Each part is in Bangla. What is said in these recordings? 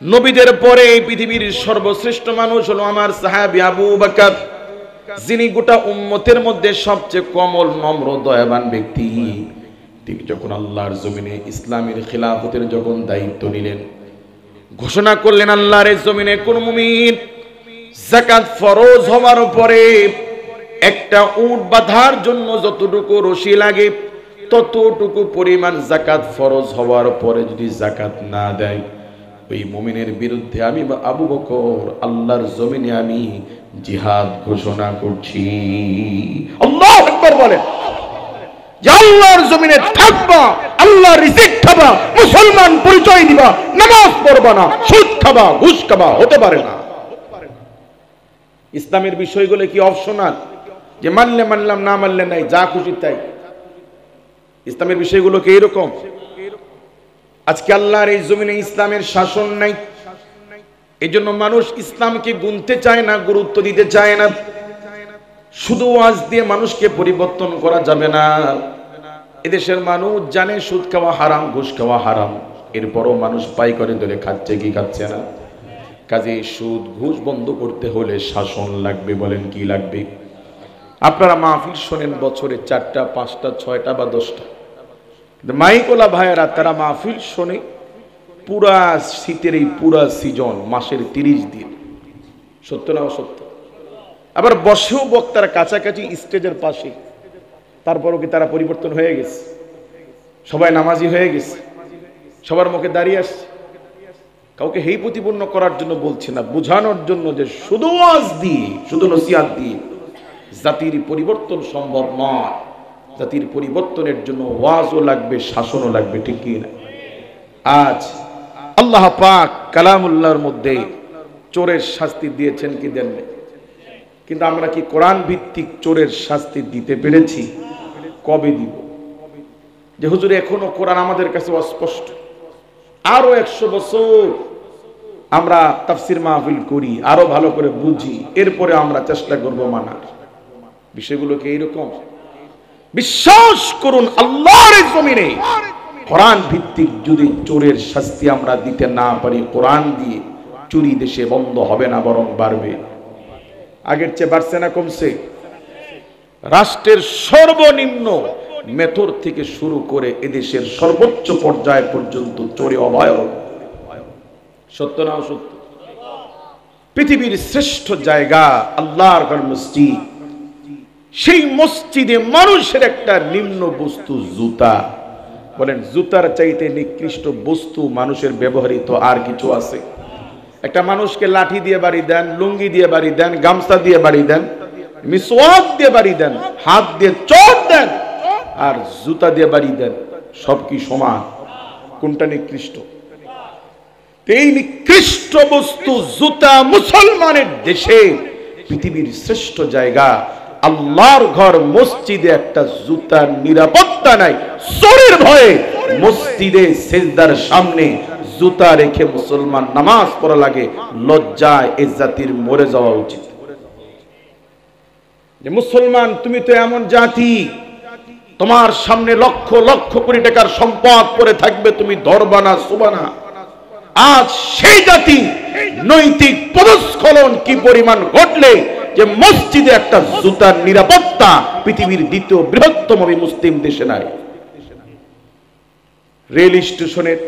নবীদের পরে এই পৃথিবীর সর্বশ্রেষ্ঠ মানুষ হলো আমার সাহাবী আবু বকর, যিনি গোটা উম্মতের মধ্যে সবচেয়ে কোমল নম্র দয়াবান ব্যক্তি। ঠিক যখন আল্লাহর জমিনে ইসলামের খিলাফতের যখন দায়িত্ব নিলেন, ঘোষণা করলেন আল্লাহর এই জমিনে কোন মুমিন যাকাত ফরজ হওয়ার পরে একটা উট বাঁধার জন্য যতটুকু রশি লাগে ততটুকু পরিমাণ যাকাত ফরজ হওয়ার পরে যদি যাকাত না দেয়, ওই মুমিনের বিরুদ্ধে আমি আবু বকর আল্লাহর জমিনে আমি জিহাদ ঘোষণা করছি। আল্লাহু আকবার বলেন। যে আল্লাহর জমিনে থাকবা, আল্লাহর রিজিক খাবা, মুসলমান পরিচয় দিবা, নামাজ পড়বা না, সুদ খাবা, ঘুষ খাবা, হতে পারে না। ইসলামের বিষয়গুলো কি অপশনাল যে মানলে মানলাম না মানলে নাই, যা খুশি তাই? ইসলামের বিষয়গুলো কি এরকম? আজকে আল্লাহর এই জমিনে ইসলামের শাসন নাই, এজন্য মানুষ ইসলামকে গুনতে চায় না, গুরুত্ব দিতে চায় না। শুধু ওয়াজ দিয়ে মানুষকে পরিবর্তন করা যাবে না। এদেশের মানুষ জানে সুদ খাওয়া হারাম, ঘুষ খাওয়া হারাম, এরপরও মানুষ পাই করে ধরে খাচ্ছে কি খাচ্ছে না। কাজে সুদ ঘুষ বন্ধ করতে হলে শাসন লাগবে। বলেন কি লাগবে? আপনারা মাহফিল শোনেন বছরে 4টা 5টা 6টা বা 10টা, মাইকোলা ভাইয়েরা তারা মাহফিল শোনে পুরা শীতের এই পুরা সিজন, মাসের 30 দিন। সত্য না অসত্য? আবার বসেও বক্তার কাছাকাছি স্টেজের পাশে, তারপরও কি তারা পরিবর্তন হয়ে গেছে? সবাই নামাজি হয়ে গেছে, সবার মুখে দাঁড়িয়ে আসছে। কাউকে হেই প্রতিপন্ন করার জন্য বলছি না, বোঝানোর জন্য যে শুধু ওয়াজ দিয়ে, শুধু নসিহত দিয়ে জাতির পরিবর্তন সম্ভব নয়। জাতির পরিবর্তনের জন্য ওয়াজও লাগবে, শাসনও লাগবে, ঠিক কি না? আজ আল্লাহ পাক কালামুল্লাহর মধ্যে চোরের শাস্তি দিয়েছেন কি দেননি? কিন্তু আমরা কি কোরআন ভিত্তিক চোরের শাস্তি দিতে পেরেছি? কবে দিব? যে হুজুর এখনো কোরআন আমাদের কাছে অস্পষ্ট, আরো 100 বছর আমরা তাফসির মাহফিল করি, আরো ভালো করে বুঝি, এরপরে আমরা চেষ্টা করব মানার। বিষয়গুলো কি এইরকম? বিশ্বাস করুন, আল্লাহর জমিনে কোরআন ভিত্তিক যদি চোরের শাস্তি আমরা দিতে না পারি, কোরআন দিয়ে চুরি দেশে বন্ধ হবে না, বরং বাড়বে। আগের চেয়ে বাড়ছে না কমছে? রাষ্ট্রের সর্বনিম্ন মেথর থেকে শুরু করে এদেশের সর্বোচ্চ পর্যায় পর্যন্ত চোরে অভয়। সত্য না অসত্য? পৃথিবীর শ্রেষ্ঠ জায়গা আল্লাহর ঘর মসজিদ, সেই মসজিদে মানুষের একটা নিম্ন বস্তু জুতা। বলেন, জুতার চাইতে নিকৃষ্ট বস্তু মানুষের ব্যবহৃত আর কিছু আছে? একটা মানুষকে লাঠি দিয়ে বাড়ি দেন, লুঙ্গি দিয়ে বাড়ি দেন, গামছা দিয়ে বাড়ি দেন, মিসওয়াক দিয়ে বাড়ি দেন, হাত দিয়ে চোট দেন, আর জুতা দিয়ে বাড়ি দেন, সব কি সমান? কোনটা নিকৃষ্ট? এই নিকৃষ্ট বস্তু জুতা মুসলমানের দেশে, পৃথিবীর শ্রেষ্ঠ জায়গা আল্লাহর ঘর মসজিদে একটা জুতার নিরাপত্তা নাই। চোরের ভয়ে মসজিদে সেজদার সামনে জুতা রেখে মুসলমান নামাজ পড়া লাগে। লজ্জায় এ জাতির মরে যাওয়া উচিত। যে মুসলমান, তুমি তো এমন জাতি, তোমার সামনে লক্ষ লক্ষ কোটি টাকার সম্পদ পড়ে থাকবে, তুমি ধরবা না, শোবা না। আজ সেই জাতি নৈতিক পদস্খলন কি পরিমাণ ঘটলে যে মসজিদে একটা জুতার নিরাপত্তা পৃথিবীর দ্বিতীয় বৃহত্তম মুসলিম দেশে নাই। রেল স্টেশনের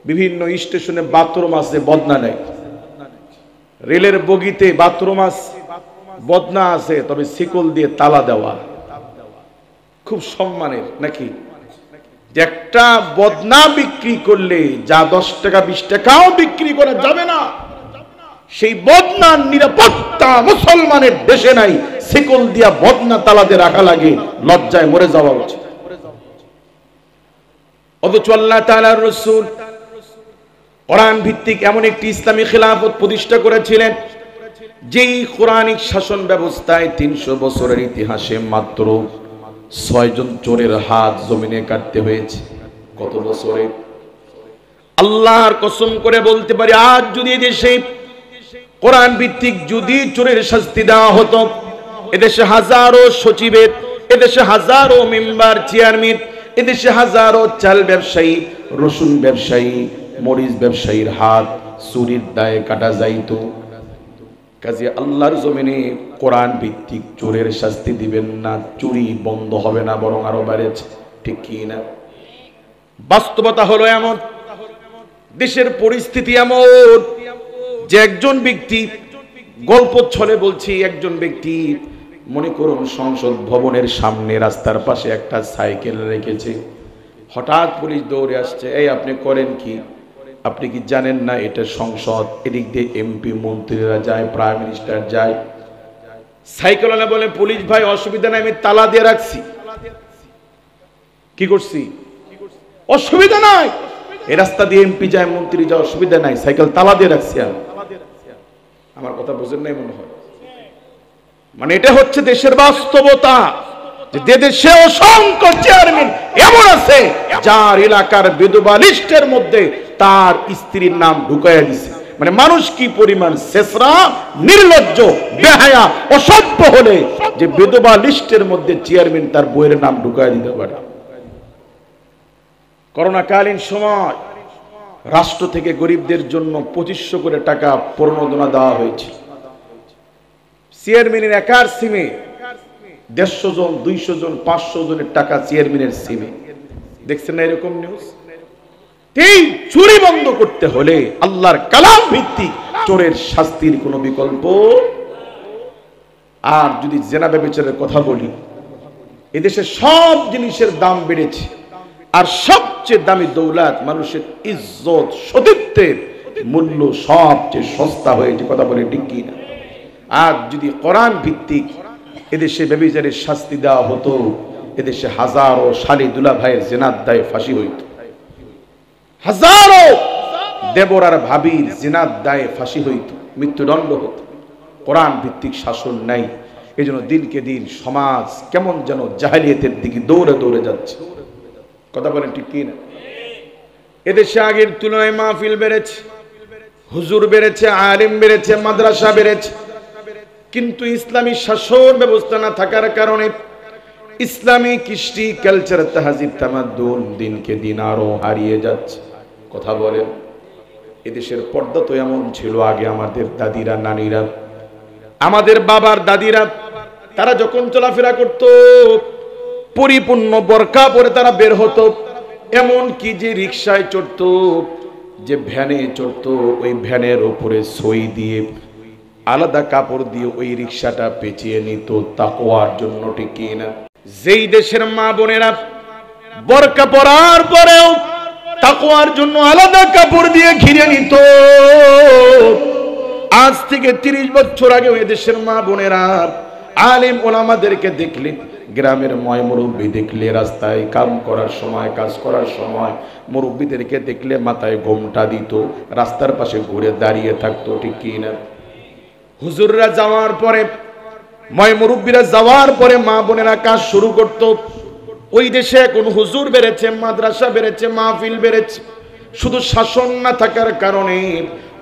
বিভিন্ন স্টেশনে বাথরুম আছে, বদনা নেই। রেলের বগিতে বাথরুম আছে, বদনা আছে, তবে শিকল দিয়ে তালা দেওয়া। খুব সম্মানের নাকি? যে একটা বদনা বিক্রি করলে যা 10 টাকা 20 টাকাও বিক্রি করা যাবে না, সেই বদনার নিরাপত্তা মুসলমানের দেশে নাই। শিকল দিয়া বদনা তালাতে রাখা লাগে, লজ্জায় মরে যাওয়া উচিত। অথচ আল্লাহ তাআলার রাসূল কোরআন ভিত্তিক এমন একটি ইসলামী খিলাফত প্রতিষ্ঠা করেছিলেন, যেই কোরআনিক শাসন ব্যবস্থায় 300 বছরের ইতিহাসে মাত্র 6 জন চোরের হাত জমিনে কাটতে হয়েছে। কত বছরে? আল্লাহর কসম করে বলতে পারি, আজ যদি দেশে কোরআন ভিত্তিক যদি চোরের শাস্তি দেওয়া হতো, এদেশে হাজারো সচিবের, এদেশে হাজারো মেম্বার চেয়ারম্যান, এদেশে হাজারো চাল ব্যবসায়ী, রসুন ব্যবসায়ী, মরিচ ব্যবসায়ীর হাত চুরির দায়ে কাটা যাইত। কাজে আল্লাহর জমিনে কোরআন ভিত্তিক চোরের শাস্তি দিবেন না, চুরি বন্ধ হবে না, বরং আরো বাড়েছে। ঠিক কি না? বাস্তবতা হলো এমন, দেশের পরিস্থিতি এমন যে একজন ব্যক্তি, গল্প ছলে বলছি, একজন ব্যক্তি মনে করুন সংসদ ভবনের সামনে রাস্তার পাশে একটা সাইকেল রেখেছে। হঠাৎ পুলিশ দৌড়ে আসছে, এই আপনি করেন কি? আপনি কি জানেন না এটা সংসদ, এদিক দিয়ে এমপি মন্ত্রীরা যায়, প্রাইম মিনিস্টার যায়। সাইকেলওয়ালা বলে, পুলিশ ভাই অসুবিধা নাই, আমি তালা দিয়ে রাখছি। কি করছি? অসুবিধা নাই, এই রাস্তা দিয়ে এমপি যায়, মন্ত্রী যায়, অসুবিধা নাই, সাইকেল তালা দিয়ে রাখছি আমি। আমার কথা বুঝেন নাই মনে হয়। মানে এটা হচ্ছে দেশের বাস্তবতা, যে দেশে অসংখ্য চেয়ারম্যান এমন আছে যার এলাকার বিধবা লিস্টের মধ্যে তার স্ত্রীর নাম ঢুকাইয়া দিছে। মানে মানুষ কি পরিমাণ শেষরা, নির্লজ্জ, বেহায়া, অসভ্য হলে যে বিধবা লিস্টের মধ্যে চেয়ারম্যান তার বইয়ের নাম ঢুকাইয়া দিতে পারে। করোনাকালীন সময় রাষ্ট্র থেকে গরিবদের জন্য 2500 করে টাকা প্রণোদনা দেওয়া হয়েছে। চেয়ারম্যানের একার সিমে 150 জন, 200 জন, 500 জনের টাকা চেয়ারম্যানের সিমে। দেখছেন না এরকম নিউজ? এই চুরি বন্ধ করতে হলে আল্লাহর কালাম ভিত্তিক চোরের শাস্তির কোনো বিকল্প। আর যদি জেনা ব্যভিচারের কথা বলি, এদেশে সব জিনিসের দাম বেড়েছে, আর সবচেয়ে দামি দৌলত মানুষের ইজ্জত, সতীত্বের মূল্য সবচেয়ে সস্তা হয়েছে। কথা বলে ঠিক কি না? আর যদি কোরআন ভিত্তিক এদেশে ব্যভিচারের শাস্তি দেওয়া হতো, এদেশে হাজারো শালি দুলা ভাইয়ের জিনার দায়ে ফাঁসি হইত, হাজারো দেবর আর ভাবির জিনার দায়ে ফাঁসি হইত, মৃত্যুদণ্ড হতো। কোরআন ভিত্তিক শাসন নাই, এজন্য দিনকে দিন সমাজ কেমন যেন জাহেলিয়াতের দিকে দৌড়ে দৌড়ে যাচ্ছে। কথা বলেন ঠিক কি না? এদেশে আগের তুলনায় মাহফিল বেড়েছে, হুজুর বেড়েছে, আলেম বেড়েছে, মাদ্রাসা বেড়েছে, কিন্তু ইসলামী শাসন ব্যবস্থা না থাকার কারণে ইসলামী কৃষ্টি, কালচার, তাহজিব, তামাদ্দুন দিনকে দিন আরো হারিয়ে যাচ্ছে। কথা বলেন, এদেশের পর্দা তো এমন ছিল আগে, আমাদের দাদিরা, নানিরা, আমাদের বাবার দাদিরা, তারা যখন চলাফেরা করত পরিপূর্ণ বোরকা পরে তারা বের হতো। এমন কি যে রিকশায় চড়তো, যে ভ্যানে চড়তো, ওই ভ্যানের উপরে সই দিয়ে আলাদা কাপড় দিয়ে ওই রিকশাটা পেঁচিয়ে নিত তাকওয়ার জন্য। ঠিক কি না? যেই দেশের মা বোনেরা বোরকা পরার পরেও তাকওয়ার জন্য আলাদা কাপড় দিয়ে ঘিরে নিত, আজ থেকে 30 বছর আগে ওই দেশের মা বোনেরা আলেম ওলামাদেরকে দেখলে, গ্রামের ময় মুরব্বী দেখলে, রাস্তায় কাম করার সময়, কাজ করার সময় মুরব্বীদেরকে দেখলে মাথায় ঘোমটা দিত, রাস্তার পাশে ঘুরে দাঁড়িয়ে থাকতো। ঠিক কি না? হুজুররা যাওয়ার পরে, ময় মুরব্বীরা যাওয়ার পরে মা বোনেরা কাজ শুরু করত। ওই দেশে এখন হুজুর বেড়েছে, মাদ্রাসা বেড়েছে, মাহফিল বেড়েছে, শুধু শাসন না থাকার কারণে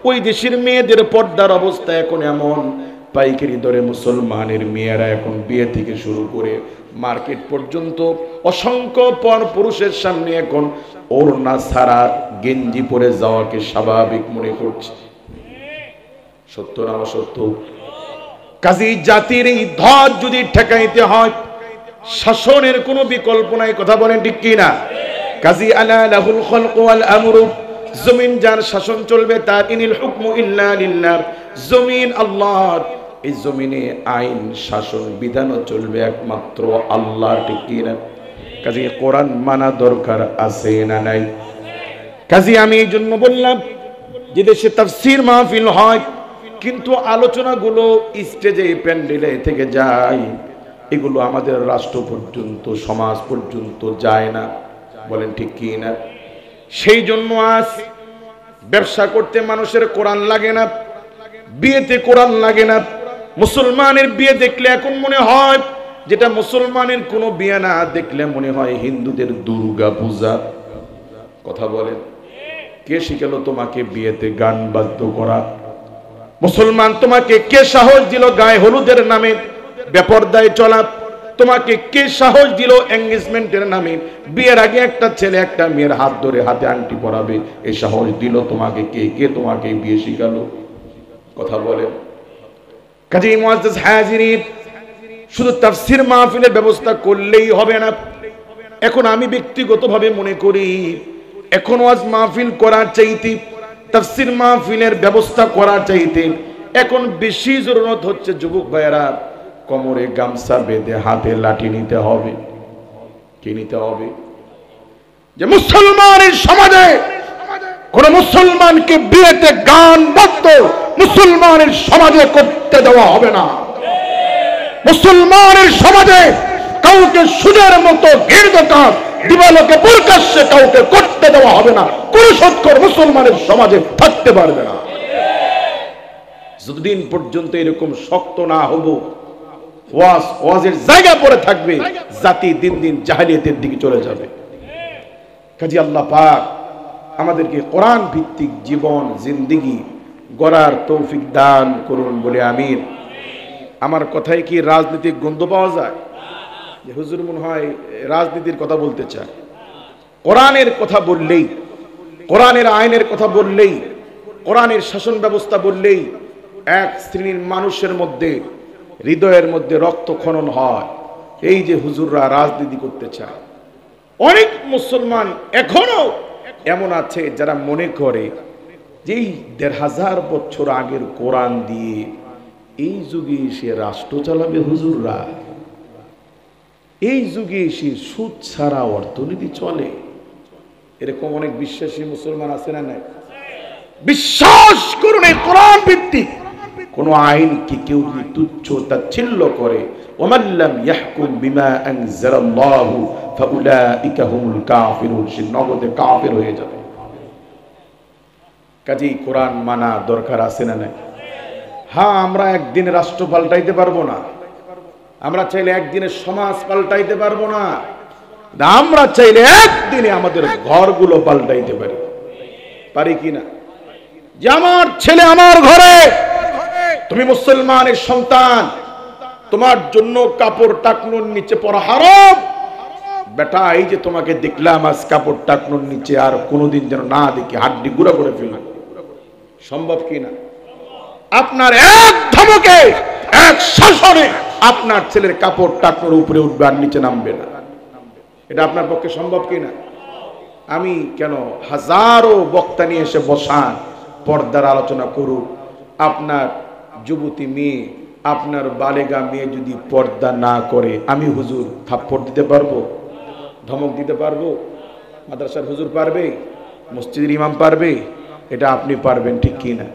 ওই দেশের মেয়েদের পর্দার অবস্থা এখন এমন, পাইকারি দরে মুসলমানের মেয়েরা এখন বিয়ে থেকে শুরু করে মার্কেট পর্যন্ত অসংখ্য পর পুরুষের সামনে এখন ওড়না ছাড়া গেঞ্জি পরে যাওয়াকে স্বাভাবিক মনে করছে। সত্য না অসত্য? কাজী জাতির এই ধর যদি ঠেকাইতে হয়, শাসনের কোনো বিকল্প নাই। কথা বলেন ঠিক কি না? কাজী আলা লাহুল খালকু ওয়াল আমরু, জমিন যার শাসন চলবে তার, ইনিল হুকমু ইল্লা লিল্লাহ, জমিন আল্লাহর, এই জমিনে আইন, শাসন, বিধানও চলবে একমাত্র আল্লাহর। ঠিক কি না? কাজী কোরআন মানা দরকার আছে না নাই? কাজী আমি এই জন্য বললাম যে দেশে তাফসীর মাহফিল হয়, কিন্তু আলোচনাগুলো স্টেজে, প্যান্ডেলে থেকে যায়, এগুলো আমাদের রাষ্ট্র পর্যন্ত, সমাজ পর্যন্ত যায় না। বলেন ঠিক কি না? সেই জন্য আজ ব্যবসা করতে মানুষের কোরআন লাগে না, বিয়েতে কোরআন লাগে না। মুসলমানের বিয়ে দেখলে এখন মনে হয় যেটা মুসলমানের কোনো বিয়ে না দেখলে মনে হয় হিন্দুদের দুর্গা পূজা। কথা বলেন, কে শিখালো তোমাকে বিয়েতে গান বাদ্য করা? মুসলমান তোমাকে কে সাহস দিল গায়ে হলুদের নামে বেপরদায় চলা? তোমাকে কে সাহস দিল এঙ্গেজমেন্টের নামে বিয়ের আগে একটা ছেলে একটা মেয়ের হাত ধরে হাতে আংটি পরাবে, এই সাহস দিল তোমাকে কে? কে তোমাকে বিয়ে শিখালো? কথা বলেন। কাজী মুআজ্জাজ হাজিরিন, শুধু তাফসীর মাহফিলের ব্যবস্থা করলেই হবে না। এখন আমি ব্যক্তিগতভাবে মনে করি এখন ওয়াজ মাহফিল করার চাইতে তাফসীর মাহফিলের ব্যবস্থা করার চাইতে এখন বেশি জরুরত হচ্ছে যুবক ভাইয়েরা কোমরে গামছা বেঁধে হাতে লাঠি নিতে হবে। কি নিতে হবে? যে মুসলমানের সমাজে কোন মুসলমানকে বিয়েতে গান বাদ্য মুসলমানের সমাজে করতে দেওয়া হবে না। মুসলমানের সমাজে কাউকে সুদের মতো ঘৃণাকার দিবালোকে প্রকাশ্যে কাউকে করতে দেওয়া হবে না। কোন সৎকর মুসলমানের সমাজে থাকতে পারবে না। যতদিন পর্যন্ত এরকম শক্ত না হব, ওয়াজের জায়গা পড়ে থাকবে, জাতি দিন দিন জাহেলিয়াতের দিকে চলে যাবে। কাজী আল্লাহ পাক আমাদেরকে কোরআন ভিত্তিক জীবন জিন্দেগি গড়ার তৌফিক দান করুন বলে আমিন। আমার কথায় কি রাজনৈতিক গন্ধ পাওয়া যায়? যে হুজুর মনে হয় রাজনীতির কথা বলতে চায়। কোরআনের কথা বললেই, কোরআনের আইনের কথা বললেই, কোরআনের শাসন ব্যবস্থা বললেই এক শ্রেণীর মানুষের মধ্যে হৃদয়ের মধ্যে রক্তক্ষরণ হয়। এই যে হুজুররা রাজনীতি করতে চায়। অনেক মুসলমান এখনো এমন আছে যারা মনে করে যে ১৫০০ বছর আগের কোরআন দিয়ে এই যুগে এসে রাষ্ট্র চালাবে হুজুররা। এই যুগে এসে সুদ ছাড়া অর্থনীতি চলে। এরকম অনেক বিশ্বাসী মুসলমান আছে না নাই? বিশ্বাস করুন, এই কোরআন ভিত্তিক কোন আইনকে কেউ যদি তুচ্ছ তাচ্ছিল্য করে, ওয়ামাল্লাম ইয়াহকুম বিমা আনজালাল্লাহু ফাউলাইকা হুমুল কাফিরুন, সে নগদে কাফের হয়ে যাবে। কাজেই কোরআন মানা দরকার আছে না নাই? হ্যাঁ, আমরা একদিন রাষ্ট্র পাল্টাইতে পারবো না, আমরা চাইলে একদিনে সমাজ পাল্টাইতে পারবো না, আমরা চাইলে একদিনে আমাদের ঘরগুলো পাল্টাইতে পারি। পারি কিনা? যে আমার ছেলে আমার ঘরে, তুমি মুসলমানের সন্তান, তোমার জন্য কাপড় টাকনুর নিচে পরা হারাম। বেটা, এই যে তোমাকে দেখলাম আজ কাপড় টাকনুর নিচে, আর কোনোদিন যেন না দেখি, হাড্ডি গুঁড়া করে ফেললাম। সম্ভব কিনা? আপনার এক ধমকে, এক শাসনে আপনার ছেলের কাপড় টাকনুর উপরে উঠবে আর নিচে নামবে না। এটা আপনার পক্ষে সম্ভব কিনা? আমি কেন হাজারো বক্তা নিয়ে এসে বসান, পর্দার আলোচনা করুক, আপনার যুবতী মেয়ে, আপনার বালেগা মেয়ে যদি পর্দা না করে, আমি হুজুর থাপ্পড় দিতে পারবো? ধমক দিতে পারবো? মাদ্রাসার হুজুর পারবে? মসজিদের ইমাম পারবে? এটা আপনি পারবেন, ঠিক কি না?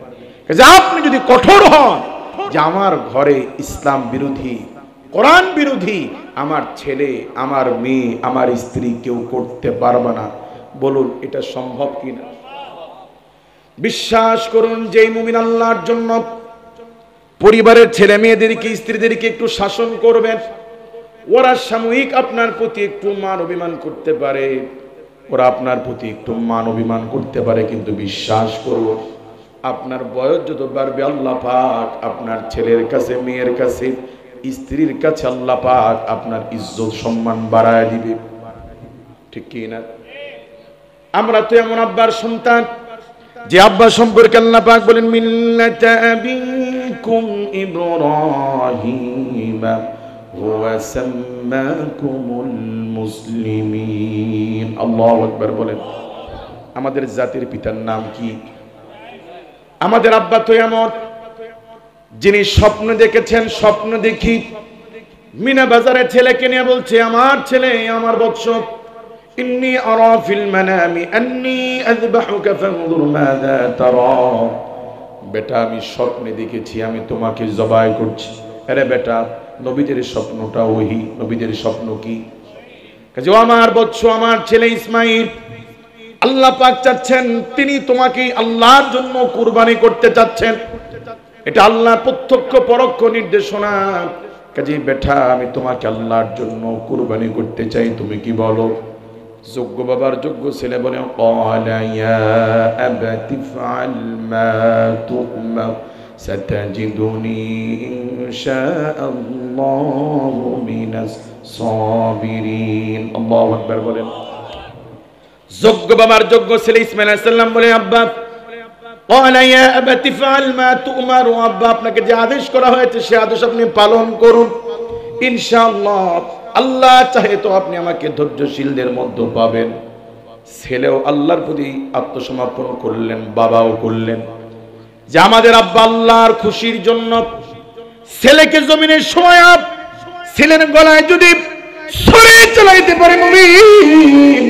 আপনি যদি কঠোর হন যে আমার ঘরে ইসলাম বিরোধী, কোরআন বিরোধী আমার ছেলে, আমার মেয়ে, আমার স্ত্রী কেউ করতে পারবে না, বলুন এটা সম্ভব কিনা? বিশ্বাস করুন, যেই মুমিন আল্লাহর জন্য পরিবারের ছেলে মেয়েদেরকে, স্ত্রীদেরকে একটু শাসন করবেন, ওরা সাময়িক আপনার প্রতি একটু মান অভিমান করতে পারে, ওরা আপনার প্রতি একটু মান অভিমান করতে পারে, কিন্তু বিশ্বাস করুন আপনার বয়স যত বাড়বে আল্লাহ পাক আপনার ছেলের কাছে, মেয়ের কাছে, স্ত্রীর কাছে আল্লাহ পাক আপনার ইজ্জত সম্মান বাড়ায় দিবে। ঠিক কি না? আমরা তো এমন আব্বার সন্তান যে আব্বা সম্পর্কে আল্লাহ পাক বলেন মিল্লাতা আবিকুম ইব্রাহিম হুয়া সাম্মাকুমুল মুসলিমিন। আল্লাহু আকবার বলেন। আমাদের জাতির পিতার নাম কি? আমাদের আব্বা তো এমন যিনি স্বপ্ন দেখেছেন, স্বপ্ন দেখি মিনা বাজারে ছেলেকে নিয়ে বলছে, আমার ছেলে, আমার বৎস, ইন্নী আরা ফিল মানামি আন্নী আযবাহুকা ফানজুর মাযা তারা। বেটা, আমি স্বপ্নে দেখেছি আমি তোমাকে জবাই করছি। আরে বেটা, নবীদের স্বপ্নটা ওহি, নবীদের স্বপ্ন কি? কাজে আমার বৎস, আমার ছেলে ইসমাঈল, আল্লাহ পাক চাচ্ছেন তিনি তোমাকে আল্লাহর জন্য কুরবানি করতে চাচ্ছেন। এটা আল্লাহর প্রত্যক্ষ পরোক্ষ নির্দেশনা। কাজে বেটা, আমি তোমাকে আল্লাহর জন্য কুরবানি করতে চাই, তুমি কি বলো? যোগ্য বাবার যোগ্য ছেলে বলে, ক্বালা ইয়া আবাতি ফাআল মা তু'মার সাতাজিদুনি ইনশাআল্লাহু মিনাস সাবিরিন। আল্লাহু আকবার বলেন। যোগ্য বাবার যোগ্য ছেলে ইসমাঈল আলাইহিস সালাম বলে, আব্বা ক্বালা ইয়া আবাতি ফাআল মা তু'মার, আব্বা আপনাকে যে আদেশ করা হয়েছে সে আদেশ আপনি পালন করুন, ইনশাআল্লাহ আল্লাহ চাহে তো আপনি আমাকে ধৈর্যশীলদের মধ্যে পাবেন। ছেলেও আল্লাহর প্রতি আত্মসমর্পণ করলেন, বাবাও করলেন, যে আমাদের আব্বা আল্লাহর খুশির জন্য ছেলেকে জমিনে শোয়া ছেলের গলায় যদি ছুরি চালাইতে পারে, মুমিন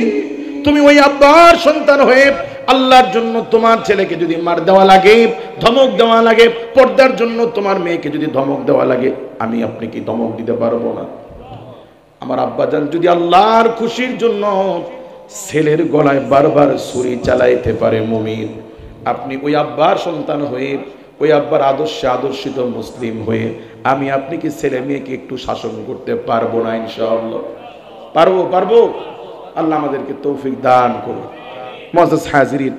তুমি ওই আব্বার সন্তান হয়ে আল্লাহর জন্য তোমার ছেলেকে যদি মার দেওয়া লাগে, ধমক দেওয়া লাগে, পর্দার জন্য তোমার মেয়েকে যদি ধমক দেওয়া লাগে, আমি আপনি কি ধমক দিতে পারবো না? আমার আব্বাজান যদি আল্লাহর খুশির জন্য ছেলের গলায় বারবার ছুরি চালাইতে পারে, মুমিন আপনি ওই আব্বার সন্তান হয়ে, ওই আব্বার আদর্শে আদর্শিত মুসলিম হয়ে আমি আপনি কি ছেলে মেয়েকে একটু শাসন করতে পারবো না? ইনশাআল্লাহ পারবো। আল্লাহ আমাদেরকে তৌফিক দান করুন। মুআজ্জাজ হাজিরিন,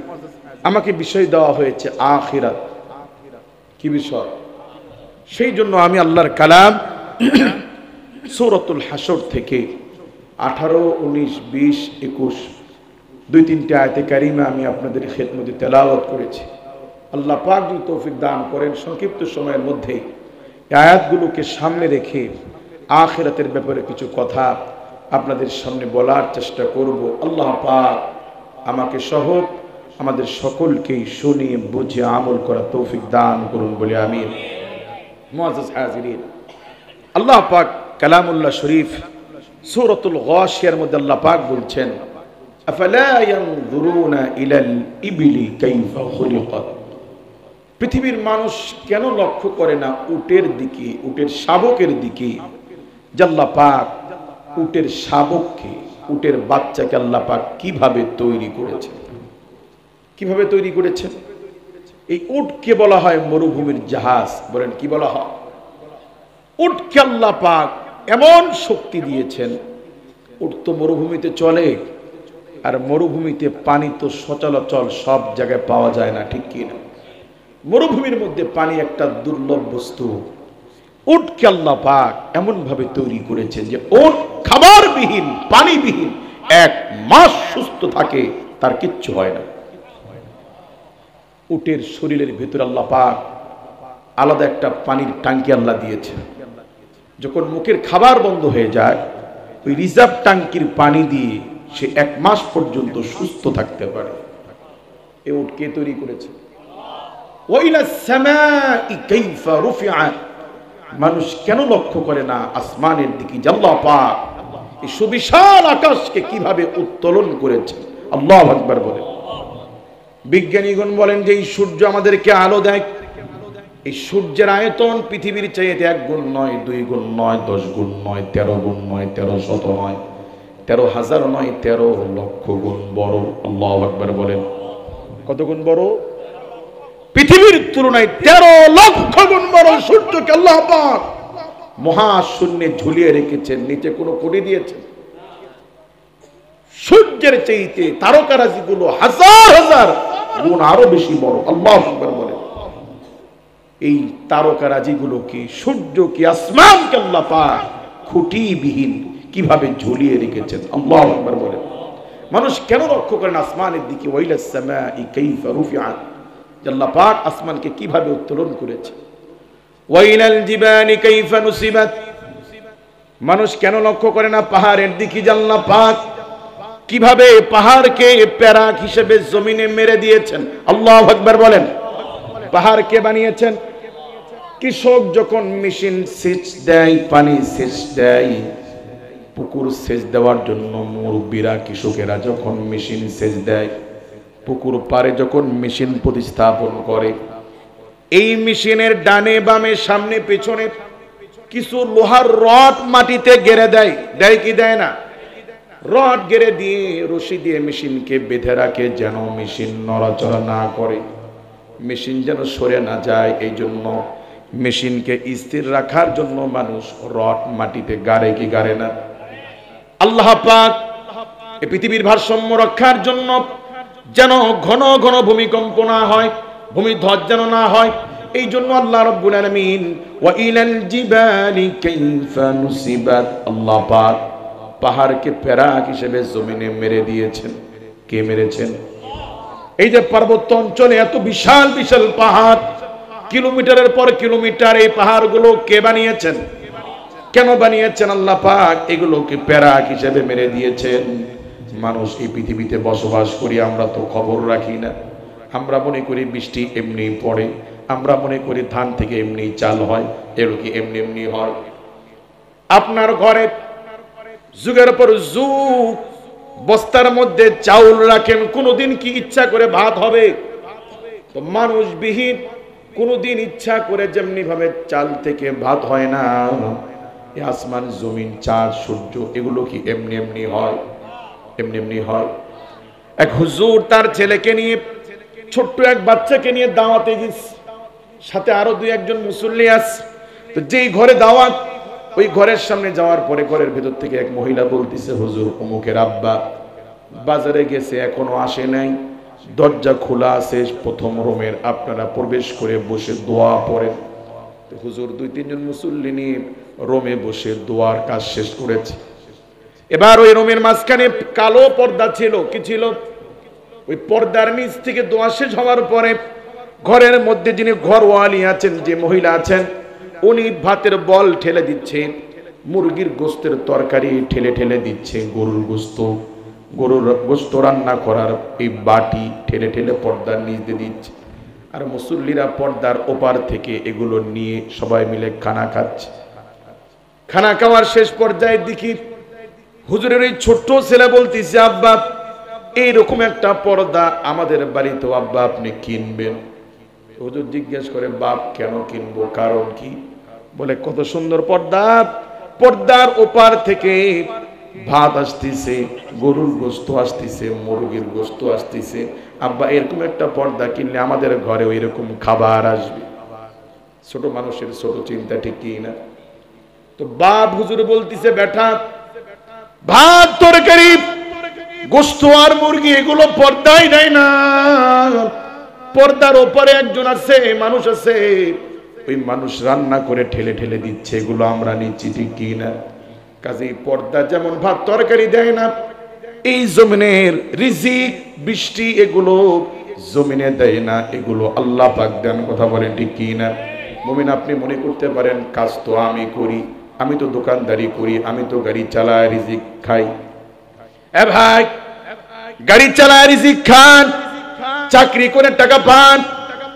আমাকে বিষয় দেওয়া হয়েছে আখিরাত। কি বিষয়? সেই জন্য আমি আল্লাহর কালাম সূরাতুল হাশর থেকে 18, 19, 20, 21 2-3টি আয়াতে কারিমা আমি আপনাদের খেদমতে তেলাওয়াত করেছি। আল্লাহ পাক যদি তৌফিক দান করেন সংক্ষিপ্ত সময়ের মধ্যে এই আয়াতগুলোকে সামনে রেখে আখিরাতের ব্যাপারে কিছু কথা আপনাদের সামনে বলার চেষ্টা করব। আল্লাহ পাক আমাকে সহ আমাদের সকলকেই শুনিয়ে বুঝে আমল করা তৌফিক দান করুন বলে আমিন। মুআজ্জাজ হাজিরিন, আল্লাহ পাক কালামুল্লাহ শরীফ সূরাতুল গাশিয়ার মধ্যে আল্লাহ পাক বলছেন, আফালা ইয়ানজুরুনা ইলাল ইবলি কাইফা খুলিকাত, পৃথিবীর মানুষ কেন লক্ষ্য করে না উটের দিকে, উটের শাবকের দিকে, যে আল্লাহ পাক উটের শাবককে, উটের বাচ্চাকে আল্লাহ পাক কিভাবে তৈরি করেছেন। কিভাবে তৈরি করেছেন? এই উটকে বলা হয় মরুভূমির জাহাজ। বলেন কি বলা হয়? উটকে আল্লাহ পাক এমন শক্তি দিয়েছেন, উট তো মরুভূমিতে চলে, আর মরুভূমিতে পানি তো সচরাচর সব জায়গায় পাওয়া যায় না, ঠিক কি না? মরুভূমির মধ্যে পানি একটা দুর্লভ বস্তু। উটকে আল্লাহ পাক এমন ভাবে তৈরি করেছেন যে উট খাবারবিহীন, পানিবিহীন 1 মাস সুস্থ থাকে, তার কিচ্ছু হয় না। উটের শরীরের ভিতর আল্লাহ পাক আলাদা একটা পানির ট্যাঙ্কি আল্লাহ দিয়েছেন। যখন মুখের খাবার বন্ধ হয়ে যায়, ওই রিজার্ভ ট্যাঙ্কির পানি দিয়ে সে 1 মাস পর্যন্ত সুস্থ থাকতে পারে। এই উট কে তৈরি করেছে? ওয়াইলাস সামাই কাইফা রুফিআত, মানুষ কেন লক্ষ্য করে না আসমানের দিকে, যে আল্লাহ পাক এই সুবিশাল আকাশকে কিভাবে উত্তোলন করেছে। আল্লাহু আকবার বলেন। বিজ্ঞানীগণ বলেন যে এই সূর্য আমাদেরকে আলো দেয়, এই সূর্যের আয়তন পৃথিবীর চাইতে 1 গুণ নয়, 2 গুণ নয়, 10 গুণ নয়, 13 গুণ নয়, 13 শত নয়, 13,000 নয়, 13 লক্ষ গুণ বড়। আল্লাহু আকবার বলেন। কত গুণ বড়? পৃথিবীর তুলনায় 13 লক্ষ গুণ বড় সূর্যকে আল্লাহ পাক মহাশূন্যে ঝুলিয়ে রেখেছেন। নিচে কোনো কোটি দিয়েছেন? সূর্যের চাইতে তারকারাজিগুলো হাজার হাজার গুণ আরো বেশি বড়। আল্লাহু আকবার বলেন। এই তারকারাজিগুলো কি, সূর্য কি, আসমানকে আল্লাহ পাক খুঁটিবিহীন কিভাবে ঝুলিয়ে রেখেছেন। আল্লাহু আকবার বলেন। মানুষ কেন লক্ষ্য করেন আসমানের দিকে? ওয়াইলাস সামাই কাইফা রুফিআত, আল্লাহ পাক আসমানকে কিভাবে উত্তোলন করেছে। ওয়াইলাল জিবালি কাইফা নুসিবাত, মানুষ কেন লক্ষ্য করে না পাহাড়ের দিকে, যে আল্লাহ পাক কিভাবে পাহাড়কে প্যারাক হিসেবে জমিনে মেরে দিয়েছেন। আল্লাহু আকবার বলেন। পাহাড় কে বানিয়েছেন? কৃষক যখন মেশিন সেচ দেয়, পানি সেচ দেয়, পুকুর সেচ দেওয়ার জন্য মুরব্বীরা, কৃষকেরা যখন মেশিন সেচ দেয়, পুকুর পারে যখন মেশিন প্রতিস্থাপন করে, এই মেশিনের ডানে বামে সামনে পেছনে কিছু লোহার রড মাটিতে গেড়ে দেয়। দেয় কি দেয় না? রড গেড়ে দিয়ে রশি দিয়ে মেশিনকে বেঁধে রাখে, যেন মেশিন নড়াচড়া না করে, মেশিন যেন সরে না যায়। এই জন্য মেশিনকে স্থির রাখার জন্য মানুষ রড মাটিতে গাড়ে কি গাড়ে না? আল্লাহ পাক এই পৃথিবীর ভারসাম্য রক্ষার জন্য, যেন ঘন ঘন ভূমিকম্প না হয়, ভূমিধ্বস যেন না হয়, এই জন্য আল্লাহ রাব্বুল আলামিন ওয়া ইলাল জিবালি কাইফা নুসিবাত, আল্লাহ পাক পাহাড়কে প্যারাক হিসেবে জমিনে মেরে দিয়েছেন। কে মেরেছেন? এই যে পার্বত্য অঞ্চলে এত বিশাল বিশাল পাহাড়, কিলোমিটারের পর কিলোমিটার, এই পাহাড়গুলো কে বানিয়েছেন? কেন বানিয়েছেন? আল্লাহ পাক এগুলোকে প্যারাক হিসেবে মেরে দিয়েছেন। মানুষ এই পৃথিবীতে বসবাস করি, আমরা তো খবর রাখি না। আমরা মনে করি বৃষ্টি এমনি পড়ে, আমরা মনে করি ধান থেকে এমনি চাল হয়, এগুলো কি এমনি এমনি হয়? আপনার ঘরে যুগের পর যুগ বস্তার মধ্যে চাউল রাখেন, কোনোদিন কি ইচ্ছা করে ভাত হবে? তো মানুষবিহীন কোনোদিন ইচ্ছা করে যেমনি ভাবে চাল থেকে ভাত হয় না, আসমান জমিন চাঁদ সূর্য এগুলো কি এমনি এমনি হয়? এমনি এমনি হয়? এক হুজুর তার ছেলেকে নিয়ে, ছোট্ট এক বাচ্চাকে নিয়ে দাওয়াতে গেছে, সাথে আরো দুই একজন মুসল্লি আছে। তো যেই ঘরে দাওয়াত, ওই ঘরের সামনে যাওয়ার পরে ঘরের ভেতর থেকে এক মহিলা বলতেছে, হুজুর অমুকের আব্বা বাজারে গেছে, এখনো আসে নাই, দরজা খোলা আছে প্রথম রুমের, আপনারা প্রবেশ করে বসে দোয়া পড়েন। হুজুর দুই তিনজন মুসল্লি নিয়ে রোমে বসে দোয়ার কাজ শেষ করেছে। এবার ওই রোমের মাঝখানে কালো পর্দা ছিল, কি ছিল? ওই পর্দার নিচ থেকে দোয়া শেষ হওয়ার পরে ঘরের মধ্যে যিনি ঘরওয়ালি আছেন, যে মহিলা আছেন, উনি ভাতের বল ঠেলে দিচ্ছে, মুরগির গোস্তের তরকারি ঠেলে ঠেলে দিচ্ছে, গরুর গোস্ত রান্না করার এই বাটি ঠেলে ঠেলে পর্দার নিচ দিয়ে দিচ্ছে। আর মুসল্লিরা পর্দার ওপার থেকে এগুলো নিয়ে সবাই মিলে খানা খাচ্ছে। খানা খাওয়ার শেষ পর্যায়ে দেখি হুজুরের এই ছোট্ট ছেলে বলতেছে, আব্বা এইরকম একটা পর্দা আমাদের বাড়িতে আব্বা আপনি কিনবেন। হুজুর জিজ্ঞেস করে, বাপ কেন কিনবো, কারণ কি? বলে, কত সুন্দর পর্দা, পর্দার ওপার থেকে ভাত আসতেছে, গরুর গোস্ত আসতেছে, মুরগির গোস্ত আসতেছে, আব্বা এরকম একটা পর্দা কিনলে আমাদের ঘরে এরকম খাবার আসবে। ছোট মানুষের ছোট চিন্তা, ঠিক কি না? তো বাপ হুজুর বলতেছে, বেটা ভাত তরকারি গোস্ত আর মুরগি এগুলো পর্দাই দেয় না, পর্দার ওপরে একজন আছে, মানুষ আছে, ওই মানুষ রান্না করে ঠেলে ঠেলে দিচ্ছে, এগুলো আমরা নিচ্ছি, ঠিক কি না? কাজেই পর্দা যেমন ভাত তরকারি দেয় না, এই জমিনের রিজিক বৃষ্টি এগুলো জমিনে দেয় না, এগুলো আল্লাহ পাক দেন। কথা বলেন, ঠিক কি না? মুমিন, আপনি মনে করতে পারেন কাজ তো আমি করি, আমি তো দোকানদারি করি, আমি তো গাড়ি চালায় রিজিক খাই। এ ভাই, গাড়ি চালায় রিজিক খান, চাকরি করে টাকা পান,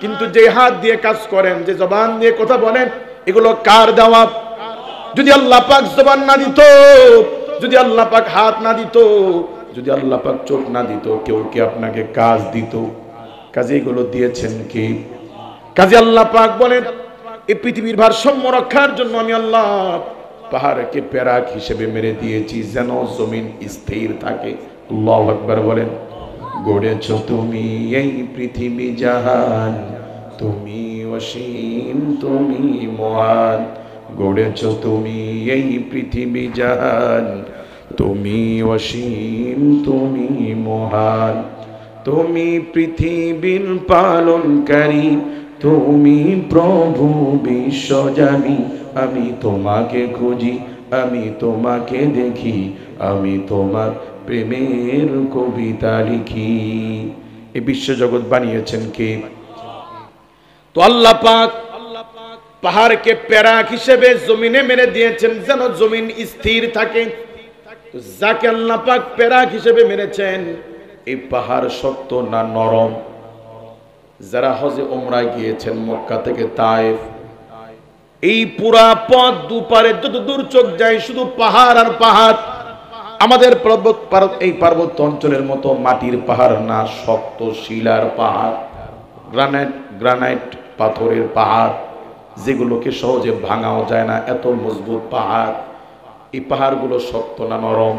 কিন্তু যে হাত দিয়ে কাজ করেন, যে জবান দিয়ে কথা বলেন, এগুলো কার দেওয়া? যদি আল্লাহ পাক জবান না দিত, যদি আল্লাহ পাক হাত না দিত, যদি আল্লাহ পাক চোখ না দিত, কেউ কি আপনাকে কাজ দিত? কাজে এগুলো দিয়েছেন কি? কাজে আল্লাহ পাক বলেন, এই পৃথিবীর ভারসাম্য রক্ষার জন্য আমি আল্লাহ পাহাড়কে প্যারাক হিসেবে মেরে দিয়েছি, যেন জমিন স্থির থাকে। আল্লাহু আকবার বলেন। গড়েছ তুমি এই পৃথিবী জাহান, তুমি অসীম, তুমি মহান। গড়েছ তুমি এই পৃথিবী জাহান, তুমি অসীম, তুমি মহান। তুমি পৃথিবীর পালনকারী, তুমি প্রভু বিশ্বজানি। আমি তোমাকে খুঁজি, আমি তোমাকে দেখি, আমি তোমার প্রেমের কবিতা লিখি। এই বিশ্বজগৎ বানিয়েছেন কে? তো আল্লাহ পাক পাহাড়কে প্যারাক হিসেবে জমিনে মেরে দিয়েছেন, যেন জমিন স্থির থাকে। যাকে আল্লাহ পাক প্যারাক হিসেবে মেরেছেন, এই পাহাড় শক্ত না নরম? যারা হজে উমরায় গিয়েছেন মক্কা থেকে তায়েফ, এই পুরা পথ দুপারে যত দূর চোখ যায় শুধু পাহাড় আর পাহাড়। আমাদের এই পার্বত্য অঞ্চলের মতো মাটির পাহাড় না, শক্ত শিলার পাহাড়, গ্রানাইট পাথরের পাহাড়, যেগুলোকে সহজে ভাঙাও যায় না, এত মজবুত পাহাড়। এই পাহাড়গুলো শক্ত না নরম?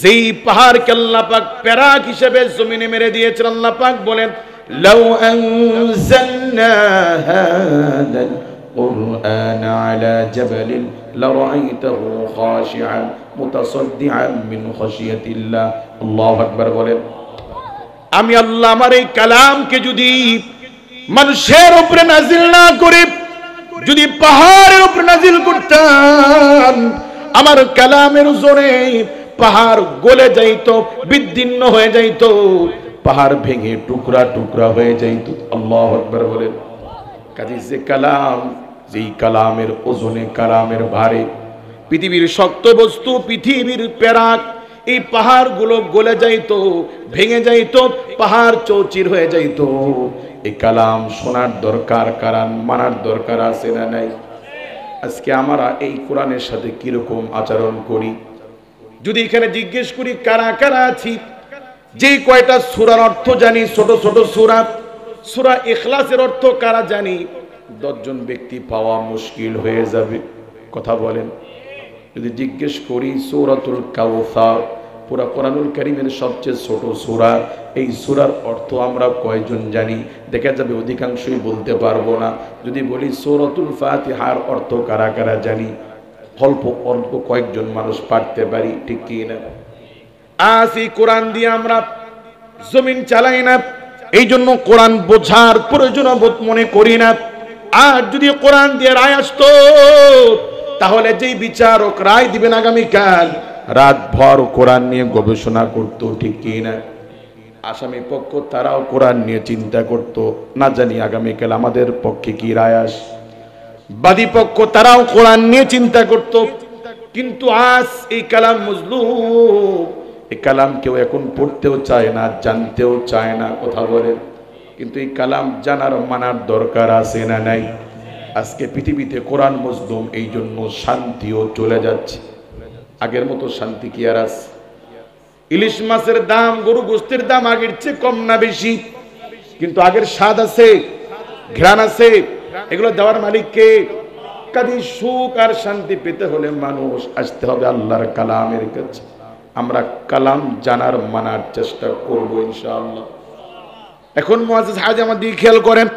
যেই পাহাড়কে আল্লাহ পাক প্যারাক হিসেবে জমিনে মেরে দিয়েছেন, আল্লাহ পাক বলেন, লাউ আনজালনা হাদাল কুরআন আলা জাবালিন লারাআইতাহু খাশিআন মুতাসাদ্দিআন মিন খাশিয়াতিল্লাহ। আল্লাহু আকবার বলেন। আমি আল্লাহ আমার এই কালামকে যদি মানুষের উপরে নাজিল না করে যদি পাহাড়ের উপরে নাজিল করতাম, আমার কালামের জোরে পাহাড় গলে যাইত, বিদীর্ণ হয়ে যাইত, পাহাড় ভেঙে টুকরা টুকরা হয়ে যাইত। আল্লাহু আকবার বলেন। কাজে যে কালাম, যেই কালামের ওজনে, কালামের ভারে পৃথিবীর শক্ত বস্তু, পৃথিবীর পেরাক, এই পাহাড়গুলো গলে যাইত, ভেঙে যাইত, পাহাড় চৌচির হয়ে যাইত। এই কালাম শোনার দরকার, কারণ মানার দরকার আছে না নাই? আজকে আমরা এই কোরআনের সাথে কিরকম আচরণ করি? যদি এখানে জিজ্ঞেস করি কারা কারা আছি, যে কয়টা সূরার অর্থ জানি, ছোট ছোট সূরা, সূরা ইখলাসের অর্থ কারা জানি, 10 জন ব্যক্তি পাওয়া মুশকিল হয়ে যাবে। কথা বলেন। যদি জিজ্ঞেস করি সূরাতুল কাউসার, পুরা কোরআনুল কারীমের সবচেয়ে ছোট সূরা, এই সূরার অর্থ আমরা কয়জন জানি? দেখা যাবে অধিকাংশই বলতে পারবো না। যদি বলি সূরাতুল ফাতিহার অর্থ কারা কারা জানি, অল্প অল্প কয়েকজন মানুষ পারতে পারি, ঠিক কি না? আজ এই কোরআন দিয়ে আমরা জমিন চালাই না, এই জন্য কোরআন বোঝার প্রয়োজন বোধ মনে করি না। আর যদি কোরআন দিয়ে রায় আসতো, তাহলে যেই বিচারক রায় দিবেন আগামীকাল, রাত ভর কোরআন নিয়ে গবেষণা করত, ঠিক কি না? আসামি পক্ষ তারাও কোরআন নিয়ে চিন্তা করত, না জানি আগামীকাল আমাদের পক্ষে কি রায় আসে। বাদী পক্ষ তারাও কোরআন নিয়ে চিন্তা করত। কিন্তু আজ এই কালাম মজলুম, এই কালাম কেউ এখন পড়তেও চায় না, জানতেও চায় না। কথা বলেন। কিন্তু এই কালাম জানার মানার দরকার আছে না নাই? আজকে পৃথিবীতে কোরআন মজলুম, এই জন্য শান্তিও চলে যাচ্ছে। আগের মতো শান্তি কি আর আছে? ইলিশ মাছের দাম, গরু গোস্তের দাম আগের চেয়ে কম না বেশি? কিন্তু আগের স্বাদ আছে, ঘ্রাণ আছে, এগুলো দেওয়ার মালিক কে? কাজে সুখ আর শান্তি পেতে হলে মানুষ আসতে হবে আল্লাহর কালামের কাছে। আমরা কালাম জানার মানার চেষ্টা করব ইনশাআল্লাহ। এখন মুআজ্জিজ হাজি আমার দিকে খেয়াল করেন।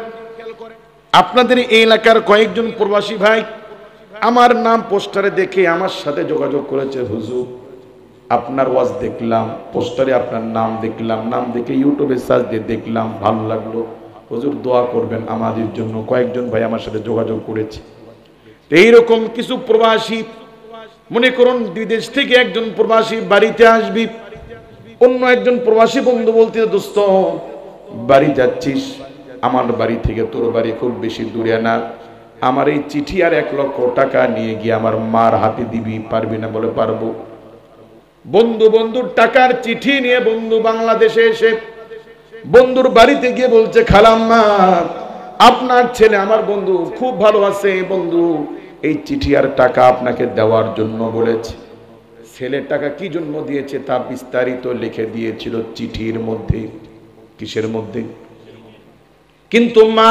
আপনাদের এই এলাকার কয়েকজন প্রবাসী ভাই আমার নাম পোস্টারে দেখে আমার সাথে যোগাযোগ করেছে, হুজুর আপনার ওয়াজ দেখলাম, পোস্টারে আপনার নাম দেখলাম, নাম দেখে ইউটিউবে সার্চ দিয়ে দেখলাম, ভালো লাগলো, হুজুর দোয়া করবেন আমাদের জন্য। কয়েকজন ভাই আমার সাথে যোগাযোগ করেছে। এইরকম কিছু প্রবাসী, মনে করুন বিদেশ থেকে একজন প্রবাসী বাড়িতে আসবি, অন্য একজন প্রবাসী বন্ধু বলতে, দোস্ত বাড়ি যাচ্ছিস, আমার বাড়ি থেকে তোর বাড়ি খুব বেশি দূরে না, আমার এই চিঠি আর 1 লক্ষ টাকা নিয়ে গিয়ে আমার মার হাতে দিবি, পারবি না? বলে পারবো। বন্ধুর টাকার চিঠি নিয়ে বন্ধু বাংলাদেশে এসে বন্ধুর বাড়িতে গিয়ে বলছে, খালাম্মা আপনার ছেলে আমার বন্ধু খুব ভালো আছে, বন্ধু এই চিঠি আর টাকা আপনাকে দেওয়ার জন্য বলেছে। ছেলের টাকা কি জন্য দিয়েছে তা বিস্তারিত লিখে দিয়েছিল চিঠির মধ্যে। কিসের মধ্যে? কিন্তু মা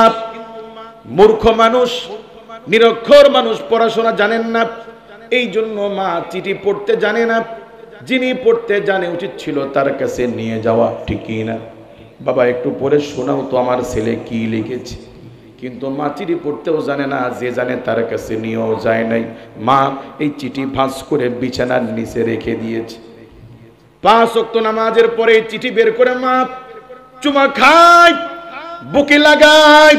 মূর্খ মানুষ, নিরক্ষর মানুষ, পড়াশোনা জানেন না, এই জন্য মা চিঠি পড়তে জানে না। যিনি পড়তে জানে উচিত ছিল তার কাছে নিয়ে যাওয়া, ঠিক কি না? বাবা একটু পড়ে শোনাও তো আমার ছেলে কি লিখেছে। কিন্তু মা চিঠি পড়তেও জানে না, যে জানে তার কাছে নিয়েও যায় নাই। মা এই চিঠি ভাঁজ করে বিছানার নিচে রেখে দিয়েছে। 5 ওয়াক্ত নামাজের পরে চিঠি বের করে মা চুমা খায়, বুকে লাগায়,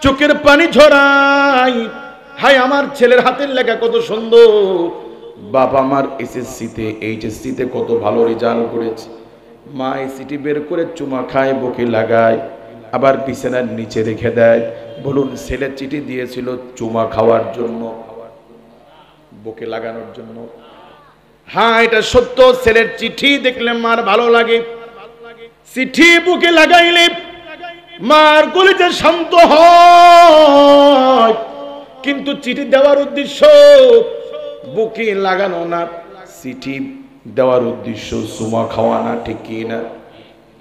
চোখের পানি ঝরায়। হায় আমার ছেলের হাতের লেখা কত সুন্দর, বাবা আমার এসএসসিতে এইচএসসিতে কত ভালো রেজাল্ট করেছে। মা এই চিঠি বের করে চুমা খায়, বুকে লাগায়, আবার বিছানার নিচে রেখে দেয়। বলুন ছেলে চিঠি দিয়েছিল চুমা খাওয়ার জন্য, বুকে লাগানোর জন্য? হ্যাঁ এটা সত্য, ছেলের চিঠি দেখলে মার ভালো লাগে। চিঠি বুকে লাগাইলে মার কলিজা শান্ত হয়। কিন্তু চিঠি দেওয়ার উদ্দেশ্য বুকে লাগানো না, চিঠি দেওয়ার উদ্দেশ্য চুমা খাওয়া না, ঠিক কি না?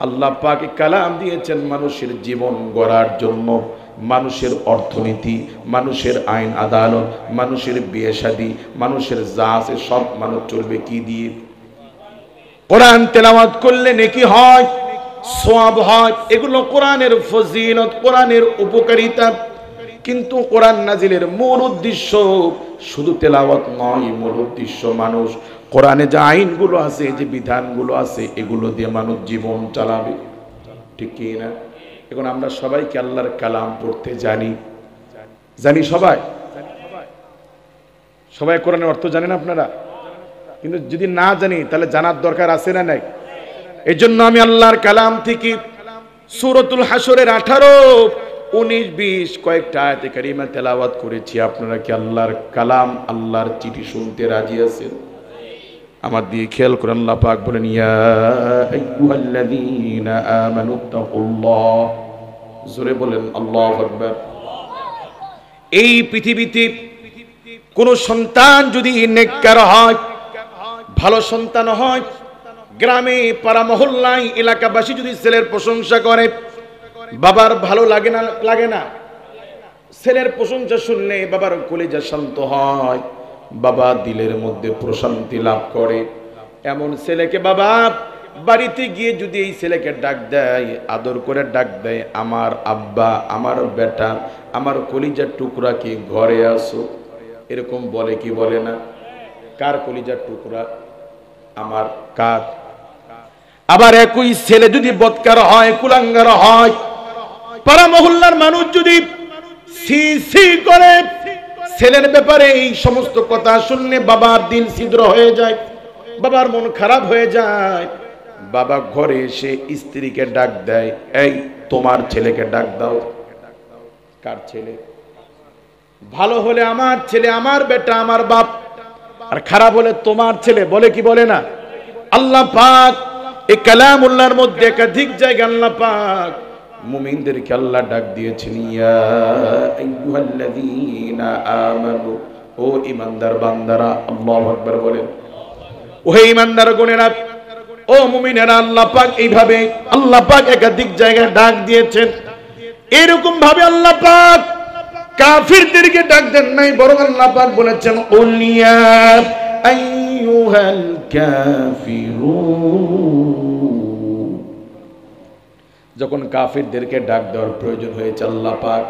আল্লাহ পাক কালাম দিয়েছেন মানুষের জীবন গড়ার জন্য, মানুষের অর্থনীতি, মানুষের আইন আদালত, মানুষের বিয়ে শাদী, মানুষের যা আছে সব মানুষ চলবে কি দিয়ে? কোরআন তেলাওয়াত করলে নেকি হয়, সওয়াব হয়, এগুলো কোরআনের ফজিলত, কোরআনের উপকারিতা। কিন্তু কোরআন নাজিলের মূল উদ্দেশ্য শুধু তেলাওয়াত নয়, মূল উদ্দেশ্য মানুষ কোরআনে যে আইনগুলো আছে, যে বিধানগুলো আছে, এগুলো দিয়ে মানুষ জীবন চালাবে, ঠিক কি না? এখন আমরা সবাই কি আল্লাহর কালাম পড়তে জানি? জানি সবাই? সবাই কোরআনের অর্থ জানেন আপনারা? কিন্তু যদি না জানি তাহলে জানার দরকার আছে না নাই? এই জন্য আমি আল্লাহর কালাম থেকে সূরাতুল হাসরের 18, 19, 20 কয়েকটা আয়াতে কারিমা তেলাওয়াত করেছি। আপনারা কি আল্লাহর কালাম, আল্লাহর চিঠি শুনতে রাজি আছেন? আমার দিয়ে খেয়াল করেন, আল্লাহ পাক বলেন, ইয়া আইয়ুহাল্লাযীনা আমানুত্তাকুল্লাহ। জোরে বলেন আল্লাহু আকবার। এই পৃথিবীতে কোন সন্তান যদি নেককার হয়, ভালো সন্তান হয়, গ্রামে পাড়া মহল্লায় এলাকাবাসী যদি ছেলের প্রশংসা করে, বাবার ভালো লাগে না? লাগে না? ছেলের প্রশংসা শুনলে বাবার কলিজা শান্ত হয়, বাবা দিলের মধ্যে প্রশান্তি লাভ করে। এমন ছেলেকে বাবা বাড়িতে গিয়ে যদি এই ছেলেকে ডাক দেয়, আদর করে ডাক দেয়, আমার আব্বা, আমার বেটা, আমার কলিজার টুকরা কি ঘরে আসো, এরকম বলে কি বলে না? কার কলিজার টুকরা? আমার। কার? আবার একই ছেলে যদি বদকার হয়, কুলাঙ্গার হয়, পাড়া মহল্লার মানুষ যদি সি সি করে, ছেলের ব্যাপারে এই সমস্ত কথা শুনলে বাবার দিল ছিদ্র হয়ে যায়, বাবার মন খারাপ হয়ে যায়। বাবা ঘরে এসে স্ত্রীকে ডাক দেয়, এই তোমার ছেলেকে ডাক দাও। কার ছেলে? ভালো হলে আমার ছেলে, আমার বেটা, আমার বাপ, আর খারাপ হলে তোমার ছেলে, বলে কি বলে না? আল্লাহ পাক এই কালামুল্লাহর মধ্যে একাধিক জায়গায় আল্লাহ পাক মুমিনদেরকে আল্লাহ ডাক দিয়েছেন, ইয়া আইয়ুহাল্লাযীনা আমানু, ও ঈমানদার বান্দারা। আল্লাহু আকবার বলেন। ও হে ঈমানদার গণেরা, ও মুমিনেরা, আল্লাহ পাক এইভাবে আল্লাহ পাক একাধিক জায়গায় ডাক দিয়েছেন। এরকম ভাবে আল্লাহ পাক কাফিরদেরকে ডাক দেন নাই, বরং আল্লাহ পাক বলেছেন, উলিয়া আইয়ুহাল কাফিরুন। যখন কাফিরদেরকে ডাক দেওয়ার প্রয়োজন হয়েছে, আল্লাহ পাক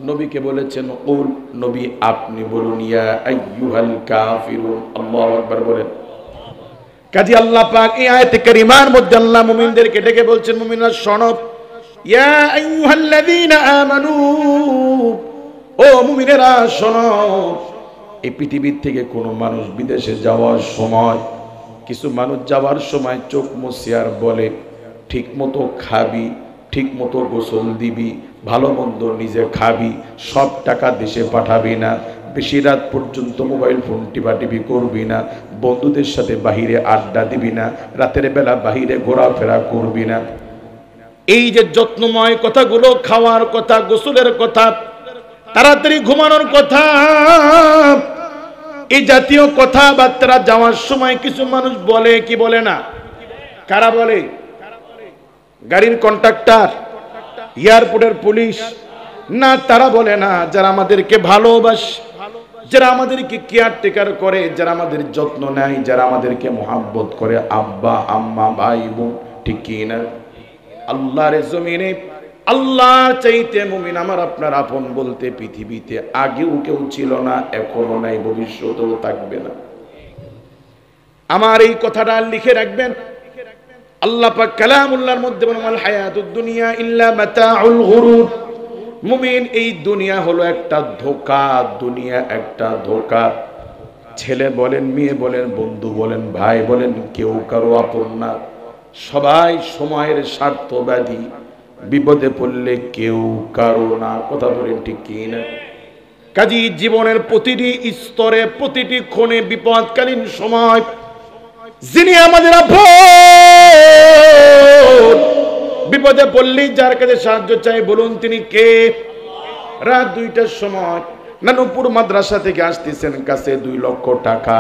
নবীকে বলেছেন, কুল, নবী আপনি বলুন, ইয়া আইয়ুহাল কাফিরুন। আল্লাহু আকবার বলেন। কাজী আল্লাহ পাক এই আয়াতে কারিমার মধ্যে আল্লাহ মুমিনদেরকে ডেকে বলছেন, মুমিনরা শোনো, ইয়া আইয়ুহাল্লাযীনা আমানু, ও মুমিনেরা শোনো। এই পৃথিবীর থেকে কোনো মানুষ বিদেশে যাওয়ার সময়, কিছু মানুষ যাওয়ার সময় চোখ মুছে আর বলে, ঠিক মতো খাবি, ঠিক মতো গোসল দিবি, ভালো মন্দ নিজে খাবি, সব টাকা দেশে পাঠাবি না, বেশি রাত পর্যন্ত মোবাইল ফোন টিপাটিপি করবি না, বন্ধুদের সাথে বাহিরে আড্ডা দিবি না, রাতের বেলা বাহিরে ঘোরাফেরা করবি না। এই যে যত্নময় কথাগুলো, খাওয়ার কথা, গোসলের কথা, তাড়াতাড়ি ঘুমানোর কথা, এই জাতীয় কথাবার্তা যাওয়ার সময় কিছু মানুষ বলে কি বলে না? কারা বলে? গাড়ির কন্ট্রাক্টর, এয়ারপোর্টের পুলিশ না, তারা বলে না? যারা আমাদেরকে ভালোবাসে, যারা আমাদেরকে কেয়ারটেকার করে, যারা আমাদের যত্ন নেয়, যারা আমাদেরকে মোহাব্বত করে, আব্বা আম্মা ভাই বোন, ঠিক কি না? আল্লাহর জমিনে আল্লাহর চাইতে মুমিন আমার আপনার আপন বলতে পৃথিবীতে আগেও কেউ ছিল না, এখনো নাই, ভবিষ্যতেও থাকবে না। আমার এই কথাটা লিখে রাখবেন। আল্লাহ পাক কালামুল্লাহর মধ্যে বলেন, আল হায়াতুদ দুনিয়া ইল্লা মাতাউল গুরুর। মুমিন, এই দুনিয়া হলো একটা ধোঁকা, দুনিয়া একটা ধোঁকা। ছেলে বলেন, মেয়ে বলেন, বন্ধু বলেন, ভাই বলেন, কেউ কারো আপন না, সবাই সময়ের স্বার্থবাদী, বিপদে পড়লে কেউ কারো না। কথা বলেন ঠিক কি না? কাজী জীবনের প্রতিটি স্তরে, প্রতিটি ক্ষণে, বিপদকালীন সময় যিনি আমাদের আপন, বিপদে পড়লেই যার কাছে সাহায্য চাই, বলুন তিনি কে? রাত 2টার সময় নানুপুর মাদ্রাসা থেকে আসতেছেন, কাছে 2 লক্ষ টাকা,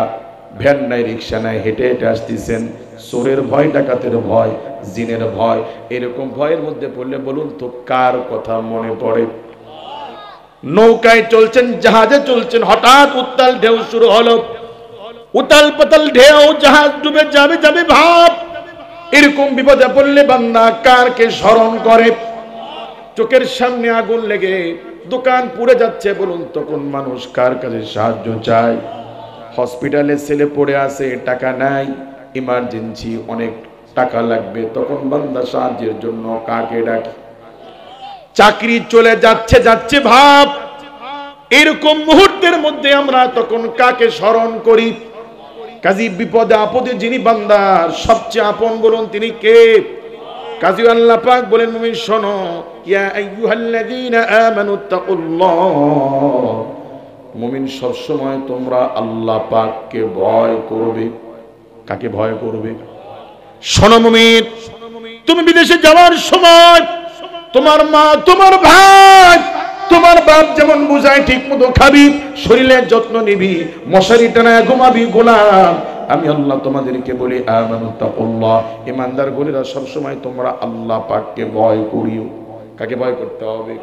ভ্যান নাই, রিক্সা নাই, হেঁটে হেঁটে আসতেছেন। চোরের ভয়, ডাকাতের ভয়, জিনের ভয়, এরকম ভয়ের মধ্যে পড়লে বলুন তো কার কথা মনে পড়ে? নৌকায় চলছেন, জাহাজে চলছেন, হঠাৎ উত্তাল ঢেউ শুরু হলো, উতাল পাতাল ঢেউ, জাহাজ ডুবে যাবে যাবে ভাব। এরকম বিপদে পড়লে বান্দা কারকে স্মরণ করে? চোখের সামনে আগুন লেগে দোকান পুড়ে যাচ্ছে, বলুন তখন মানুষ কার কাছে সাহায্য চায়? হসপিটালে ছেলে পড়ে আছে, টাকা নাই, ইমার্জেন্সি, অনেক টাকা লাগবে, তখন বান্দা সাহায্যের জন্য কাকে ডাকে? চাকরি চলে যাচ্ছে যাচ্ছে ভাব, এরকম মুহূর্তের মধ্যে আমরা তখন কাকে স্মরণ করি? কাজী বিপদে আপদে যিনি বান্দার সবচেয়ে আপন, বলুন তিনি কে? কাজী আল্লাহ পাক বলেন, মুমিন শোনো, ইয়া আইয়ুহাল্লাযীনা আমানুত্তাকুল্লাহ, মুমিন সব সময় তোমরা আল্লাহ পাককে ভয় করবে। কাকে ভয় করবে? শোনো মুমিন, তুমি বিদেশে যাওয়ার সময় তোমার মা, তোমার ভাই, তোমার বাপ যেমন বুঝায় ঠিক মতো খাবি, শরীরের যত্ন নিবি, মশারি টানায় ঘুমাবি। গোলাম, আমি আল্লাহ তোমাদেরকে বলি, আমানুত্তাকুল্লাহ, ইমানদার গোলেরা সবসময় তোমরা আল্লাহ পাককে ভয় করিও। কাকে ভয় করতে হবে?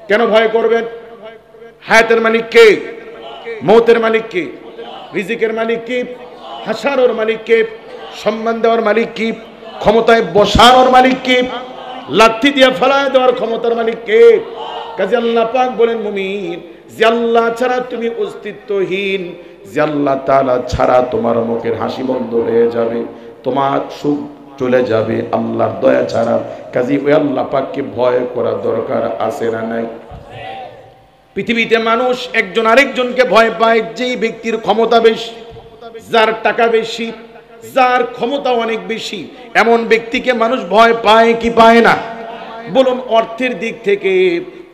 কেন ভয় করবেন? হায়াতের মালিক কে? মৌতের মালিক কে? রিজিকের মালিক কে? হাসানোর মালিক কে? সম্মান দেওয়ার মালিক কি? ক্ষমতায় বসানোর মালিক কি? লাঠি দিয়ে ফেলায় দেওয়ার ক্ষমতার মালিক কে? কাজে আল্লাহ পাক বলেন, মুমিন, যে আল্লাহ ছাড়া তুমি অস্তিত্বহীন, যে আল্লাহ তাআলা ছাড়া তোমার মুখের হাসি বন্ধ হয়ে যাবে, তোমার সুখ চলে যাবে আল্লাহর দয়া ছাড়া। কাজে ওই আল্লাহ পাককে ভয় করা দরকার আছে না নাই? পৃথিবীতে মানুষ একজন আরেকজনকে ভয় পায় যেই ব্যক্তির ক্ষমতা বেশি, যার টাকা বেশি, যার ক্ষমতা অনেক বেশি, এমন ব্যক্তিকে মানুষ ভয় পায় কি পায় না? বলুন, অর্থের দিক থেকে,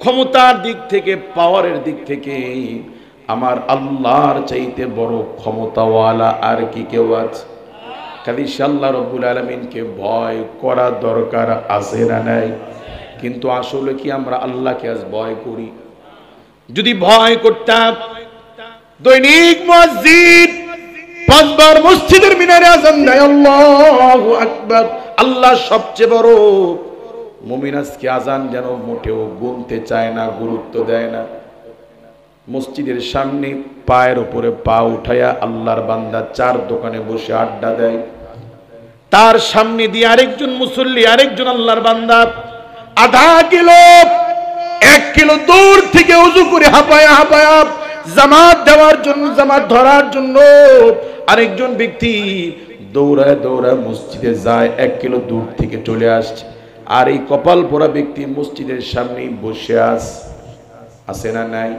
ক্ষমতার দিক থেকে, পাওয়ারের দিক থেকে আমার আল্লাহর চাইতে বড় ক্ষমতাওয়ালা আর কি কেউ আছে? খালি আল্লাহ রাব্বুল আলামিনকে ভয় করা দরকার আছে না নাই? কিন্তু আসলে কি আমরা আল্লাহকে আজ ভয় করি? যদি ভয় করতাম, দৈনিক মসজিদ 5 বার মসজিদের মিনারে আযান দেয়, আল্লাহু আকবার, আল্লাহ সবচেয়ে বড়। মুমিন আজকে আযান যেন মোটেও গুনতে চায় না, গুরুত্ব দেয় না। মসজিদের সামনে পায়ের উপরে পা উঠায়া আল্লাহর বান্দা 4 দোকানে বসে আড্ডা দেয়, তার সামনে দিয়ে আরেকজন মুসল্লি, আরেকজন আল্লাহর বান্দা আধা কিলো 1 কিলো দূর থেকে ওযু করে হাঁপায়া হাঁপায়া জামাত দেওয়ার জন্য, জামাত ধরার জন্য আরেকজন ব্যক্তি দৌড়ায় দৌড়ায় মসজিদে যায়, 1 কিলো দূর থেকে চলে আসছে। আর এই কপাল পোড়া ব্যক্তি মসজিদের সামনেই বসে আছে না নাই?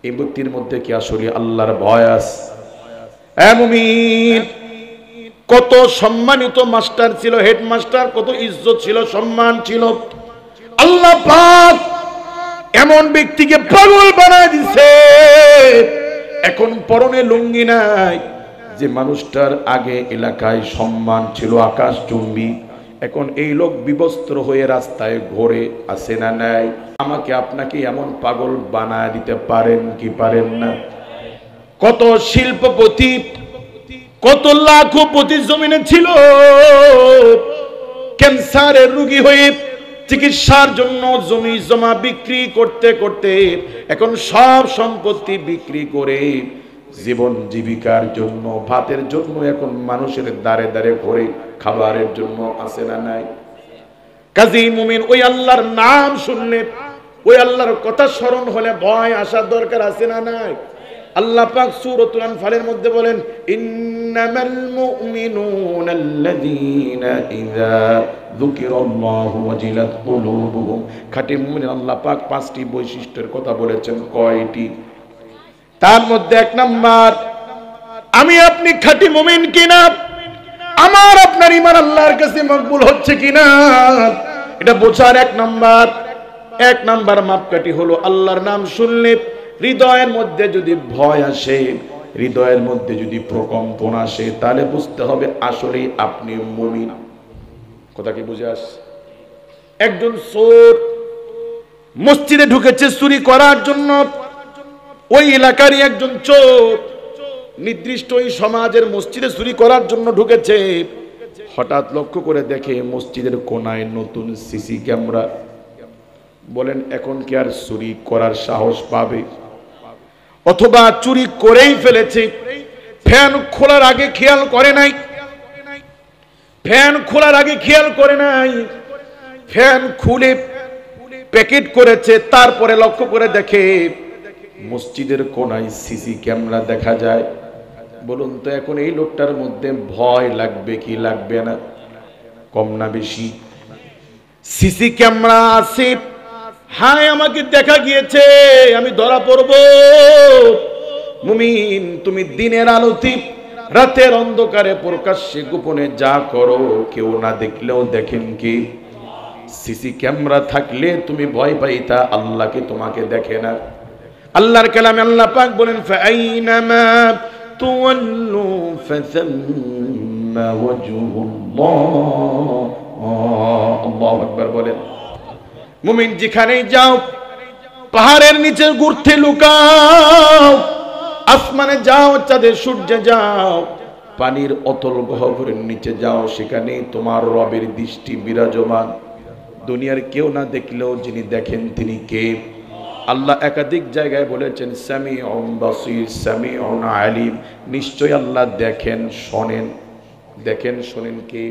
এই ব্যক্তির মধ্যে কি আসলে আল্লাহর ভয় আছে? মুমিন, কত সম্মানিত মাস্টার ছিল, হেডমাস্টার, কত ইজ্জত ছিল, সম্মান ছিল। আল্লাহ পাক এমন ব্যক্তিকে পাগল বানায় দিছে, এখন পরনে লুঙ্গি নাই। যে মানুষটার আগে এলাকায় সম্মান ছিল আকাশচুম্বী, এখন এই লোক বিবস্ত্র হয়ে রাস্তায় ঘোরে, আছে না নাই? আমাকে আপনাকে এমন পাগল বানায় দিতে পারেন কি পারেন না? কত শিল্পপতি, কত লাখপতি জমিনে ছিল, ক্যান্সারের রোগী হয়ে চিকিৎসার জন্য জমি জমা বিক্রি করতে করতে এখন সব সম্পত্তি বিক্রি করে জীবন জীবিকার জন্য, ভাতের জন্য এখন মানুষের দাঁড়ে দাঁড়ে ঘোরে, খাবারের জন্য, আছে না নাই? কাজী মুমিন, ওই আল্লাহর নাম শুনলে, ওই আল্লাহর কথা স্মরণ হলে ভয় আসার দরকার আছে না নাই? আল্লাহ পাক সূরাতুল আনফালের মধ্যে বলেন, ইন্নামাল মুমিনুনাল্লাযীনা ইযা যুকিরাল্লাহু ওয়াজিলাত কুলুবুহুম। খাঁটি মুমিন, আল্লাহ পাক 5টি বৈশিষ্ট্যের কথা বলেছেন। কয়টি? তার মধ্যে 1 নাম্বার, আমি আপনি খাঁটি মুমিন কিনা, আমার আপনার ঈমান আল্লাহর কাছে মকবুল হচ্ছে কিনা, এটা বোঝার 1 নাম্বার মাপকাঠি হলো আল্লাহর নাম শুনলে হৃদয়ের মধ্যে যদি ভয় আসে, হৃদয়ের মধ্যে যদি প্রকম্পন আসে, তাহলে বুঝতে হবে আসলে আপনি মুমিন। কথা কি বুঝে আসছে? একজন চোর মসজিদে ঢুকেছে চুরি করার জন্য, ওই এলাকারই একজন চোর নির্দিষ্ট ওই সমাজের মসজিদে চুরি করার জন্য ঢুকেছে। হঠাৎ লক্ষ্য করে দেখে মসজিদের কোনায় নতুন সিসি ক্যামেরা। বলেন, এখন কি আর চুরি করার সাহস পাবে? অথবা চুরি করেই ফেলেছে, ফ্যান খোলার আগে খেয়াল করে নাই, ফ্যান খোলার আগে খেয়াল করে নাই, ফ্যান খুলে প্যাকেট করেছে, তারপরে লক্ষ্য করে দেখে মসজিদের কোনায় সিসি ক্যামেরা দেখা যায়। বলুন তো, এখন এই লোকটার মধ্যে ভয় লাগবে কি লাগবে না? কম না বেশি? সিসি ক্যামেরা আছে, হায় আমাকে দেখা গিয়েছে, আমি ধরা পড়ব। মুমিন, তুমি দিনের আলোতে রাতের অন্ধকারে প্রকাশ্যে গোপনে যা করো কেউ না দেখলেও দেখেন কি? সিসি ক্যামেরা থাকলে তুমি ভয় পাইতা, আল্লাহকে তোমাকে দেখে না। আল্লাহর কালামে আল্লাহ পাক বলেন ফাআইনামা তুওয়াল্লু ফাসাম্মা ওয়াজহুল্লাহ। আল্লাহু আকবার বলেন। মুমিন, যেখানেই যাও, পাহাড়ের নিচে ঘুরতে লুকাও, আসমানে যাও, চাঁদে সূর্যে যাও, পানির অতল গহ্বরের নিচে যাও, সেখানে তোমার রবের দৃষ্টি বিরাজমান। দুনিয়ার কেউ না দেখলেও যিনি দেখেন তিনি কে? আল্লাহ একাধিক জায়গায় বলেছেন সামিউন বাসীর, সামিউন আলিম। নিশ্চয় আল্লাহ দেখেন, শোনেন। দেখেন, শোনেন কে?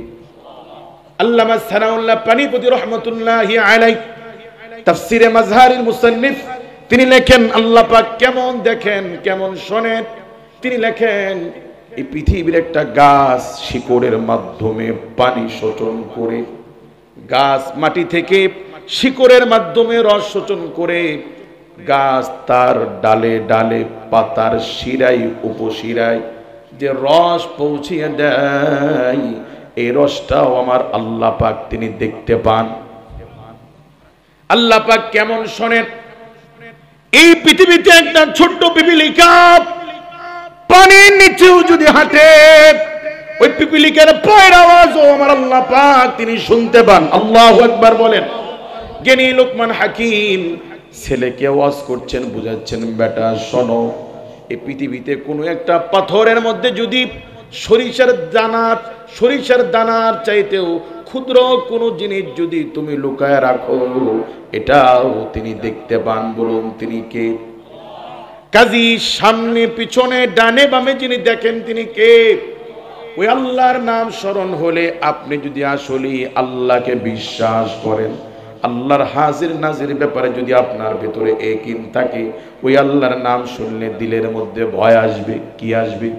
আল্লামা সানাউল্লাহ পানিপতি রহমাতুল্লাহি আলাইহি তাফসিরে মাজহারিল মুসান্নিফ তিনি লেখেন আল্লাহ পাক কেমন দেখেন, কেমন শোনেন। তিনি লেখেন এই পৃথিবীর একটা গাছ শিকড়ের মাধ্যমে পানি শোষণ করে, গাছ মাটি থেকে শিকড়ের মাধ্যমে রস শোষণ করে, গাছ তার ডালে ডালে পাতার শিরায় উপশিরায় যে রস পৌঁছিয়ে দেয়, এই রসটাও আমার আল্লাহ পাক তিনি দেখতে পান। আল্লাহ পাক কেমন শোনেন। এই পৃথিবীতে একটা ছোট্ট পিপিলিকা পানির নিচেও যদি হাঁটে, ওই পিপিলিকার পায়ের আওয়াজও আমার আল্লাহ পাক তিনি শুনতে পান। আল্লাহু আকবার বলেন। জ্ঞানী লোকমান হাকিম ছেলেকে ওয়াজ করছেন, বুঝাচ্ছেন, বেটা শোনো, এই পৃথিবীতে কোনো একটা পাথরের মধ্যে যদি সরিষার দানার চাইতেও ক্ষুদ্র কোনো জিনিস যদি তুমি লুকায় রাখো, এটাও তিনি দেখতে পান। বলুন তিনি কে? কাজী সামনে পিছনে ডানে বামে যিনি দেখেন তিনি কে? ওই আল্লাহর নাম স্মরণ হলে আপনি যদি আসলে আল্লাহকে বিশ্বাস করেন, আল্লাহর হাজির নাজির ব্যাপারে যদি আপনার ভিতরে ইয়াকিন থাকে, ওই আল্লাহর নাম শুনলে দিলের মধ্যে ভয় আসবে। কি আসবে?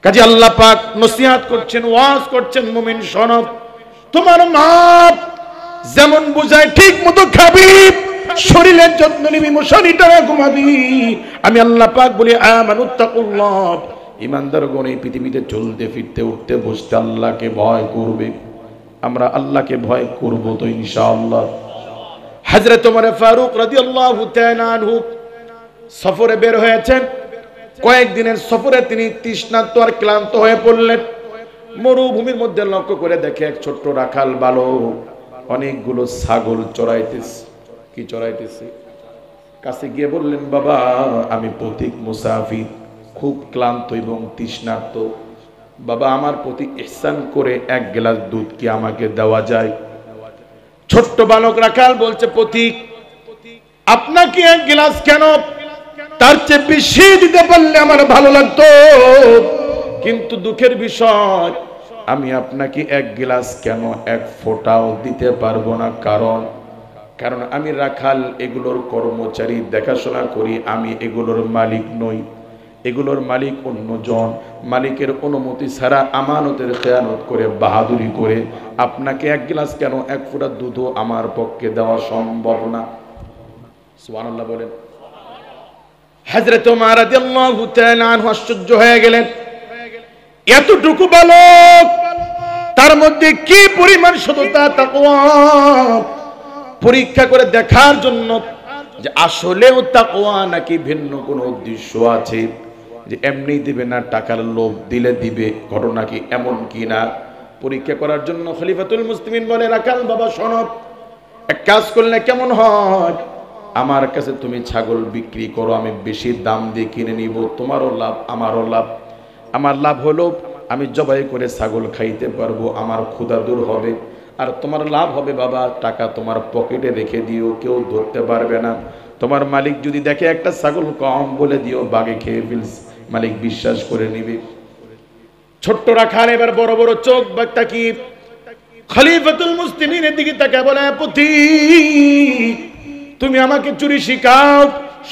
কাজী আল্লাহ পাক নসিহত করছেন, ওয়াজ করছেন, মুমিন শোনো, তোমার মা যেমন বুঝায় ঠিক মতো খাবি, শরীরের যত্ন নিবি, মশারিটা ঘুমাবি। আমি আল্লাহ পাক বলি আমানুত্তাকুল্লাহ, ইমানদারগণ এই পৃথিবীতে চলতে ফিরতে উঠতে বসতে আল্লাহকে ভয় করবে। আমরা আল্লাহকে ভয় করব তো ইনশাআল্লাহ। হযরত ওমর ফারুক রাদিয়াল্লাহু তাআলা আনহু সফরে বের হয়েছেন। কয়েকদিনের সফরে তিনি তৃষ্ণার্ত আর ক্লান্ত হয়ে পড়লেন। মরুভূমির মধ্যে লক্ষ্য করে দেখে এক ছোট্ট রাখাল বালক অনেকগুলো ছাগল চড়াইতেছে। কি চড়াইতেছে? কাছে গিয়ে বললেন, বাবা আমি পথিক মুসাফির, খুব ক্লান্ত এবং তৃষ্ণার্ত, বাবা আমার প্রতি ইহসান করে এক গ্লাস দুধ কি আমাকে দেওয়া যায়? ছোট্ট বালক রাখাল বলছে, পথিক আপনাকে এক গ্লাস কেন, তার চেয়ে বেশি দিতে পারলে আমার ভালো লাগতো, কিন্তু দুঃখের বিষয় আমি আপনাকে এক গ্লাস কেন, এক ফোঁটাও দিতে পারবো না। কারণ আমি রাখাল, এগুলোর কর্মচারী, দেখাশোনা করি, আমি এগুলোর মালিক নই। এগুলোর মালিক অন্যজন। মালিকের অনুমতি ছাড়া আমানতের খেয়ানত করে, বাহাদুরি করে আপনাকে এক গ্লাস কেন, এক ফোঁটা দুধও আমার পক্ষে দেওয়া সম্ভব না। সুবহানাল্লাহ বলেন। হযরত ওমর রাদিয়াল্লাহু তাআলা আনহু আশ্চর্য হয়ে গেলেন, এতটুকু বালক, তার মধ্যে কি পরিমাণ সততা তাকওয়া, পরীক্ষা করে দেখার জন্য যে আসলেও তাকওয়া নাকি ভিন্ন কোনো উদ্দেশ্য আছে, যে এমনি দিবে না, টাকার লোভ দিলে দিবে, ঘটনা কি এমন কি না, পরীক্ষা করার জন্য খলিফাতুল মুসলিমিন বলে, রাখাল বাবা শোনো, এক কাজ করলে কেমন হয়, আমার কাছে তুমি ছাগল বিক্রি করো, আমি বেশি দাম দিয়ে কিনে নিব, তোমারও লাভ আমারও লাভ। আমার লাভ হলো আমি জবাই করে ছাগল খাইতে পারবো, আমার ক্ষুধা দূর হবে, আর তোমার লাভ হবে বাবা টাকা তোমার পকেটে রেখে দিও, কেউ ধরতে পারবে না। তোমার মালিক যদি দেখে একটা ছাগল কম, বলে দিও বাগে খেয়ে ফেলছে, মালিক বিশ্বাস করে নিবে। ছোট্ট রাখাল এবার বড় বড় চোখ তাকিয়ে খলিফাতুল মুসলিমিনের দিকে তাকিয়ে বলে, পথিক তুমি আমাকে চুরি শিখাও।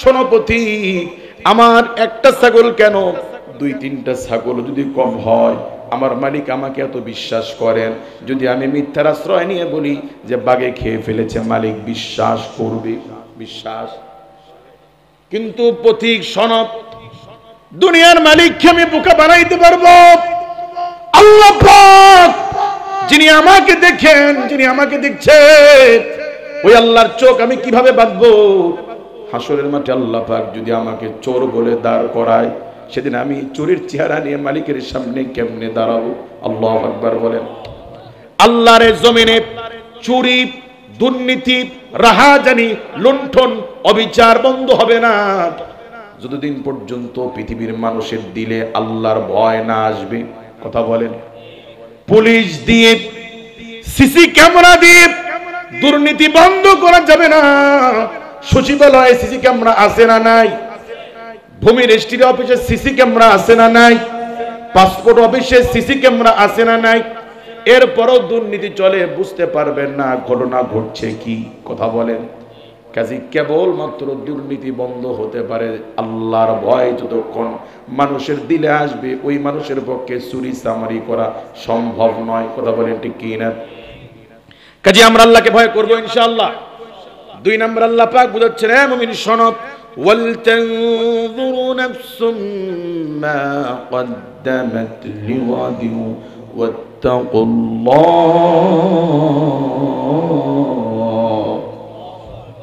শোনো পথিক, আমার একটা ছাগল কেন, দুই তিনটা ছাগল যদি কম হয় আমার মালিক আমাকে এত বিশ্বাস করেন, যদি আমি মিথ্যার আশ্রয় নিয়ে বলি যে বাঘে খেয়ে ফেলেছে, মালিক বিশ্বাস করবে? বিশ্বাস। কিন্তু প্রতীক সনদ দুনিয়ার মালিককে আমি বোকা বানাইতে পারবো? আল্লাহ পাক যিনি আমাকে দেখেন, যিনি আমাকে দেখছেন, ওই আল্লাহর চোখ আমি কিভাবে বাঁধবো? হাসরের মাঠে আল্লাহ পাক যদি আমাকে চোর বলে দাঁড় করায়, সেদিন আমি চোরের চেহারা নিয়ে মালিকের সামনে কেমনে দাঁড়াবো? আল্লাহু আকবার বলেন। আল্লাহর জমিনে চুরি, দুর্নীতি, রাহাজানি, লুণ্ঠন, অবিচার বন্ধ হবে না যতদিন পর্যন্ত পৃথিবীর মানুষের দিলে আল্লাহর ভয় না আসবে। কথা বলেন। পুলিশ দিয়ে, সিসি ক্যামেরা দিয়ে দুর্নীতি বন্ধ করা যাবে না। সচিবালয়ে সিসি ক্যামেরা আছে না নাই? ভূমি রেজিস্ট্রি অফিসে সিসি ক্যামেরা আছে না নাই? পাসপোর্ট অফিসে সিসি ক্যামেরা আছে না নাই? এরপরও দুর্নীতি চলে, বুঝতে পারবেন না ঘটনা ঘটছে কি। কথা বলেন। কাজে কেবলমাত্র দুর্নীতি বন্ধ হতে পারে আল্লাহর ভয় যতক্ষণ মানুষের দিলে আসবে, ওই মানুষের পক্ষে চুরি চামারি করা সম্ভব নয়। কথা বলেন ঠিক কি না? কাজে আমরা আল্লাহকে ভয় করব ইনশাআল্লাহ। 2 নম্বর আল্লাহ পাক বুঝাচ্ছেন, হে মুমিন শোনো, ওয়ালতানযুরু নাফসুম মা কদ্দামাত লিগাদিন ওয়াত্তাকুল্লাহ।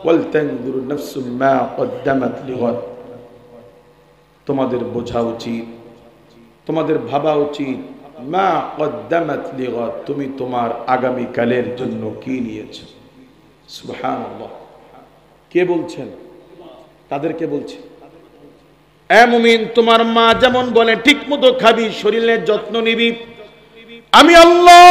ওয়ালতানযুরু নাফসুম মা কদ্দামাত লিগাদ। তোমাদের বোঝা উচিত, তোমাদের ভাবা উচিত, মা কদ্দামাত লিগাদ, তুমি তোমার আগামী কালের জন্য কি নিয়েছো। সুবহানাল্লাহ। কে বলছেন? তাদেরকে বলছে, এ মুমিন, তোমার মা যেমন বলে ঠিক মতো খাবি, শরীরের যত্ন নিবি, আমি আল্লাহ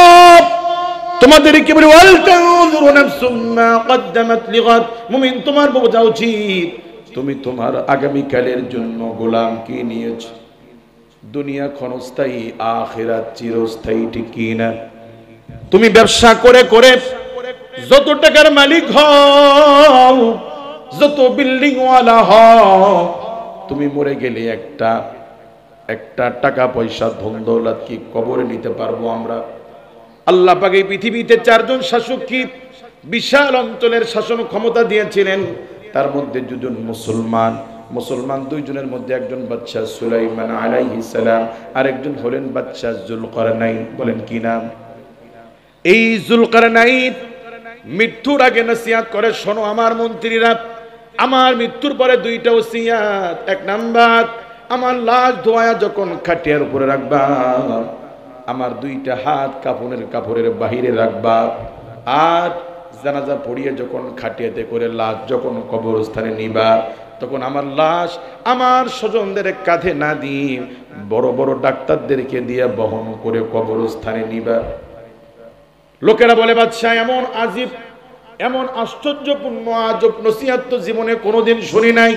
তোমাদেরকে বলি ওয়ালতানযুরু নাফসুম মা কদ্দামাত লিগাদ। মুমিন, তোমার বোঝা উচিত তুমি তোমার আগামী কালের জন্য গোলাম কি নিয়েছো। দুনিয়া ক্ষণস্থায়ী, আখিরাত চিরস্থায়ী, ঠিক কি না? তুমি ব্যবসা করে করে যত টাকার মালিক হও, যত বিল্ডিং ওয়ালা হও, তুমি মরে গেলে একটা টাকা পয়সা ধন দৌলত কি কবরে নিতে পারবো আমরা? আল্লাহ পাক এই পৃথিবীতে 4 জন শাসক কি বিশাল অঞ্চলের শাসন ক্ষমতা দিয়েছিলেন। তার মধ্যে 2 জন মুসলমান 2 জনের মধ্যে একজন বাদশা সুলাইমান আলাইহিস সালাম, আর একজন হলেন বাদশা যুলকারনাইন। বলেন কি নাম? এই যুলকারনাইন মৃত্যুর আগে নসিহত করে, শোনো আমার মন্ত্রীরা, আমার মৃত্যুর পরে 2টা ওসিয়াত। 1 নাম্বার, আমার লাশ ধোয়া যখন খাটিয়ার উপরে রাখবা, আমার 2টা হাত কাপড়ের বাহিরে রাখবা, আর জানাজা পড়িয়ে যখন খাটিয়াতে করে লাশ যখন কবরস্থানে নিবা, তখন আমার লাশ আমার স্বজনদের কাঁধে না দিয়ে বড় বড় ডাক্তারদেরকে দিয়ে বহন করে কবরস্থানে নিবা। লোকেরা বলে, বাদশাহ এমন আজীব, এমন আশ্চর্যপূর্ণ আজব নসিহত তো জীবনে কোনোদিন শুনি নাই,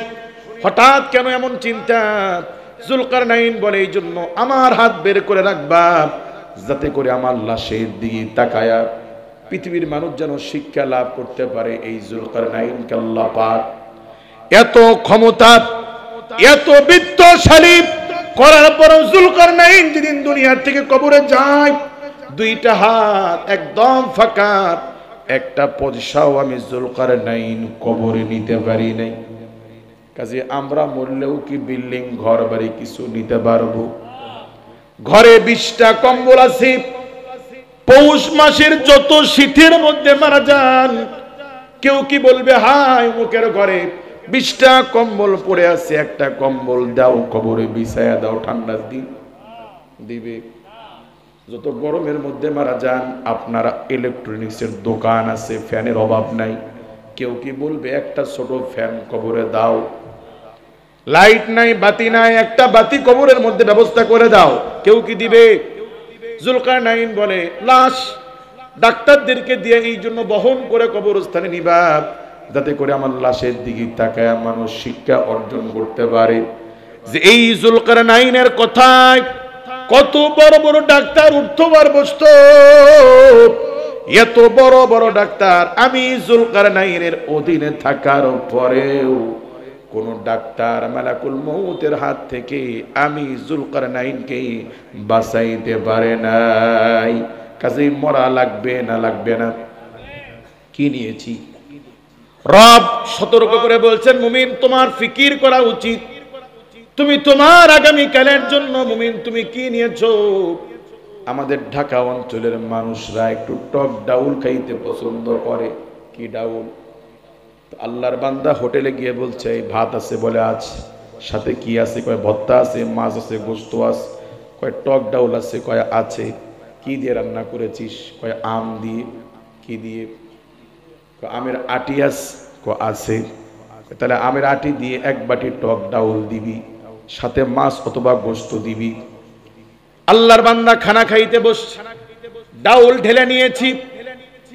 হঠাৎ কেন এমন চিন্তা? যুলকারনাইন বলে, এই জন্য আমার হাত বের করে রাখবা, যাতে করে আমার লাশের দিকে তাকায়া পৃথিবীর মানুষ যেন শিক্ষা লাভ করতে পারে এই যুলকারনাইনকে আল্লাহ পাক এত ক্ষমতা, এত বিত্তশালী করার পরও যুলকারনাইন যেদিন দুনিয়ার থেকে কবরে যায়, 2টা হাত একদম ফাঁকা, একটা পয়সাও আমি যুলকারনাইন কবরে নিতে পারি নাই। কাজে আমরা মরলেও কি বিল্ডিং ঘর বাড়ি কিছু নিতে পারবো? ঘরে 20টা কম্বল আছে, পৌষ মাসের যত শীতের মধ্যে মারা যান, কেউ কি বলবে হায় মুখের ঘরে 20টা কম্বল পড়ে আছে, একটা কম্বল দাও কবরে বিছায়া দাও, ঠান্ডার দিন দিবে? যত গরমের মধ্যে মারা যান, আপনারা ইলেকট্রনিক্সের দোকান আছে, ফ্যানের অভাব নাই, কেউ কি বলবে একটা ছোট ফ্যান কবরে দাও? লাইট নাই, বাতি নাই, একটা বাতি কবরের মধ্যে ব্যবস্থা করে দাও, কেউ কি দিবে? যুলকারনাইন বলে, লাশ ডাক্তারদেরকে দিয়ে এই জন্য বহন করে কবরস্থানে নিবা, যাতে করে আমার লাশের দিকে তাকায় মানুষ শিক্ষা অর্জন করতে পারে যে এই যুলকারনাইনের কথায় কত বড় বড় ডাক্তার উঠতো আর বসতো। এত বড় বড় ডাক্তার আমি যুলকারনাইনের অধীনে থাকার পরেও কোন ডাক্তার মালাকুল মউতের হাত থেকে আমি যুলকারনাইনকে বাঁচাইতে পারে নাই। কাজেই মরা লাগবে না, লাগবে না? কি নিয়েছি? রব সতর্ক করে বলছেন, মুমিন তোমার ফিকির করা উচিত। তুমি তোমার আগামী কালের জন্য মুমিন তুমি কি নিয়েছো? আমাদের ঢাকা অঞ্চলের মানুষরা একটু টক ডাউল খাইতে পছন্দ করে। কি ডাউল? আল্লাহর বান্দা হোটেলে গিয়ে বলছে ভাত আছে, বলে আছে। সাথে কি আছে? কয় ভর্তা আছে, মাছ আছে, গোস্ত আছে। কয় টক ডাউল আছে, কয় আছে। কি দিয়ে রান্না করেছিস? কয় আম দিয়ে। কি দিয়ে? আমের আটি আছে। তাহলে আমের আটি দিয়ে এক বাটি টক ডাউল দিবি, সাথে মাছ অথবা গোস্ত দিবি। আল্লাহর বান্দা খানা খাইতে বসছে, ডাউল ঢেলে নিয়েছি,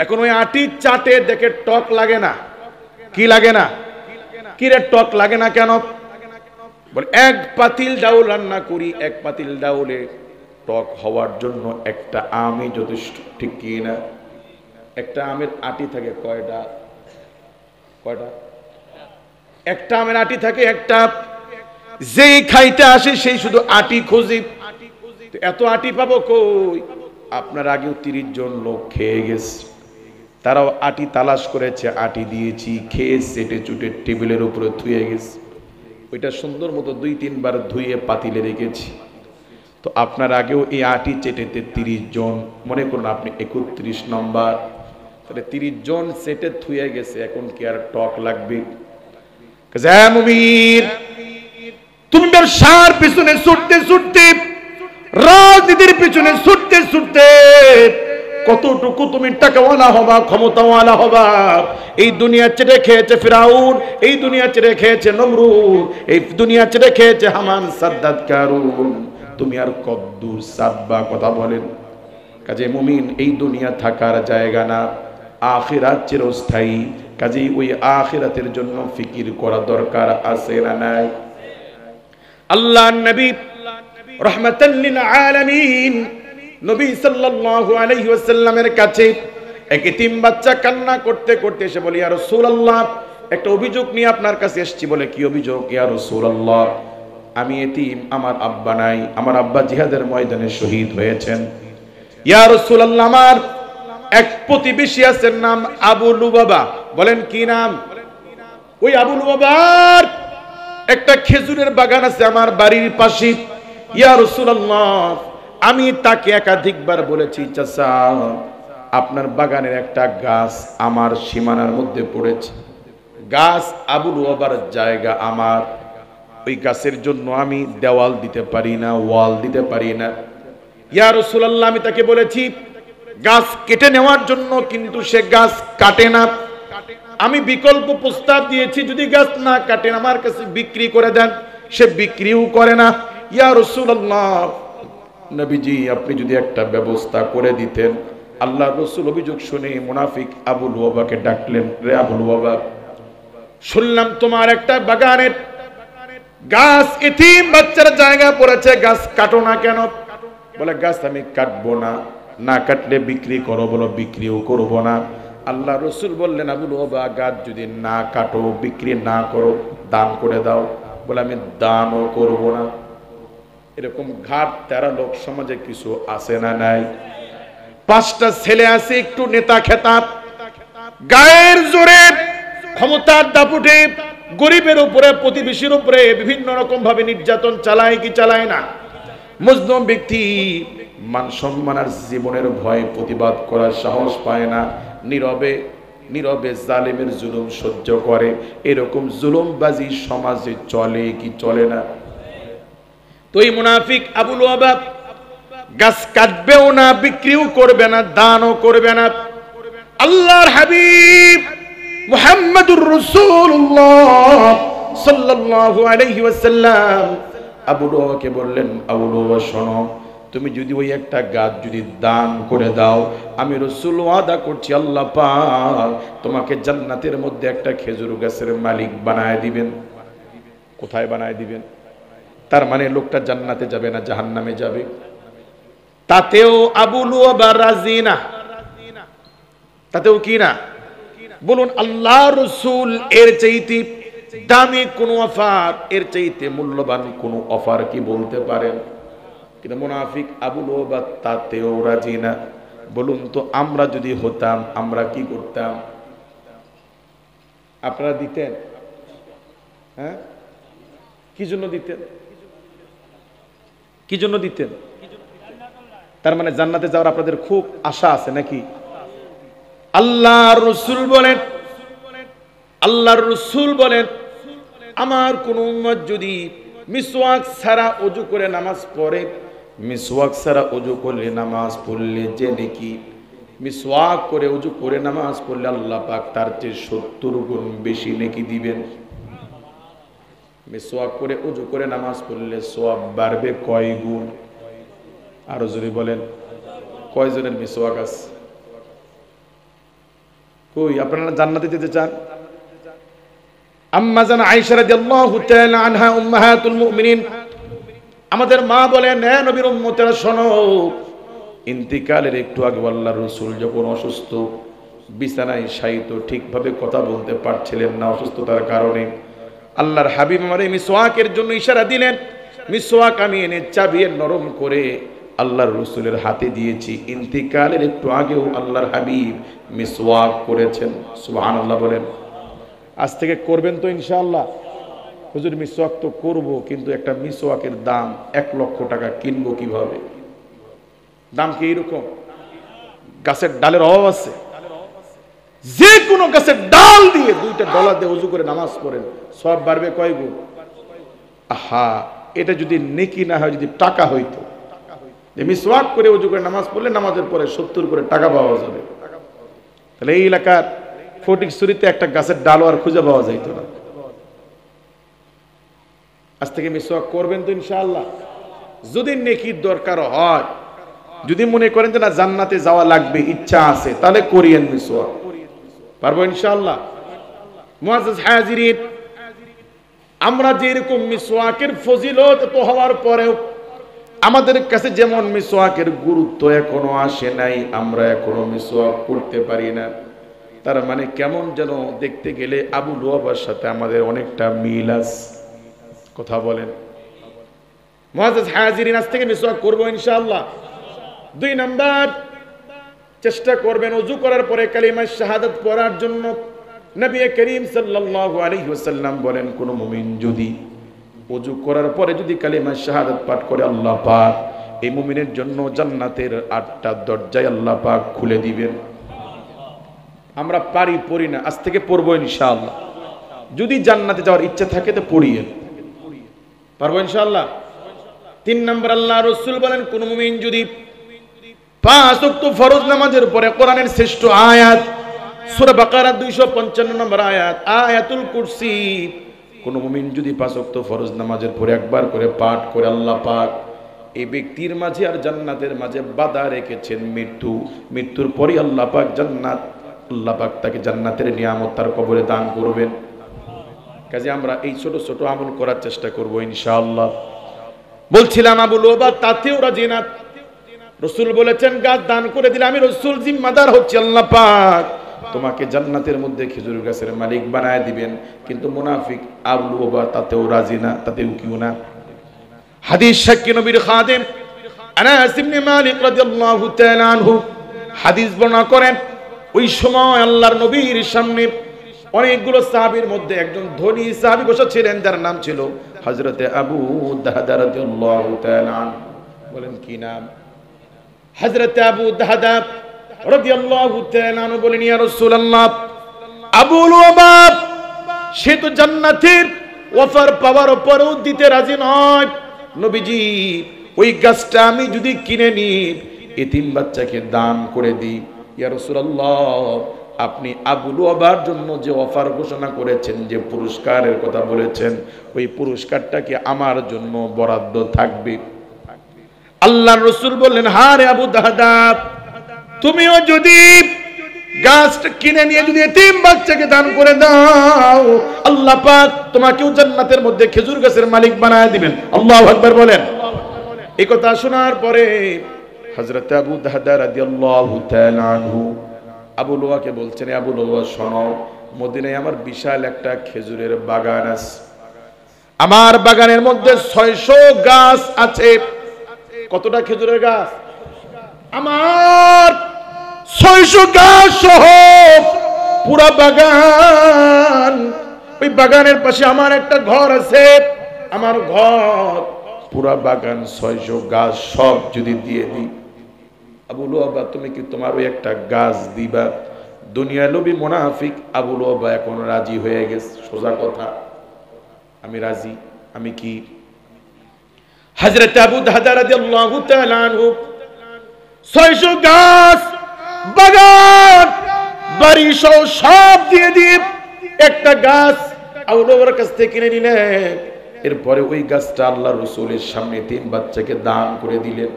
এখন ওই আটি চাটে দেখে টক লাগে না। কি লাগে না? কি রে টক লাগে না কেন? বলে এক পাতিল ডাউল রান্না করি, এক পাতিল ডাউলে টক হওয়ার জন্য একটা আমই যথেষ্ট। ঠিক কি না? একটা আমের আটি থাকে কয়টা? একটা আমের আটি থাকে একটা। যেই খাইতে আসে সেই শুধু আটি খোঁজে। এত আটি পাবো কই? আপনার আগেও 30 জন লোক খেয়ে গেছে, তারাও আটি তালাশ করেছে, আটি দিয়েছি, খেয়ে চেটে চুটে টেবিলের উপরে ধুয়ে গেছে। ওইটা সুন্দর মতো 2-3 বার ধুয়ে পাতিলে রেখেছি। তো আপনার আগেও এই আটি চেটেতে 30 জন, মনে করুন আপনি 31 নম্বর, তাহলে 30 জন চেটে ধুয়ে গেছে, এখন কি আর টক লাগবে? মুমিন তুমি ব্যবসার পিছনে ছুটতে ছুটতে, রাজনীতির পিছনে ছুটতে ছুটতে কতটুকু তুমি টাকাওয়ালা হবা, ক্ষমতাওয়ালা হবা? এই দুনিয়া চেটে খেয়েছে ফিরাউন, এই দুনিয়া চেটে খেয়েছে নমরুদ, এই দুনিয়া চেটে খেয়েছে হামান, সাদ্দাত, কারুন। তুমি আর কদ্দুর সাব্বা? কথা বলেন। কাজে মুমিন এই দুনিয়া থাকার জায়গা না, আখিরাত চিরস্থায়ী। কাজেই ওই আখিরাতের জন্য ফিকির করা দরকার আছে না নাই? আল্লাহর নবী রাহমাতাল লিল আলামিন নবী সাল্লাল্লাহু আলাইহি ওয়াসাল্লামের কাছে এক এতিম বাচ্চা কান্না করতে করতে এসে বলে, ইয়া রাসূলুল্লাহ, একটা অভিযোগ নিয়ে আপনার কাছে এসেছি। বলে কি অভিযোগ? ইয়া রাসূলুল্লাহ, আমি এতিম, আমার আব্বা নাই, আমার আব্বা জিহাদের ময়দানে শহীদ হয়েছেন। ইয়া রাসূলুল্লাহ, আমার এক প্রতিবেশী আছেন, নাম আবু লুবাবা। বলেন কি নাম? ওই আবু লুবাবার একটা খেজুরের বাগান আছে আমার বাড়ির পাশে। ইয়া রাসূলুল্লাহ, আমি তাকে একাধিকবার বলেছি, চাচা আপনার বাগানের একটা গাছ আমার সীমানার মধ্যে পড়েছে, গাছ আবু লুবাবার জায়গা আমার, ওই গাছের জন্য আমি দেওয়াল দিতে পারি না, ওয়াল দিতে পারি না। ইয়া রাসূলুল্লাহ, আমি তাকে বলেছি গাছ কেটে নেওয়ার জন্য, কিন্তু সে গাছ কাটে না। আমি বিকল্প প্রস্তাব দিয়েছি, যদি গাছ না কাটেন আমার কাছে বিক্রি করে দেন, সে বিক্রিও করে না। ইয়া রাসূলুল্লাহ, নবীজি আপনি যদি একটা ব্যবস্থা করে দিতেন। আল্লাহর রাসূল অভিযোগ শুনে মুনাফিক আবু লুবাবাকে ডাকলেন, রে আবু লুবাবা, শুনলাম তোমার একটা বাগানের গাছ এতিম বাচ্চার জায়গা পড়েছে, গাছ কাটো না কেন? বলে গাছ আমি কাটবো না, না কাটলে বিক্রি করো। বলো বিক্রিও করবো না। আল্লাহ রসুল বললেন, আবু লুবাবা গাছ যদি না কাটো, বিক্রি না করো, দান করে দাও। বলে আমি দানও করব না। এরকম ঘাট তেরা লোক সমাজে কিছু আছে না নাই? 5টা ছেলে আছে একটু নেতা খেতাব, গায়ের জোরে ক্ষমতার দাপুটে গরিবের উপরে, প্রতিবেশীর উপরে বিভিন্ন রকম ভাবে নির্যাতন চালায় কি চালায় না? মজলুম ব্যক্তি মান সম্মান আর জীবনের ভয়ে প্রতিবাদ করার সাহস পায় না, নীরবে নীরবে জালেমের জুলুম সহ্য করে। এরকম জুলুমবাজি সমাজে চলে কি চলে না? তো এই মুনাফিক আবু লুবাবা গাছ কাটবেও না, বিক্রিও করবে না, দানও করবে না। আল্লাহর হাবিব মুহাম্মদুর রাসূলুল্লাহ সাল্লাল্লাহু আলাইহি ওয়াসাল্লাম আবু লুবাবাকে বললেন, আবু লুবাবা শোনো, তুমি যদি ওই একটা গাছ যদি দান করে দাও, আমি রাসূল ওয়াদা করছি আল্লাহ পাক তোমাকে জান্নাতের মধ্যে একটা খেজুর গাছের মালিক বানায় দিবেন। কোথায় বানায় দিবেন? তার মানে লোকটা জান্নাতে যাবে না, জাহান্নামে যাবে। তাতেও আবু লুবাবা রাজি না। তাতেও কি না? বলুন, আল্লাহ রাসূল এর চাইতে দামি কোন অফার, এর চাইতে মূল্যবান কোন অফার কি বলতে পারেন? কিন্তু মুনাফিক আবু লুবাব তাতেও রাজি না। বলুন তো আমরা যদি হতাম আমরা কি করতাম? আপনারা দিতেন? হ্যাঁ, কি জন্য দিতেন? কি জন্য দিতেন? তার মানে জান্নাতে যাওয়ার আপনাদের খুব আশা আছে নাকি? আল্লাহর রাসূল বলেন, আল্লাহর রাসূল বলেন, আমার কোন উম্মত যদি মিসওয়াক ছাড়া ওযু করে নামাজ পড়ে, মিসওয়াক ছাড়া ওযু করলে নামাজ পড়লে যে নেকি, মিসওয়াক করে ওযু করে নামাজ পড়লে আল্লাহ পাক তার চেয়ে 70 গুণ বেশি নেকি দিবেন। মিসওয়াক করে ওযু করে নামাজ পড়লে সওয়াব বাড়বে কয় গুণ? আরো জোরে বলেন, কয়জনের মিসওয়াক আছে? কই আপনারা জান্নাতে যেতে চান? আম্মা জান আয়েশা রাদিয়াল্লাহু তাআলা আনহা উম্মাহাতুল মুমিনিন আমাদের মা বলেন, হে নবীর উম্মতেরা শোনো, ইন্তিকালের একটু আগে আল্লাহর রাসূল যখন অসুস্থ, বিছানায় শায়িত, ঠিকভাবে কথা বলতে পারছিলেন না অসুস্থতার কারণে, আল্লাহর হাবিব আমার এই মিসওয়াকের জন্য ইশারা দিলেন। মিসওয়াক আমি এনে চাবিয়ে নরম করে আল্লাহর রাসূলের হাতে দিয়েছি। ইন্তিকালের একটু আগেও আল্লাহর হাবিব মিসওয়াক করেছেন। সুবহানাল্লাহ বলেন। আজ থেকে করবেন তো ইনশাআল্লাহ? হুজুর মিসওয়াক তো করব, কিন্তু একটা মিসওয়াকের দাম 1 লক্ষ টাকা, কিনবো কিভাবে? দাম কি এরকম? গাছের ডালের অভাব আছে? যে কোনো গাছের ডাল দিয়ে 2টা ডলা দিয়ে ওযু করে নামাজ পড়েন, সব বাড়বে কয় গুণ? আহা, এটা যদি নেকি না হয়, যদি টাকা হইতো, যে মিসওয়াক করে ওযু করে নামাজ পড়লে নামাজের পরে 70 করে টাকা পাওয়া যাবে, তাহলে এই এলাকার ফটিকছড়িতে একটা গাছের ডালও আর খুঁজে পাওয়া যাইত না। আজ থেকে মিসওয়াক করবেন তো ইনশাআল্লাহ? যদি নেকির দরকার হয়, যদি মনে করেন যে না জান্নাতে যাওয়া লাগবে, ইচ্ছা আছে, তাহলে করিয়েন মিসওয়াক। পারবো ইনশাআল্লাহ? মুআজ্জাজ হাজিরিন, আমরা যে এরকম মিসওয়াকের ফজিলত তো হওয়ার পরেও আমাদের কাছে যেমন মিসওয়াকের গুরুত্ব এখনো আসে নাই, আমরা এখনো মিসওয়াক করতে পারি না। তার মানে কেমন যেন দেখতে গেলে আবু লুবাবার সাথে আমাদের অনেকটা মিল আছে। কথা বলেন। মুআজ্জাজ হাজিরিন, আজ থেকে মিসওয়াক করব ইনশাআল্লাহ। 2 নাম্বার, চেষ্টা করবেন ওযু করার পরে কালিমা শাহাদাত পড়ার জন্য। নবী করিম সাল্লাল্লাহু আলাইহি ওয়াসাল্লাম বলেন, কোন মুমিন যদি ওযু করার পরে যদি কালিমা শাহাদাত পাঠ করে, আল্লাহ পাক এই মুমিনের জন্য জান্নাতের 8টা দরজা আল্লাহ পাক খুলে দিবেন। আমরা পড়ি না, আজ থেকে পড়বো ইনশাআল্লাহ। যদি জান্নাতে যাওয়ার ইচ্ছা থাকে তো পড়িয়েন। পারবো ইনশাআল্লাহ? 3 নম্বর, আল্লাহ রাসূল বলেন, কোন মুমিন যদি 5 ওয়াক্ত ফরজ নামাজের পরে কোরআনের শ্রেষ্ঠ আয়াত সূরা বাকারা 255 নম্বর আয়াত, আয়াতুল কুরসি, কোন মুমিন যদি 5 ওয়াক্ত ফরজ নামাজের পরে একবার করে পাঠ করে, আল্লাহ পাক এই ব্যক্তির মাঝে আর জান্নাতের মাঝে বাধা রেখেছেন মৃত্যু। মৃত্যুর পরে আল্লাহ পাক জান্নাত, আল্লাহ পাক তাকে জান্নাতের নিয়ামত তার কবরে দান করবেন। কাজে আমরা এই ছোট ছোট আমল করার চেষ্টা করব ইনশাআল্লাহ। বলছিলাম আবু লুবাব তাতেও রাজি না। রাসূল বলেছেন, গাছ দান করে দিলে আমি রাসূল জিম্মাদার হচ্ছি, আল্লাহ পাক তোমাকে জান্নাতের মধ্যে খেজুর গাছের মালিক বানায় দিবেন। কিন্তু মুনাফিক আবু লুবাব তাতেও রাজি না, তাতেও কিউ না। হাদিস সাক্ষী নবীর খাদেম আনাস ইবনে মালিক রাদিয়াল্লাহু তাআলা আনহু হাদিস বর্ণনা করেন, ওই সময় আল্লাহর নবীর সামনে অনেকগুলো সাহাবীর মধ্যে একজন ধনী সাহাবী বসা ছিলেন, যার নাম ছিল হযরতে আবু দাহদা রাদিয়াল্লাহু তাআলা আনহু। বলেন কি নাম? হযরতে আবু দাহদা রাদিয়াল্লাহু তাআলা আনহু বলেন, ইয়া রাসূলুল্লাহ, আবু লুবাব সে তো জান্নাতের অফার পাওয়ার পরেও দিতে রাজি নয়। নবীজি, ওই গাছটা আমি যদি কিনে নিই, এতিম বাচ্চাকে দান করে দিই। ইয়া রাসূলুল্লাহ, আপনি আবু লুবাবার জন্য যে অফার ঘোষণা করেছেন, যে পুরস্কারের কথা বলেছেন, ওই পুরস্কারটা কি আমার জন্য বরাদ্দ থাকবে? আল্লাহর রাসূল বললেন, হ্যাঁ রে আবু দাহদা, তুমিও যদি গাছটা কিনে নিয়ে যদি এতিম বাচ্চাকে দান করে দাও, আল্লাহ পাক তোমাকেও জান্নাতের মধ্যে খেজুর গাছের মালিক বানায় দিবেন। আল্লাহু আকবার বলেন। এই কথা শোনার পরে হযরত আবু দাহদা রাদিয়াল্লাহু তাআলা আনহু আবু লুবাবকে বলছেন, আবু লুবাব শোনো, মদিনায় আমার বিশাল একটা খেজুরের বাগান আছে, আমার বাগানের মধ্যে 600 গাছ আছে। কতটা খেজুরের গাছ? আমার 600 গাছ সহ পুরা বাগান। ওই বাগানের পাশে আমার একটা ঘর আছে, আমার ঘর, পুরা বাগান 600 গাছ সব যদি দিয়ে দিই, আবু লুবাবা তুমি কি তোমার ওই একটা গাছ দিবা? দুনিয়া লোভী মুনাফিক আবু লুবাবা এখন রাজি হয়ে গেছে। সোজা কথা, আমি রাজি। আমি কি? হযরত আবু দারদা রাদিয়াল্লাহু তাআলা আনহু 600 গাছ বাগান বাড়ি সহ সব দিয়ে দিয়ে একটা গাছ আবু লুবাবার কাছ থেকে কিনে নিলেন। এরপরে ওই গাছটা আল্লাহ রাসূলের সামনে 3 বাচ্চাকে দান করে দিলেন।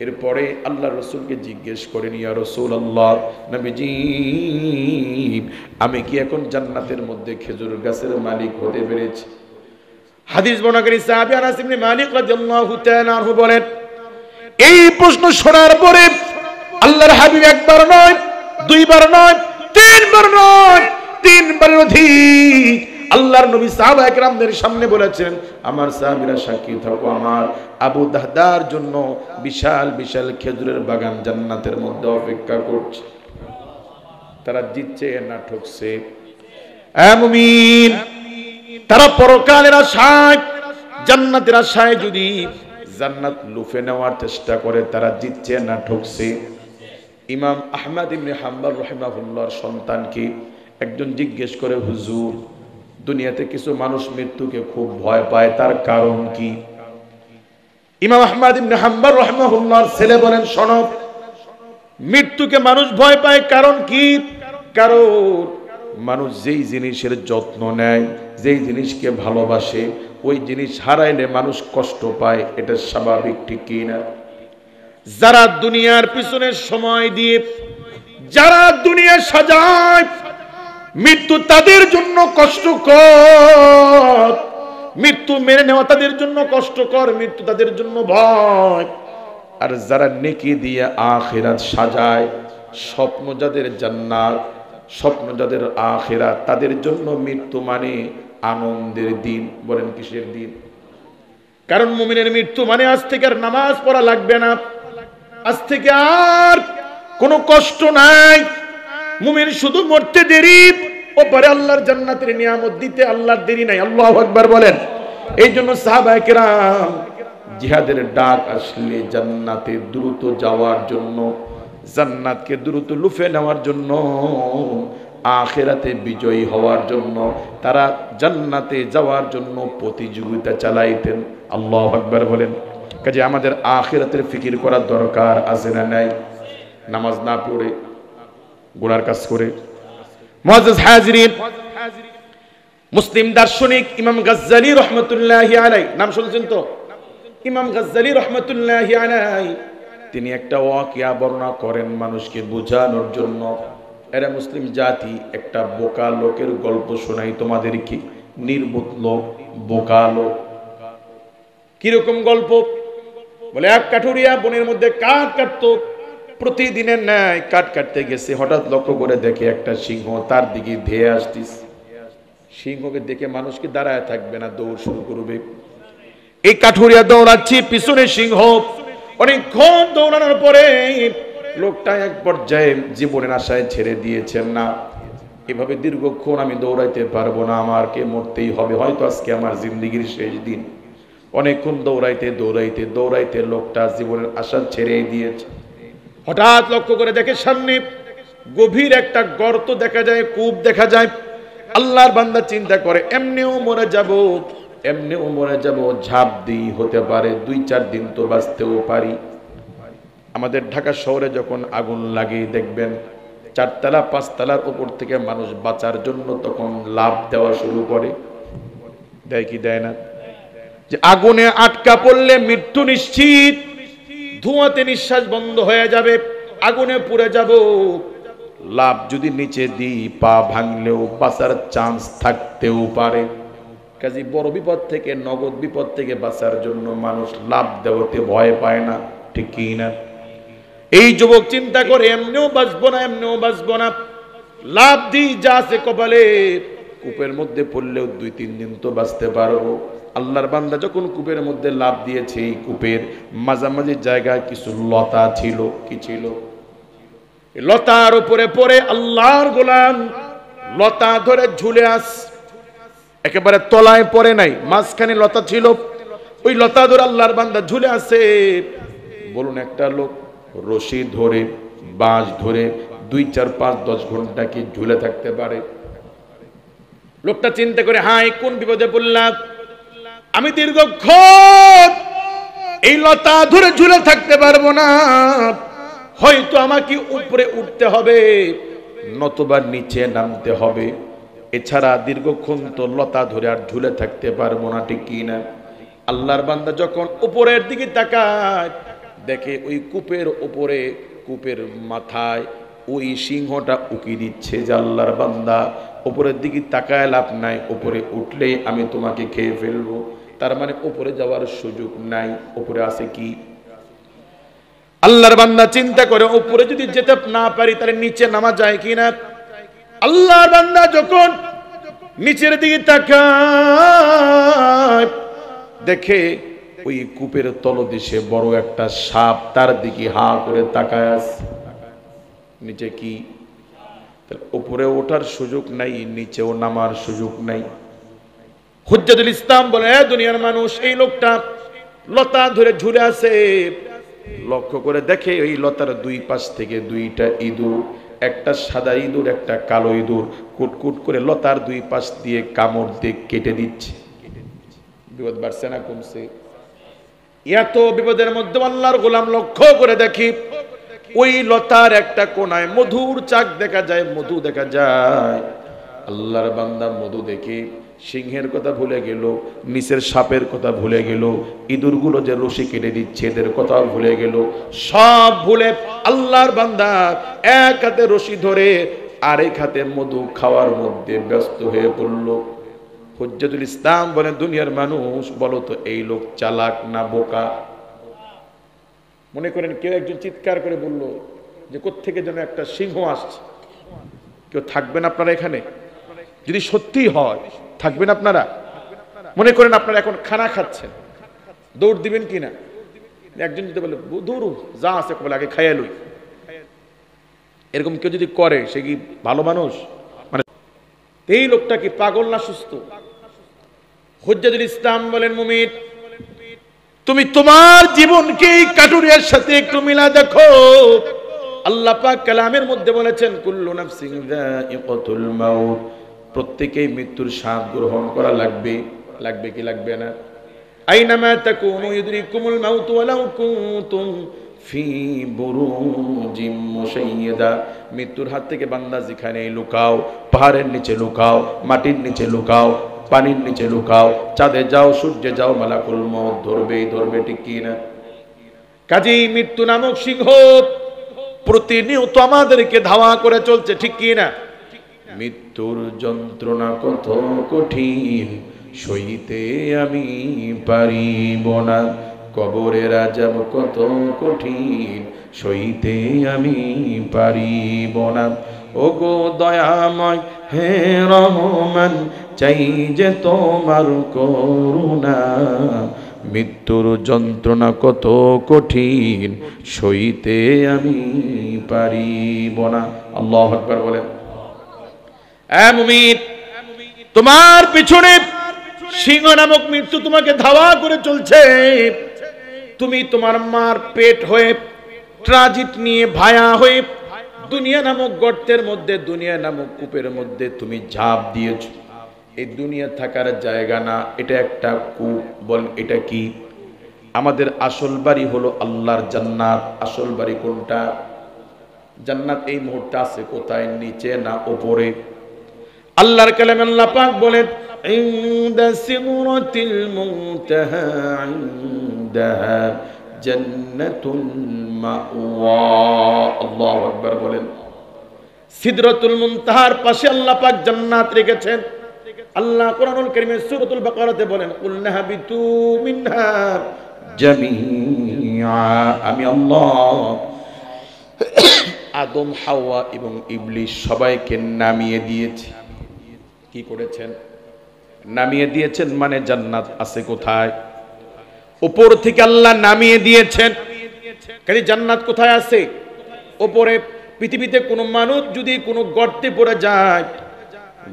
এরপরে আল্লাহ রাসূলকে জিজ্ঞেস করেন, ইয়া রাসূলুল্লাহ, নবীজি আমি কি এখন জান্নাতের মধ্যে খেজুর গাছের মালিক হতে পেরেছি? হাদিস বর্ণনাকারী সাহাবী আনাস ইবনে মালিক রাদিয়াল্লাহু তাআলা আনহু বলেন, এই প্রশ্ন শোনার পরে আল্লাহর হাবিব একবার নয়, দুইবার নয়, তিনবার নয়, তিনবারের অধিক আল্লাহর নবী সাহাবা একরামদের সামনে বলেছেন, আমার সাহাবীরা সাক্ষী থাকো, আমার আবু দারদার জন্য বিশাল বিশাল খেজুরের বাগান জান্নাতের মধ্যে অপেক্ষা করছে। তারা জিতছে না ঠকছে? মুমিন, তারা পরকালের আশায়, জান্নাতের আশায় যদি জান্নাত লুফে নেওয়ার চেষ্টা করে, তারা জিতছে না ঠকছে? ইমাম আহমদ ইবনে হাম্বল রাহিমাহুল্লাহর সন্তানকে একজন জিজ্ঞেস করে, হুজুর দুনিয়াতে কিছু মানুষ মৃত্যুকে খুব ভয় পায়, তার কারণ কি? ইমাম আহমদ ইবনে হাম্বল রাহিমাহুল্লাহর ছেলে বলেন, শোনো, মৃত্যুকে মানুষ ভয় পায় কারণ কি? কারণ মানুষ যেই জিনিসের যত্ন নেয়, যেই জিনিসকে ভালোবাসে, ওই জিনিস হারাইলে মানুষ কষ্ট পায়। এটা স্বাভাবিক, ঠিক কি না? যারা দুনিয়ার পিছনে সময় দিয়ে, যারা দুনিয়া সাজায়, মৃত্যু তাদের জন্য কষ্টকর, মৃত্যু মেনে নেওয়া তাদের জন্য কষ্টকর, মৃত্যু তাদের জন্য ভয়। আর যারা নেকি দিয়ে আখিরাত সাজায়, স্বপ্ন যাদের জান্নাত, স্বপ্ন যাদের আখিরাত, তাদের জন্য মৃত্যু মানে আনন্দের দিন। বলেন কিসের দিন? কারণ মুমিনের মৃত্যু মানে আজ থেকে আর নামাজ পড়া লাগবে না, আজ থেকে আর কোনো কষ্ট নাই। মুমিন শুধু মরতে দেরি, ওপরে আল্লাহর জান্নাতের নিয়ামত দিতে আল্লাহর দেরি নাই। আল্লাহু আকবার বলেন। এই জন্য সাহাবায়ে কেরাম জিহাদের ডাক আসলে জান্নাতে দ্রুত যাওয়ার জন্য, জান্নাতকে দ্রুত লুফে নেওয়ার জন্য, আখিরাতে বিজয়ী হওয়ার জন্য, তারা জান্নাতে যাওয়ার জন্য প্রতিযোগিতা চালাইতেন। আল্লাহু আকবার বলেন। কাজে আমাদের আখিরাতের ফিকির করার দরকার আছে না নাই? নামাজ না পড়ে, গুনার কাজ করে। মুআজ্জাজ হাজিরিন, মুসলিম দার্শনিক ইমাম গাজ্জালি রাহমাতুল্লাহি আলাইহি, নাম শুনছেন তো? ইমাম গাজ্জালি রাহমাতুল্লাহি আলাইহি তিনি একটা ওয়াকিয়া বর্ণনা করেন মানুষকে বোঝানোর জন্য। এরা মুসলিম জাতি, একটা বোকা লোকের গল্প শোনাই তোমাদেরকে। নির্বোধ লোক, বোকা লোক। কিরকম গল্প? বলে এক কাঠুরিয়া বনের মধ্যে কাঠ কাটতো, প্রতিদিনের ন্যায় কাঠ কাটতে গেছে, হঠাৎ লক্ষ্য করে দেখে একটা সিংহ তার দিকে ধেয়ে আসতেছে। সিংহকে দেখে মানুষ কি দাঁড়ায় থাকবে না, দৌড় শুরু করবে। এই কাঠুরিয়া দৌড়াচ্ছে, পিছনে সিংহ। অনেকক্ষণ দৌড়ানোর পরে লোকটা এক পর্যায়ে জীবনের আশায় ছেড়ে দিয়েছেন, না এভাবে দীর্ঘক্ষণ আমি দৌড়াইতে পারবো না, আমাকে মরতেই হবে, হয়তো আজকে আমার জিন্দেগির শেষ দিন। অনেকক্ষণ দৌড়াইতে দৌড়াইতে দৌড়াইতে লোকটা জীবনের আশা ছেড়ে দিয়েছে। হঠাৎ লক্ষ্য করে দেখে সামনে গভীর একটা গর্ত দেখা যায়, কূপ দেখা যায়। আল্লাহর বান্দা চিন্তা করে, এমনিও মরে যাব, এমনিও মরে যাব, ঝাঁপ দিই, হতে পারে 2-4 দিন তো বাঁচতেও পারি। আমাদের ঢাকা শহরে যখন আগুন লাগে দেখবেন 4 তলা 5 তলার উপর থেকে মানুষ বাঁচার জন্য তখন লাভ দেওয়া শুরু করে। দেয় কি দেয় না? যে আগুনে আটকা পড়লে মৃত্যু নিশ্চিত, ধোঁয়াতে নিঃশ্বাস বন্ধ হয়ে যাবে, আগুনে পুড়ে যাব। লাভ যদি নিচে দিই, পা ভাঙলেও বাঁচার চান্স থাকতেও পারে। কাজে বড় বিপদ থেকে, নগদ বিপদ থেকে বাঁচার জন্য মানুষ লাভ দেওয়াতে ভয় পায় না, ঠিক কি না? এই যুবক চিন্তা করে, এমনিও বাঁচবো না, এমনিও বাঁচবো না, লাভ দিই যা আছে কপালে, কূপের মধ্যে পড়লেও 2-3 দিন তো বাঁচতে পারবো। আল্লাহর বান্দা যখন কূপের মধ্যে লাভ দিয়েছে, এই কূপের মাঝামাঝি জায়গায় কিছু লতা ছিল। কি ছিল? লতার উপরে পড়ে আল্লাহর গোলাম লতা ধরে ঝুলে আস, একেবারে তলায় পড়ে নাই, মাঝখানে লতা ছিল, ওই লতা ধরে আল্লাহর বান্দা ঝুলে আছে। বলুন, একটা লোক রশি ধরে বাঁশ ধরে 2, 4, 5, 10 ঘন্টা কি ঝুলে থাকতে পারে? লোকটা চিন্তা করে, হাই কোন বিপদে পড়লাম, আমি দীর্ঘক্ষণ এই লতা ধরে ঝুলে থাকতে পারবো না, হয়তো আমাকে উপরে উঠতে হবে নতুবা নিচে নামতে হবে, এছাড়া দীর্ঘক্ষণ তো লতা ধরে আর ঝুলে থাকতে পারবো না, ঠিক কি না? আল্লাহর বান্দা যখন উপরের দিকে তাকায়, দেখে ওই কূপের উপরে, কূপের মাথায় ওই সিংহটা উকি দিচ্ছে যে আল্লাহর বান্দা উপরের দিকে তাকায় লাভ নাই, উপরে উঠলে আমি তোমাকে খেয়ে ফেলবো। তার মানে উপরে যাওয়ার সুযোগ নাই, উপরে আছে কি? আল্লাহর বান্দা চিন্তা করে, উপরে যদি যেতে না পারি তাহলে নিচে নামা যায় কিনা। আল্লাহর বান্দা যখন নিচের দিকে তাকায়, দেখে ওই কূপের তলদেশে বড় একটা সাপ তার দিকে হা করে তাকায় আছে। নিচে কি? উপরে ওঠার সুযোগ নাই, নিচেও নামার সুযোগ নাই। হুজ্জাতুল ইসলাম বলে, দুনিয়ার মানুষ, এই লোকটা লতা ধরে ঝুলে আছে, লক্ষ্য করে দেখে ওই লতার 2 পাশ থেকে 2টা ইঁদুর, একটা সাদা ইঁদুর একটা কালো ইঁদুর কুটকুট করে লতার 2 পাশ দিয়ে কামড় দিয়ে কেটে দিচ্ছে। বিপদ বাড়ছে না কমছে? এত বিপদের মধ্যে আল্লাহর গোলাম লক্ষ্য করে দেখি ওই লতার একটা কোনায় মধুর চাক দেখা যায়, মধু দেখা যায়। আল্লাহর বান্দা মধু দেখে সিংহের কথা ভুলে গেল, নিচের সাপের কথা ভুলে গেল, ইঁদুরগুলো যে রশি কেটে দিচ্ছে এদের কথা ভুলে গেল, সব ভুলে আল্লাহর বান্দা এক হাতে রশি ধরে আরেক হাতে মধু খাওয়ার মধ্যে ব্যস্ত হয়ে পড়ল। হুজ্জাতুল ইসলাম বলে, দুনিয়ার মানুষ বলো তো, এই লোক চালাক না বোকা? মনে করেন কেউ একজন চিৎকার করে বলল যে কোত্থেকে যেন একটা সিংহ আসছে, কেউ থাকবেন আপনারা এখানে? যদি সত্যি হয় থাকবেন আপনারা? মনে করেন আপনারা এখন খানা খাচ্ছেন, দৌড় দিবেন কিনা? একজন যদি বলে দৌড়ু, যা আছে বলে আগে খাইয়া লই, এরকম কেউ যদি করে সে কি ভালো মানুষ? মানে এই লোকটা কি পাগল না সুস্থ? হুজ্জাতুল ইসলাম বলেন, মুমিন, তুমি তোমার জীবনকে এই কাটুরিয়ার সাথে একটু মিলা দেখো। আল্লাহ পাক কালামের মধ্যে বলেছেন, কুল্লু নাফসিন যায়িকাতুল মাউত, প্রত্যেকেই মৃত্যুর স্বাদ গ্রহণ করা লাগবে। লাগবে কি লাগবে না? আইনামা তাকুনু ইউদরিকুমুল মাউত ওয়ালাউ কুনতুম ফি বুরুজিম মুশাইয়্যাদা, মৃত্যুর হাত থেকে বান্দা যেখানেই লুকাও, পাহাড়ের নিচে লুকাও, মাটির নিচে লুকাও, পানির নিচে লুকাও, চাঁদে যাও, সূর্যে যাও, মালাকুল মউত ধরবেই ধরবে, ঠিক কি না? কাজেই মৃত্যু নামক সিংহ প্রতিনিয়ত আমাদেরকে ধাওয়া করে চলছে, ঠিক কি না? মৃত্যুর যন্ত্রণা কত কঠিন, সইতে আমি পারিব না, কবরের আযাব কত কঠিন, সইতে আমি পারিব না। ওগো দয়াময় হে রহমান, চাই যে তোমার করুণা, মৃত্যুর যন্ত্রণা কত কঠিন, সইতে আমি পারিব না। আল্লাহু আকবার বলেন। এ মুমিন, তোমার পিছনে সিংহ নামক মৃত্যু তোমাকে ধাওয়া করে চলছে। তুমি তোমার মার পেট হয়ে, ট্রানজিট নিয়ে, ভায়া হয়ে দুনিয়া নামক গর্তের মধ্যে, দুনিয়া নামক কূপের মধ্যে তুমি ঝাঁপ দিয়েছো। এই দুনিয়া থাকার জায়গা না, এটা একটা কূপ। বল, এটা কি? আমাদের আসল বাড়ি হলো আল্লাহর জান্নাত। আসল বাড়ি কোনটা? জান্নাত এই মুহূর্তে আছে কোথায়? নিচে না উপরে? আল্লাহর কালামে আল্লাহ পাক বলেন, ইনদা সিদরাতিল মুনতাহা ইনদাহা জান্নাতুল মাওয়া। আল্লাহু আকবার বলেন। সিদরাতুল মুনতাহার পাশে আল্লাহ পাক জান্নাত রেখেছেন। আল্লাহ কোরআনুল কারীমে সূরাতুল বাকারাতে বলেন, কুলনা হাবিতু মিনহা জামিআ, আমি আল্লাহ আদম, হাওয়া এবং ইবলিস সবাইকে নামিয়ে দিয়েছে। কি করেছেন? নামিয়ে দিয়েছেন। মানে জান্নাত আছে কোথায়? উপর থেকে আল্লাহ নামিয়ে দিয়েছেন। কাজে জান্নাত কোথায় আছে? উপরে। পৃথিবীতে কোনো মানুষ যদি কোনো গর্তে পড়ে যায়,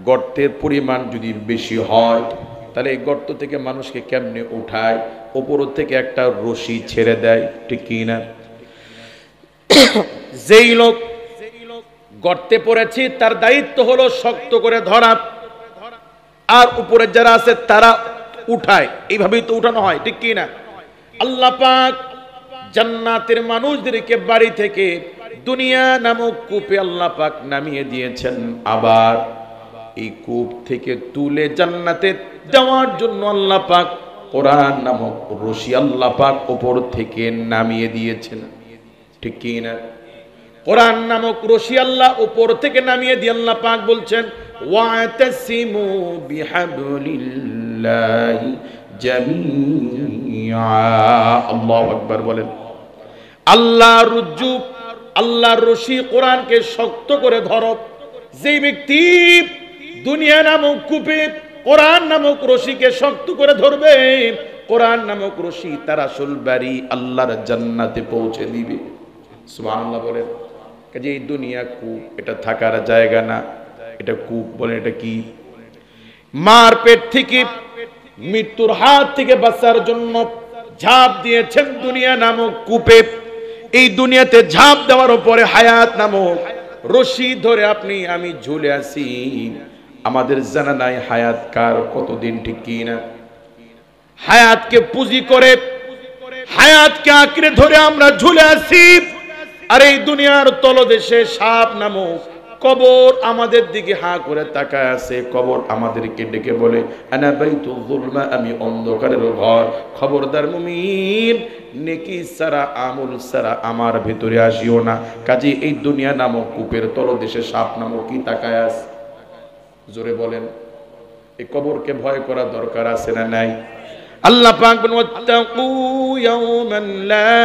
গর্তের পরিমাণ যদি বেশি হয়, তাহলে এই গর্ত থেকে মানুষকে কেমনে উঠায়? উপর থেকে একটা রশি ছেড়ে দেয়, ঠিক কি না? যেই লোক গর্তে পড়েছে তার দায়িত্ব হলো শক্ত করে ধরা, আর উপরে যারা আছে তারা উঠায়। এইভাবেই তো উঠানো হয়, ঠিক কি না? আল্লাহ পাক জান্নাতের মানুষদেরকে বাড়ি থেকে দুনিয়া নামক কূপে আল্লাহ পাক নামিয়ে দিয়েছেন। আবার এই কূপ থেকে তুলে জান্নাতে দেওয়ার জন্য আল্লাহ পাক কোরআন নামক রশি আল্লাহ পাক উপর থেকে নামিয়ে দিয়েছেন, ঠিক কি না? কোরআন নামক রশি আল্লাহ উপর থেকে নামিয়ে দিয়ে আল্লাহ পাক বলছেন, ওয়াতাসিমু বিহাবলিল্লাহি জামিআ। আল্লাহু আকবার বলেন। আল্লাহর রজ্জু, আল্লাহর রশি, কোরআনকে শক্ত করে ধরো। যেই ব্যক্তি দুনিয়া নামক কূপে কোরআন নামক রশিকে শক্ত করে ধরবে, কোরআন নামক রশি তার আসল বাড়ি আল্লাহর জান্নাতে পৌঁছে দিবে। সুবহানাল্লাহ বলেন। কাজে এই দুনিয়া কূপ, এটা থাকার জায়গা না, এটা কূপ বলেন। এটা কি? মার পেট থেকে, মৃত্যুর হাত থেকে বাঁচার জন্য ঝাঁপ দিয়েছেন দুনিয়া নামক কূপে। এই দুনিয়াতে ঝাঁপ দেওয়ার পরে হায়াত নামক রশি ধরে আপনি আমি ঝুলে আছি। আমাদের জানা নাই হায়াত কার, কতদিন, ঠিক কি না? হায়াতকে পুঁজি করে, হায়াতকে আঁকড়ে ধরে আমরা ঝুলে আছি। আর এই দুনিয়ার তলদেশে সাপ নামক কবর আমাদের দিকে হাঁ করে তাকায় আছে। কবর আমাদেরকে ডেকে বলে, আনা বাইতুল যুলমা, আমি অন্ধকারের ঘর। খবরদার মুমিন, নেকি সারা আমল সারা আমার ভেতরে আসিও না। কাজে এই দুনিয়া নামক কূপের তলদেশে সাপ নামক কি তাকায় আছে? জোরে বলেন। এই কবরকে ভয় করা দরকার আছে না নাই? আল্লাহ পাক বলেন, ওয়াত্তাকু ইয়াওমান লা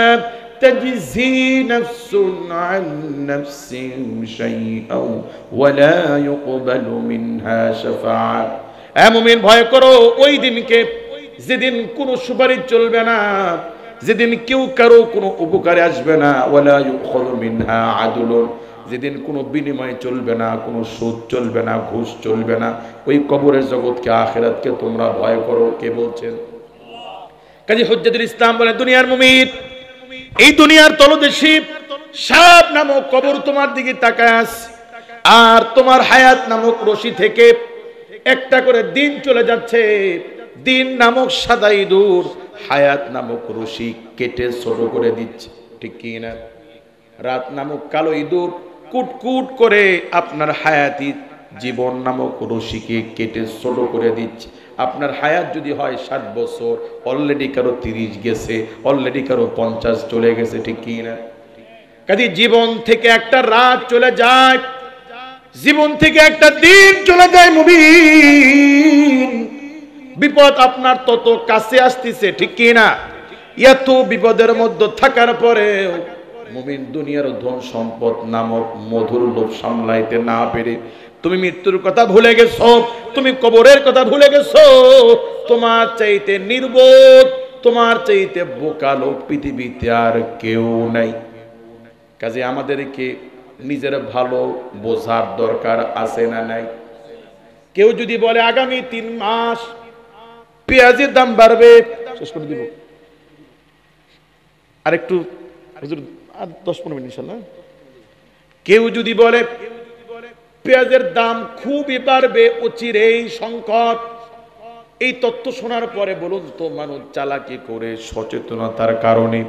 তাজজি নাফসুন আন নাফসিন শাইআ ওয়া লা ইউকবালু মিনহা শাফাআ। এ মুমিন, ভয় করো ওই দিনকে যেদিন কোনো সুপারিশ চলবে না, যেদিন কেউ কারো কোনো উপকারে আসবে না। ওয়ালা ইউখাযু মিনহা আদলুন, যেদিন কোনো বিনিময় চলবে না, কোনো সুদ চলবে না, ঘুষ চলবে না। ওই কবরের জগৎকে, আখিরাতকে তোমরা ভয় করো। কে বলছেন? কাজী হুজ্জাতুল ইসলাম বলেন, দুনিয়ার মুমিন, এই দুনিয়ার তলদেশে সাপ নামক কবর তোমার দিকে তাকায় আছে। আর তোমার হায়াত নামক রশি থেকে একটা করে দিন চলে যাচ্ছে। দিন নামক সাদা ইঁদুর হায়াত নামক রশি কেটে ছোট করে দিচ্ছে, ঠিক কি না? রাত নামক কালো ইঁদুর কুটকুট করে আপনার হায়াতি জীবন নামক রশিকে কেটে ছোট করে দিচ্ছে। আপনার হায়াত যদি হয় 60 বছর, অলরেডি কারো 30 গেছে, অলরেডি কারো 50 চলে গেছে, ঠিক কি না? কাজে জীবন থেকে একটা রাত চলে যায়, জীবন থেকে একটা দিন চলে যায় মুমিন। বিপদ আপনার তত কাছে আসতেছে, ঠিক কি না? এত বিপদের মধ্যে থাকার পরেও মুমিন দুনিয়ার ধন সম্পদ নামক মধুর লোভ সামলাইতে না পেরে তুমি মৃত্যুর কথা ভুলে গেছো, তুমি কবরের কথা ভুলে গেছো। তোমার চাইতে নির্বোধ, তোমার চাইতে বোকা লোক পৃথিবীতে আর কেউ নাই। কাজে আমাদেরকে নিজের ভালো বোঝার দরকার আছে না নাই? কেউ যদি বলে আগামী 3 মাস পেঁয়াজের দাম বাড়বে, শেষ করে দিব আরেকটু হুজুর, আর 10-15 মিনিট ইনশাআল্লাহ। কেউ যদি বলে পেঁয়াজের দাম খুবই বাড়বে অচিরেই, সংকট, এই তথ্য শোনার পরে বলুন তো মানুষ চালাকি করে সচেতনতার কারণে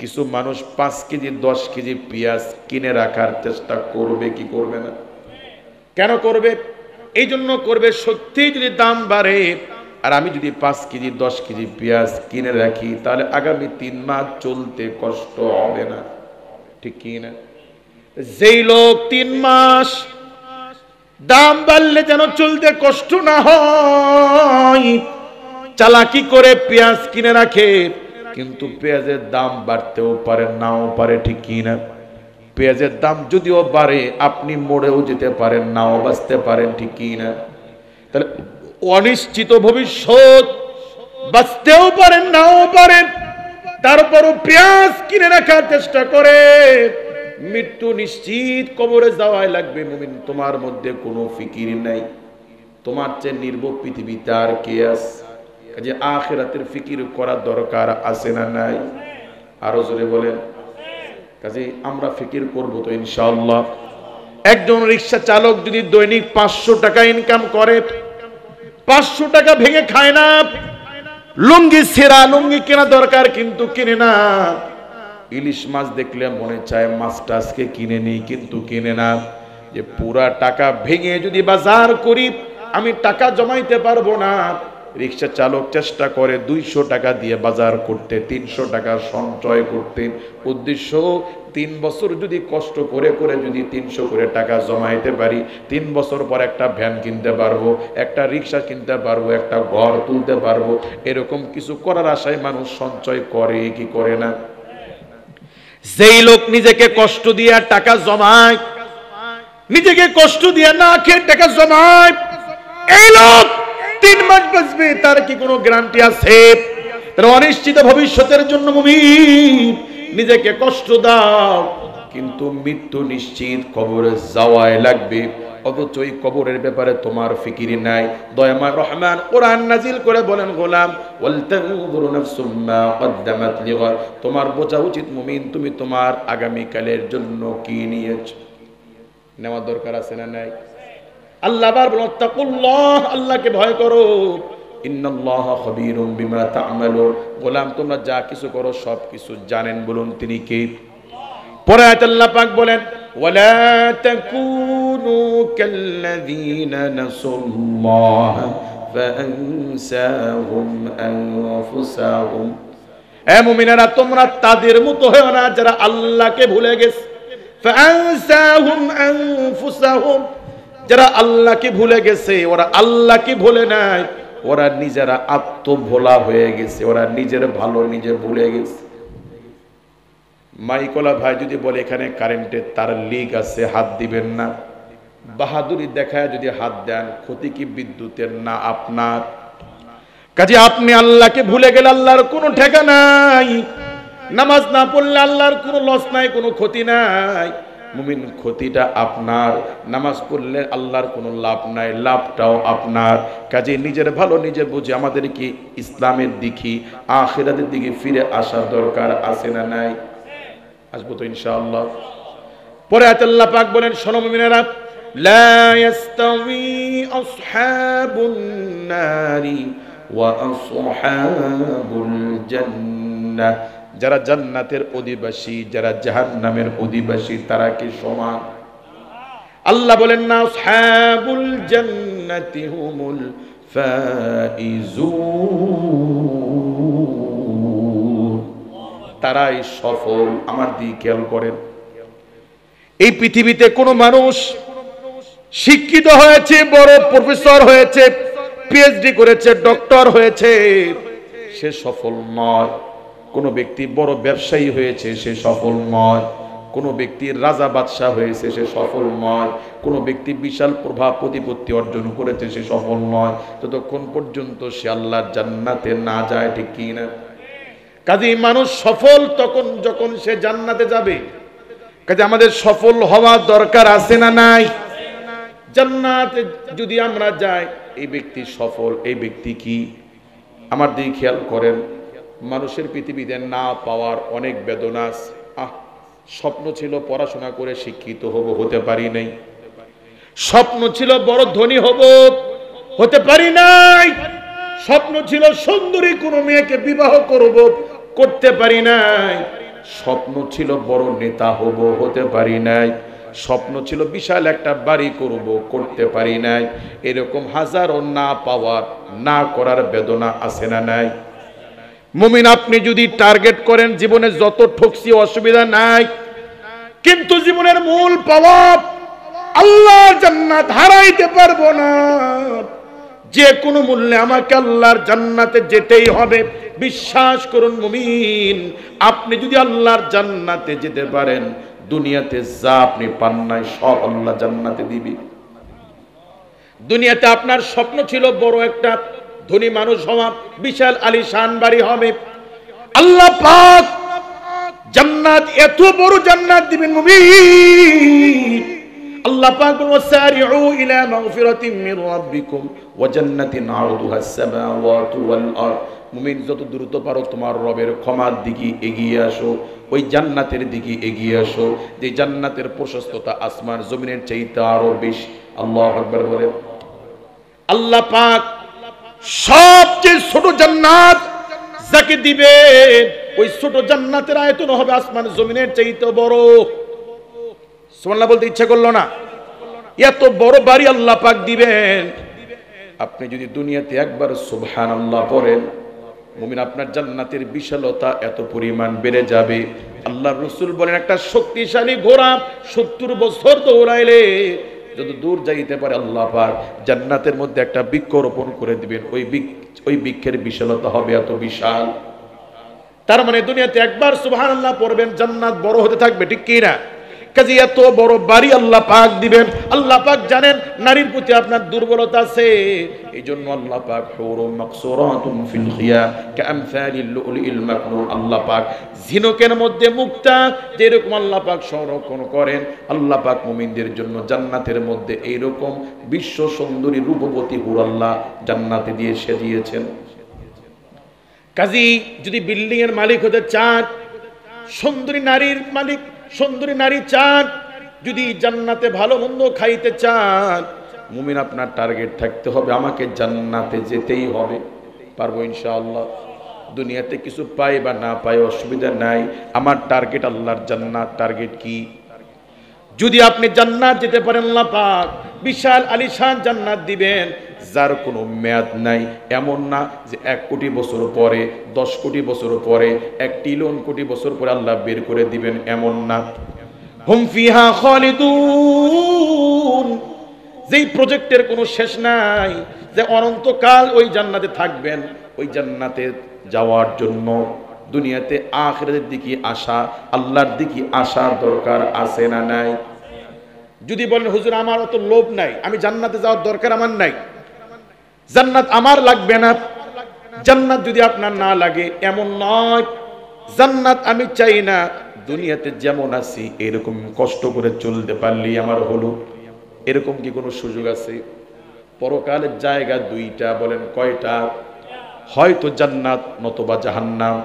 কিছু মানুষ 5 কেজি 10 কেজি পেঁয়াজ কিনে রাখার চেষ্টা করবে কি করবে না? কেন করবে? এই জন্য করবে, সত্যি যদি দাম বাড়ে আর আমি যদি 5 কেজি 10 কেজি পেঁয়াজ কিনে রাখি, তাহলে আগামী 3 মাস চলতে কষ্ট হবে না, ঠিক কি না? যেই লোক 3 মাস দাম বাড়লে যেন চলতে কষ্ট না হয়, চালাকি করে পেঁয়াজ কিনে রাখে, কিন্তু পেঁয়াজের দাম বাড়তেও পারে নাও পারে, ঠিক কি না? পেঁয়াজের দাম যদিও বাড়ে, আপনি মরেও যেতে পারেন, নাও বাঁচতে পারেন, ঠিক কি না? তাহলে অনিশ্চিত ভবিষ্যৎ, বাঁচতেও পারেন নাও পারেন, তারপরও পেঁয়াজ কিনে রাখার চেষ্টা করে। মৃত্যু নিশ্চিত, কবরে যাওয়াই লাগবে। মুমিন, তোমার মধ্যে কোনো ফিকির নাই, তোমার চেয়ে নির্ভর পৃথিবীতে আর কে আছে? কাজে আখিরাতের ফিকির করার দরকার আছে না নাই? আরো জোরে বলেন। কাজে আমরা ফিকির করব তো ইনশাআল্লাহ। একজন রিক্সা চালক যদি দৈনিক 500 টাকা ইনকাম করে, 500 টাকা ভেঙে খায় না। লুঙ্গি ছেঁড়া লুঙ্গি কেনা দরকার কিন্তু কিনে না। ইলিশ মাছ দেখলে মনে চায় মাছটা আজকে কিনে নিই, কিন্তু কিনে না। যে পুরা টাকা ভেঙে যদি বাজার করি আমি টাকা জমাইতে পারবো না। রিক্সা চালক চেষ্টা করে 200 টাকা দিয়ে বাজার করতে, 300 টাকা সঞ্চয় করতে। উদ্দেশ্য 3 বছর যদি কষ্ট করে করে যদি 300 করে টাকা জমাইতে পারি, 3 বছর পর একটা ভ্যান কিনতে পারবো, একটা রিক্সা কিনতে পারবো, একটা ঘর তুলতে পারবো। এরকম কিছু করার আশায় মানুষ সঞ্চয় করে কি করে না? যেই লোক নিজেকে কষ্ট দিয়ে টাকা জমায়, নিজেকে কষ্ট দিয়ে না খেয়ে টাকা জমায়, এই লোক 3 মাস বাঁচবে, তার কি কোনো গ্যারান্টি আছে? তার অনিশ্চিত ভবিষ্যতের জন্য মুমিন নিজেকে কষ্ট দাও, কিন্তু মৃত্যু নিশ্চিত, কবরে যাওয়াই লাগবে। অথচ এই কবরের ব্যাপারে তোমার ফিকির নাই। দয়াময় রহমান কোরআন নাজিল করে বলেন, গোলাম ওয়ালতানজুরু নাফসুম মা কদ্দামাত লিগাদ। তোমার বোঝা উচিত মুমিন, তুমি তোমার আগামী কালের জন্য কি নিয়েছো, নেওয়ার দরকার আছে না নাই? আল্লাহ বার বলেন তাকুল্লাহ, আল্লাহকে ভয় করো। ইন্নাল্লাহা খাবীরুম বিমা তা'মালুন। গোলাম তোমরা যা কিছু করো সব কিছু জানেন। বলুন তিনি কে? পরে আয়াত আল্লাহ পাক বলেন, ওয়ালা তাকুনু কাল্লাযীনা নাসুল্লাহ ফাআনসাহুম আনফুসাহুম। হে মুমিনেরা, তোমরা তাদের মতো হয়ো না যারা আল্লাহকে ভুলে গেছে। ফাআনসাহুম আনফুসাহুম, যারা আল্লাহকে ভুলে গেছে, ওরা আল্লাহকে ভুলে নাই, ওরা নিজেরা আত্মভোলা হয়ে গেছে, ওরা নিজের ভালো নিজে ভুলে গেছে। মাইকলা ভাই যদি বলে এখানে কারেন্টের তার লিক আছে, হাত দিবেন না, বাহাদুরি দেখায় যদি হাত দেন, ক্ষতি কি বিদ্যুতের না আপনার? কাজে আপনি আল্লাহকে ভুলে গেলে আল্লাহর কোনো ঠেকা নাই। নামাজ না পড়লে আল্লাহর কোনো লস নাই, কোনো ক্ষতি নাই। মুমিন, ক্ষতিটা আপনার। নামাজ পড়লে আল্লাহর কোনো লাভ নাই, লাভটাও আপনার। কাজে নিজের ভালো নিজে বুঝে আমাদের কি ইসলামের দিকে, আখিরাতের দিকে ফিরে আসার দরকার আছে না নাই? আসবো তো ইনশাআল্লাহ। পরে আল্লাহ পাক বলেন, শোনো মুমিনেরা, লা ইয়াস্তাউই আসহাবুন নারি ওয়া আসহাবুল জান্নাহ। যারা জান্নাতের অধিবাসী, যারা জাহান্নামের অধিবাসী, তারা কি সমান? আল্লাহ বলেন না, আসহাবুল জান্নাতি হুমুল ফাইজুন, তারাই সফল। আমার দিকে খেয়াল করেন, এই পৃথিবীতে কোনো মানুষ শিক্ষিত হয়েছে, বড় প্রফেসর হয়েছে, পিএইচডি করেছে, ডক্টর হয়েছে, সে সফল নয়। কোন ব্যক্তি বড় ব্যবসায়ী হয়েছে, সে সফল নয়। কোন ব্যক্তি রাজা বাদশাহ হয়েছে, সে সফল নয়। কোন ব্যক্তি বিশাল প্রভাব প্রতিপত্তি অর্জন করেছে, সে সফল নয়, যতক্ষণ পর্যন্ত সে আল্লাহর জান্নাতে না যায়, ঠিক কি না? কাজেই মানুষ সফল তখন যখন সে জান্নাতে যাবে। কাজে আমাদের সফল হওয়া দরকার আছে না নাই? জান্নাতে যদি আমরা যাই, এই ব্যক্তি সফল। এই ব্যক্তি কি? আমার দিকে খেয়াল করেন, মানুষের পৃথিবীতে না পাওয়ার অনেক বেদনা। স্বপ্ন ছিল পড়াশোনা করে শিক্ষিত হব, হতে পারি নাই। স্বপ্ন ছিল বড় ধনী হব, হতে পারি নাই। স্বপ্ন ছিল সুন্দরী কোনো মেয়েকে বিবাহ করব, করতে পারি নাই। স্বপ্ন ছিল বড় নেতা হব, হতে পারি নাই। স্বপ্ন ছিল বিশাল একটা বাড়ি করব, করতে পারি নাই। এরকম হাজারো না পাওয়ার, না করার বেদনা আছে না নাই? মুমিন, আপনি যদি টার্গেট করেন জীবনে যত ঠকছি অসুবিধা নাই, কিন্তু জীবনের মূল পাওয়া আল্লাহর জান্নাত হারাইতে পারবো না। যে কোনো মূল্যে আমাকে আল্লাহর জান্নাতে যেতেই হবে। বিশ্বাস করুন মুমিন, আপনি যদি আল্লাহর জান্নাতে যেতে পারেন, দুনিয়াতে যা আপনি পান নাই সব আল্লাহ জান্নাতে দিবে। দুনিয়াতে আপনার স্বপ্ন ছিল বড় একটা ধনী মানুষ হওয়া, বিশাল আলিশান বাড়ি হবে, আল্লাহ পাক জান্নাত, এত বড় জান্নাত দিবেন মুমিন। আল্লাহ পাক বলেন ওয়াসারিউ ইলা মাগফিরাতিন মির রাব্বিকুম ওয়া জান্নাতিন আরদুহাস সামাওয়াতু ওয়াল আরদ। মুমিন যত দ্রুত পারো তোমার রবের ক্ষমার দিকে এগিয়ে আসো, ওই জান্নাতের দিকে এগিয়ে আসো যে জান্নাতের প্রশস্ততা আসমান জমিনের চাইতে আরো বেশি। আল্লাহু আকবার বলেন। আল্লাহ পাক সবচেয়ে ছোট জান্নাত যাকে দিবেন ওই ছোট জান্নাতের আয়তন হবে আসমান জমিনের চাইতে বড়। সুবহানাল্লাহ বলতে ইচ্ছা করলো না? এত বড় বাড়ি আল্লাহ পাক দিবেন। আপনি যদি দুনিয়াতে একবার সুবহানাল্লাহ পড়েন মুমিন, আপনার জান্নাতের বিশালতা এত পরিমাণ বেড়ে যাবে। আল্লাহর রাসূল বলেন একটা শক্তিশালী ঘোড়া 70 বছর দৌড়াইলে যত দূর যাইতে পারে আল্লাহ পাক জান্নাতের মধ্যে একটা বৃক্ষ রোপণ করে দিবেন, ওই বৃক্ষের বিশালতা হবে এত বিশাল। তার মানে দুনিয়াতে একবার সুবহানাল্লাহ পড়বেন জান্নাত বড় হতে থাকবে, ঠিক কি না? কাজে এত বড় বাড়ি আল্লাহ পাক দিবেন। আল্লাহ পাক জানেন নারীর প্রতি আপনার দুর্বলতা আছে, এই জন্য আল্লাহ পাক হুরুম মাকসুরাতুন ফিল খিয়াম কামসালিল লুলুল মাকনুন, আল্লাহ পাক ঝিনুকের মধ্যে মুক্তা যেরকম আল্লাহ পাক সংরক্ষণ করেন, আল্লাহ পাক মুমিনদের জন্য জান্নাতের মধ্যে এইরকম বিশ্ব সুন্দরী রূপবতী হুর আল্লাহ জান্নাতে দিয়ে সাজিয়েছেন। কাজী যদি বিল্ডিং এর মালিক হতে চান, সুন্দরী নারীর মালিক, সুন্দরী নারী চান, যদি জান্নাতে ভালো মন্দ খাইতে চান, মুমিন আপনার টার্গেট থাকতে হবে আমাকে জান্নাতে যেতেই হবে। পারবো ইনশাআল্লাহ। দুনিয়াতে কিছু পাই বা না পাই অসুবিধা নাই, আমার টার্গেট আল্লাহর জান্নাত। টার্গেট কি? যদি আপনি জান্নাত যেতে পারেন আল্লাহ পাক বিশাল আলিশান জান্নাত দিবেন যার কোনো মেয়াদ নাই। এমন না যে 1 কোটি বছর পরে, 10 কোটি বছর পরে, 1 ট্রিলিয়ন কোটি বছর পরে আল্লাহ বের করে দিবেন, এমন না। হুম ফিহা খালিদুন, যেই প্রজেক্টের কোনো শেষ নাই, যে অনন্তকাল ওই জান্নাতে থাকবেন। ওই জান্নাতে যাওয়ার জন্য দুনিয়াতে আখিরাতের দিকে আসা, আল্লাহর দিকে আসার দরকার আছে না নাই? যদি বলেন হুজুর আমার অত লোভ নাই, আমি জান্নাতে যাওয়ার দরকার আমার নাই, জান্নাত আমার লাগবে না, জান্নাত যদি আপনার না লাগে এমন নয়, জান্নাত আমি চাই না, দুনিয়াতে যেমন আছি এরকম কষ্ট করে চলতে পারলেই আমার হলো, এরকম কি কোনো সুযোগ আছে? পরকালের জায়গা দুইটা, বলেন কয়টা? হয়তো জান্নাত নতুবা জাহান্নাম।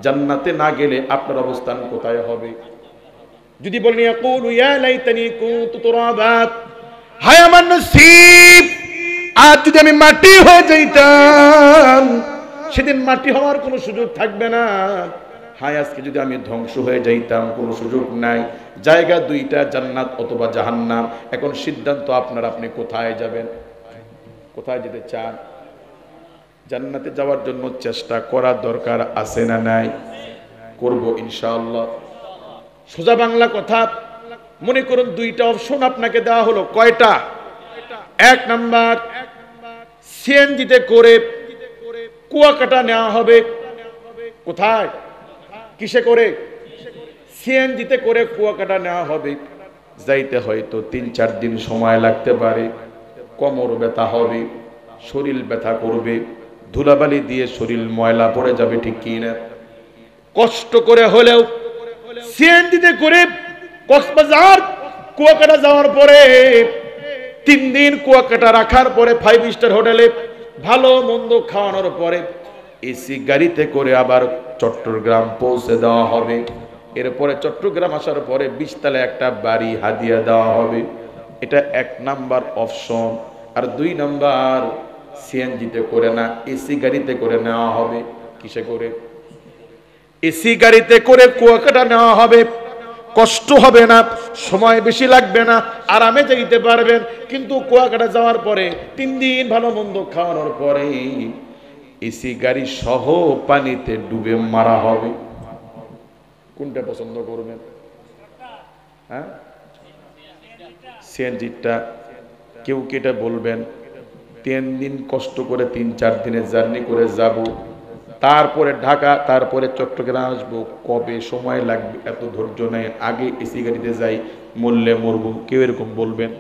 জান্নাতে না গেলে আপনার অবস্থান কোথায় হবে? যদি বলেন ইয়াকুলু ইয়া লাইতানি কুনতু তুরাবা, হায় আমার নসিব, আজ যদি আমি মাটি হয়ে যাইতাম, সেদিন মাটি হওয়ার কোনো সুযোগ থাকবে না। হায় আজকে যদি আমি ধ্বংস হয়ে যাইতাম, কোনো সুযোগ নাই। জায়গা দুইটা, জান্নাত অথবা জাহান্নাম। এখন সিদ্ধান্ত আপনার, আপনি কোথায় যাবেন, কোথায় যেতে চান? জান্নাতে যাওয়ার জন্য চেষ্টা করার দরকার আছে না নাই? করব ইনশাআল্লাহ। সোজা বাংলা কথা, মনে করুন দুইটা অপশন আপনাকে দেওয়া হলো। কয়টা? 1 নাম্বার, সিএনজিতে করে কুয়াকাটা নেওয়া হবে। কোথায়? কিসে করে? সিএনজিতে করে কুয়াকাটা নেওয়া হবে। যাইতে হয়তো 3-4 দিন সময় লাগতে পারে, কোমর ব্যথা হবে, শরীর ব্যথা করবে, ধুলাবালি দিয়ে শরীর ময়লা পড়ে যাবে, ঠিক কি না? কষ্ট করে হলেও সিএনজিতে করে কক্সবাজার কুয়াকাটা যাওয়ার পরে 3 দিন কুয়াকাটা রাখার পরে 5 স্টার হোটেলে ভালো মন্দ খাওয়ানোর পরে এসি গাড়িতে করে আবার চট্টগ্রাম পৌঁছে দেওয়া হবে। এরপরে চট্টগ্রাম আসার পরে 20 তলায় একটা বাড়ি হাদিয়া দেওয়া হবে। এটা 1 নাম্বার অপশন। আর 2 নাম্বার, সিএনজিতে করে না, এসি গাড়িতে করে নেওয়া হবে। কিসে করে? এসি গাড়িতে করে কুয়াকাটা নেওয়া হবে। কষ্ট হবে না, সময় বেশি লাগবে না, আরামে যাইতে পারবেন। কিন্তু কুয়াকাটা যাওয়ার পরে 3 দিন ভালো মন্দ খাওয়ানোর পরে এসি গাড়ি সহ পানিতে ডুবে মারা হবে। কোনটা পছন্দ করবেন? হ্যাঁ, সিএনজিটা। কেউ কেটে বলবেন 3 দিন কষ্ট করে 3-4 দিনের জার্নি করে যাব, তারপরে ঢাকা, তারপরে চট্টগ্রাম আসবো, কবে সময় লাগবে এত ধৈর্য নেই, আগে এসি গাড়িতে যাই, মরলে মরবো, কেউ এরকম বলবেন?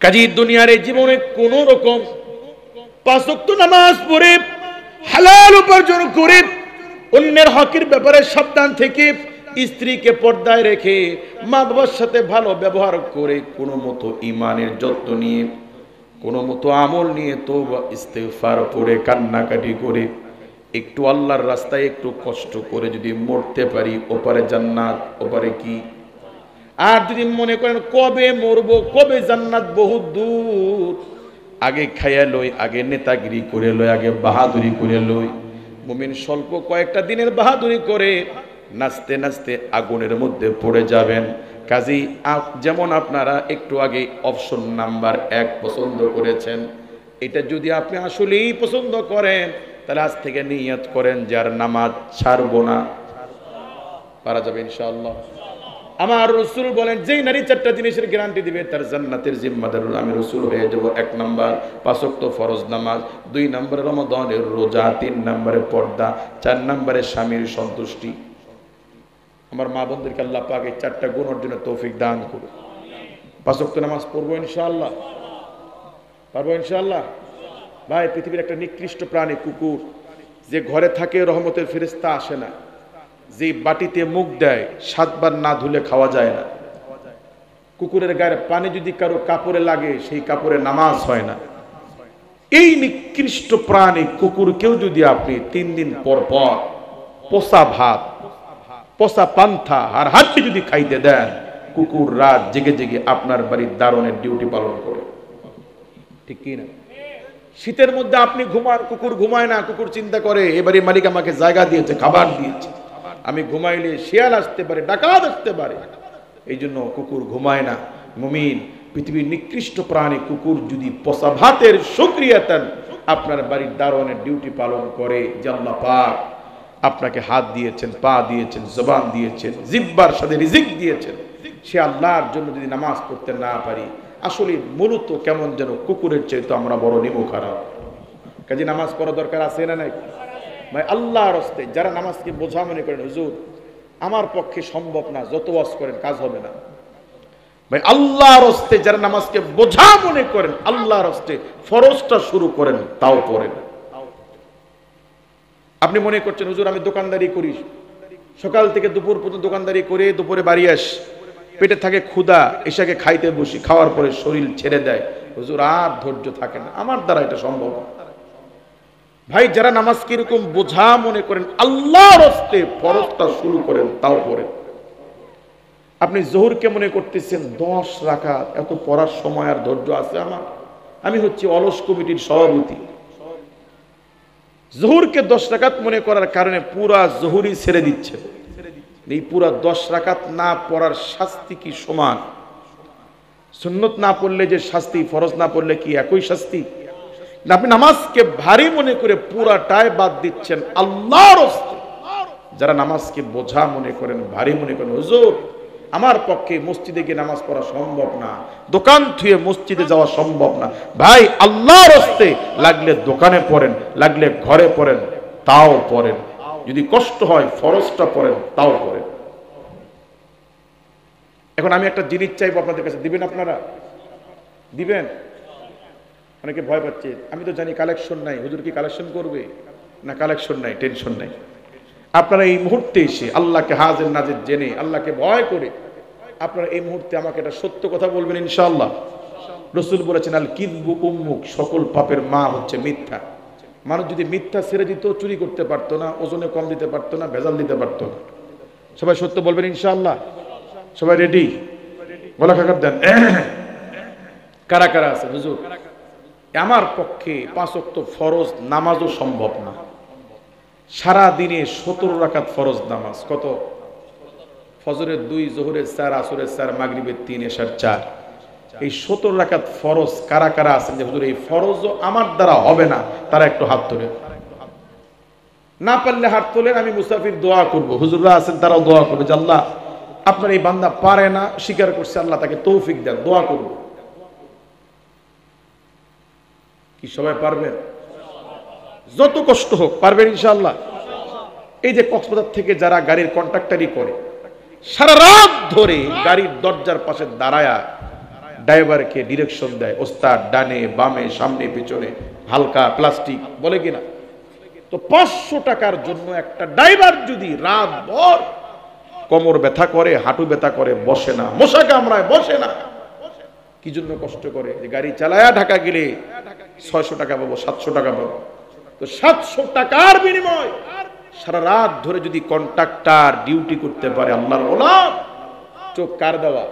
কাজী দুনিয়ার এই জীবনে কোন রকম 5 ওয়াক্ত নামাজ পড়ে হালাল উপার্জন করে অন্যের হকের ব্যাপারে সাবধান থেকে স্ত্রীকে পর্দায় রেখে মা বাবার সাথে ভালো ব্যবহার করে কোনো মতো ইমানের যত্ন নিয়ে কোনো মতো আমল নিয়ে তওবা ইস্তেগফার করে কান্নাকাটি করে একটু আল্লাহর রাস্তায় একটু কষ্ট করে যদি মরতে পারি, ওপারে জান্নাত ওপারে কি। আর যদি মনে করেন কবে মরবো, কবে জান্নাত বহুত দূর, আগে খাইয়া লই, আগে নেতাগিরি করে লই, আগে বাহাদুরি করে লই। মুমিন স্বল্প কয়েকটা দিনের বাহাদুরি করে নাচতে নাচতে আগুনের মধ্যে পড়ে যাবেন। কাজী যেমন আপনারা একটু আগে অপশন নাম্বার 1 পছন্দ করেছেন, এটা যদি আপনি আসলেই পছন্দ করেন তাহলে আজ থেকে নিয়ত করেন যে আর নামাজ ছাড়বো না। পারা যাবে ইনশাআল্লাহ। আমার রাসূল বলেন যেই নারী 4টা জিনিসের গ্যারান্টি দিবে তার জান্নাতের জিম্মাদার আমি রাসূল হয়ে যাব। 1 নাম্বার 5 ওয়াক্ত ফরজ নামাজ, 2 নম্বরে রমাদানের রোজা, 3 নম্বরে পর্দা, 4 নম্বরে স্বামীর সন্তুষ্টি। আমার মা বোনদেরকে আল্লাহ পাক এই 4টা গুণ অর্জনের তৌফিক দান করুন। 5 ওয়াক্ত নামাজ পড়বো ইনশাআল্লাহ, পারবো ইনশাআল্লাহ। ভাই, পৃথিবীর একটা নিকৃষ্ট প্রাণী কুকুর, যে ঘরে থাকে রহমতের ফেরেশতা আসে না, যে বাটিতে মুখ দেয় 7 বার না ধুলে খাওয়া যায় না, কুকুরের গায়ের পানি যদি কারো কাপড়ে লাগে সেই কাপড়ে নামাজ হয় না, এই নিকৃষ্ট প্রাণী কুকুরকেও যদি আপনি 3 দিন পর পর পোষা ভাত, পোষা পান্থা আর হাড্ডি যদি খাইতে দেন, কুকুর রাত জেগে জেগে আপনার বাড়ির দারোয়ানের ডিউটি পালন করে। ঠিক কি না? শীতের মধ্যে আপনি ঘুমান, কুকুর ঘুমায় না। কুকুর চিন্তা করে এবারে মালিক আমাকে জায়গা দিয়েছে, খাবার দিয়েছে, আমি ঘুমাইলে শিয়াল আসতে পারে, ডাকাত আসতে পারে, এই জন্য কুকুর ঘুমায় না। মুমিন পৃথিবীর নিকৃষ্ট প্রাণী কুকুর যদি পচা ভাতের শুকরিয়াতান আপনার বাড়ির দারোয়ানের ডিউটি পালন করে, যে আল্লাহ পাক আপনাকে হাত দিয়েছেন, পা দিয়েছেন, জবান দিয়েছেন, জিহ্বার সাথে রিজিক দিয়েছেন, সে আল্লাহর জন্য যদি নামাজ পড়তে না পারি, আসলে মূলত কেমন যেন কুকুরের চাইতে আমরা বড় নিমু খারাপ। কাজে নামাজ পড়া দরকার আছে না নাই? ভাই, আল্লাহর রাস্তে যারা নামাজকে বোঝা মনে করেন, হুজুর আমার পক্ষে সম্ভব না, যত ওয়াজ করেন কাজ হবে না, ভাই আল্লাহর রাস্তে যারা নামাজকে বোঝা মনে করেন, আল্লাহর রাস্তে ফরজটা শুরু করেন, তাও পড়েন। আপনি মনে করছেন হুজুর আমি দোকানদারি করি, সকাল থেকে দুপুর পর্যন্ত দোকানদারি করে দুপুরে বাড়ি আস, পেটে থাকে ক্ষুধা, এসে খাইতে বসি, খাওয়ার পরে শরীর ছেড়ে দেয়, হুজুর আর ধৈর্য থাকে না, আমার দ্বারা এটা সম্ভব না। ভাই, যারা নামাজকে এরকম বোঝা মনে করেন, আল্লাহর রাস্তে ফরজটা শুরু করেন, তাও পড়েন। আপনি জোহরকে মনে করতেছেন 10 রাকাত, এত পড়ার সময় আর ধৈর্য আছে আমার? আমি হচ্ছি অলস কমিটির সভাপতি। জোহরকে 10 রাকাত মনে করার কারণে পুরা জোহরই ছেড়ে দিচ্ছে। এই পুরা 10 রাকাত না পড়ার শাস্তি কি সমান? সুন্নত না পড়লে যে শাস্তি, ফরজ না পড়লে কি একই শাস্তি? আপনি নামাজকে ভারী মনে করে পুরাটাই বাদ দিচ্ছেন আল্লাহর রাস্তে। যারা নামাজকে বোঝা মনে করেন, ভারী মনে করেন, হুজুর আমার পক্ষে মসজিদে গিয়ে নামাজ পড়া সম্ভব না, দোকান থুয়ে মসজিদে যাওয়া সম্ভব না, ভাই আল্লাহর রাস্তে লাগলে দোকানে পড়েন, লাগলে ঘরে পড়েন, তাও পড়েন। যদি কষ্ট হয় ফরজটা পড়েন, তাও পড়েন। এখন আমি একটা জিনিস চাইবো আপনাদের কাছে, দিবেন আপনারা? দিবেন? অনেকে ভয় পাচ্ছে, আমি তো জানি কালেকশন নাই, হুজুর কি কালেকশন করবে? না, কালেকশন নাই, টেনশন নাই। আপনারা এই মুহূর্তে এসে আল্লাহকে হাজির নাজির জেনে, আল্লাহকে ভয় করে আপনারা এই মুহূর্তে আমাকে একটা সত্য কথা বলবেন ইনশাআল্লাহ। রাসূল বলেছেন, আল কিযবু উম্মুক, সকল পাপের মা হচ্ছে মিথ্যা। মানুষ যদি মিথ্যা ছেড়ে দিত, চুরি করতে পারতো না, ওজনে কম দিতে পারতো না, ভেজাল দিতে পারতো না। সবাই সত্য বলবেন ইনশাআল্লাহ? সবাই রেডি? গলা খাকার দেন। কারা কারা আছে? হুজুর আমার পক্ষে 5 ওয়াক্ত ফরজ নামাজও সম্ভব না, সারা দিনে 17 রাকাত ফরজ নামাজ। কত? ফজরের 2, জোহরের 4, আসরের 4, মাগরিবের 3, এশার 4, এই 17 রাকাত ফরজ কারা কারা আছেন যে হুজুর এই ফরজও আমার দ্বারা হবে না? তারা একটু হাত তোলেন। না পারলে হাত তোলেন, আমি মুসাফির দোয়া করব। হুজুররা আছেন তারাও দোয়া করবে যে আল্লাহ আপনার এই বান্দা পারে না, স্বীকার করছে, আল্লাহ তাকে তৌফিক দেন, দোয়া করব। কি সবাই পারবেন? যত কষ্ট হোক, পারবেন ইনশাআল্লাহ? এই যে কক্সবাজার থেকে যারা গাড়ির কন্ট্রাক্টরি করে, সারা রাত ধরে গাড়ির দরজার পাশে দাঁড়ায়া ড্রাইভারকে ডিরেকশন দেয়, ওস্তাদ ডানে বামে সামনে পিছনে, হালকা প্লাস্টিক বলে কিনা। তো 500 টাকার জন্য একটা ড্রাইভার যদি রাত ভর কোমর ব্যথা করে, হাঁটু ব্যথা করে, বসে না, মশা কামড়ায়, বসে না, কি জন্য কষ্ট করে? যে গাড়ি চালায়া ঢাকা গেলে 600 টাকা পাবো, 700 টাকা পাবো। তো 700 টাকার বিনিময় সারা রাত ধরে যদি কন্ট্রাক্টর ডিউটি করতে পারে, আল্লাহর গোলাম, চোখ কার দেওয়া?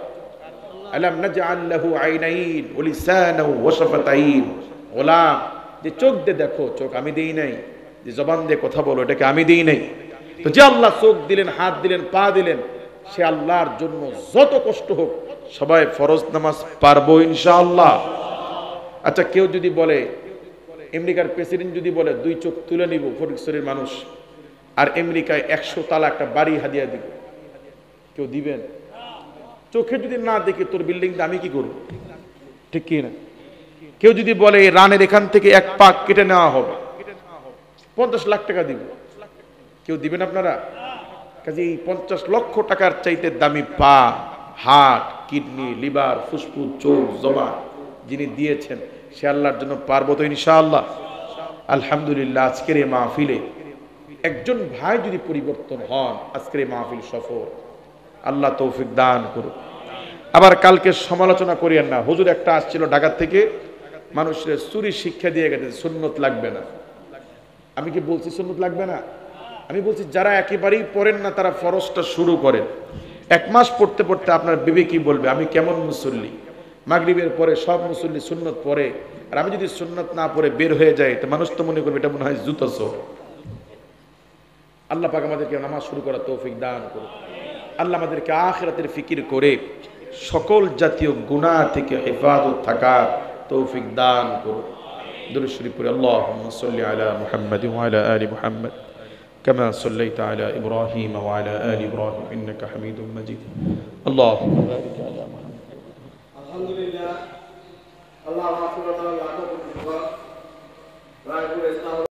আলাম নাজআল লাহু আইনাইন ওয়া লিসানাহু ওয়া শাফাতাইন। গোলাম, যে চোখ দিয়ে দেখো, চোখ আমি দেই নাই, যে জবান দিয়ে কথা বলো, এটাকে আমি দেই নাই। তো যে আল্লাহ চোখ দিলেন, হাত দিলেন, পা দিলেন, সে আল্লাহর জন্য যত কষ্ট হোক সবাই ফরজ নামাজ পারবো ইনশাআল্লাহ। আচ্ছা, কেউ যদি বলে, আমেরিকার প্রেসিডেন্ট যদি বলে 2 চোখ তুলে নিব ফরিদপুরের মানুষ, আর আমেরিকায় 100 তালা একটা বাড়ি হাদিয়া দিব, কেউ দিবেন? চোখে যদি না দেখে তোর বিল্ডিং আমি কি করব? ঠিক কি না? কেউ যদি বলে রানের এখান থেকে 1 পাক কেটে নেওয়া হবে, 50 লাখ টাকা দিব, কেউ দিবেন আপনারা? কাজে 50 লক্ষ টাকার চাইতে দামি পা, হার্ট, কিডনি, লিভার, ফুসফুস, চোখ, জমা যিনি দিয়েছেন, সে আল্লাহর জন্য পারবো তো ইনশাআল্লাহ? আলহামদুলিল্লাহ, আজকের এই মাহফিলে একজন ভাই যদি পরিবর্তন হন, আজকের এই মাহফিল সফল। আল্লাহ তৌফিক দান করুন। আবার কালকে সমালোচনা করিয়েন না। হুজুর একটা আসছিল ঢাকা থেকে, মানুষের চুরি শিক্ষা দিয়ে গেছে সুন্নত লাগবে না। আমি কি বলছি সুন্নত লাগবে না? আমি বলছি যারা একেবারেই পড়েন না তারা ফরজটা শুরু করেন। 1 মাস পড়তে পড়তে আপনার বিবেক কি বলবে, আমি কেমন মুসল্লি, মাগরিবের পরে সব মুসল্লি সুন্নত পড়ে, আর আমি যদি সুন্নত না পড়ে বের হয়ে যাই, তো মানুষ তো মনে করবে এটা মনে হয় জুতো চোর। আল্লাহ পাক আমাদেরকে নামাজ শুরু করার তৌফিক দান করুন। আল্লাহ আমাদেরকে আখিরাতের ফিকির করে সকল জাতীয় গুনাহ থেকে হেফাজত থাকার তৌফিক দান করুন। দুরূদ শরীফ পড়ে আল্লাহুম্মা সাল্লি আলা মুহাম্মাদিন ওয়া আলা আলি মুহাম্মাদ কামা সাল্লাইতা আলা ইব্রাহিম ওয়া আলা আলি ইব্রাহিম ইন্নাকা হামিদুম মাজিদ। আল্লাহুম্মা বারিক আলা মুহাম্মাদ। আলহামদুলিল্লাহ, আল্লাহ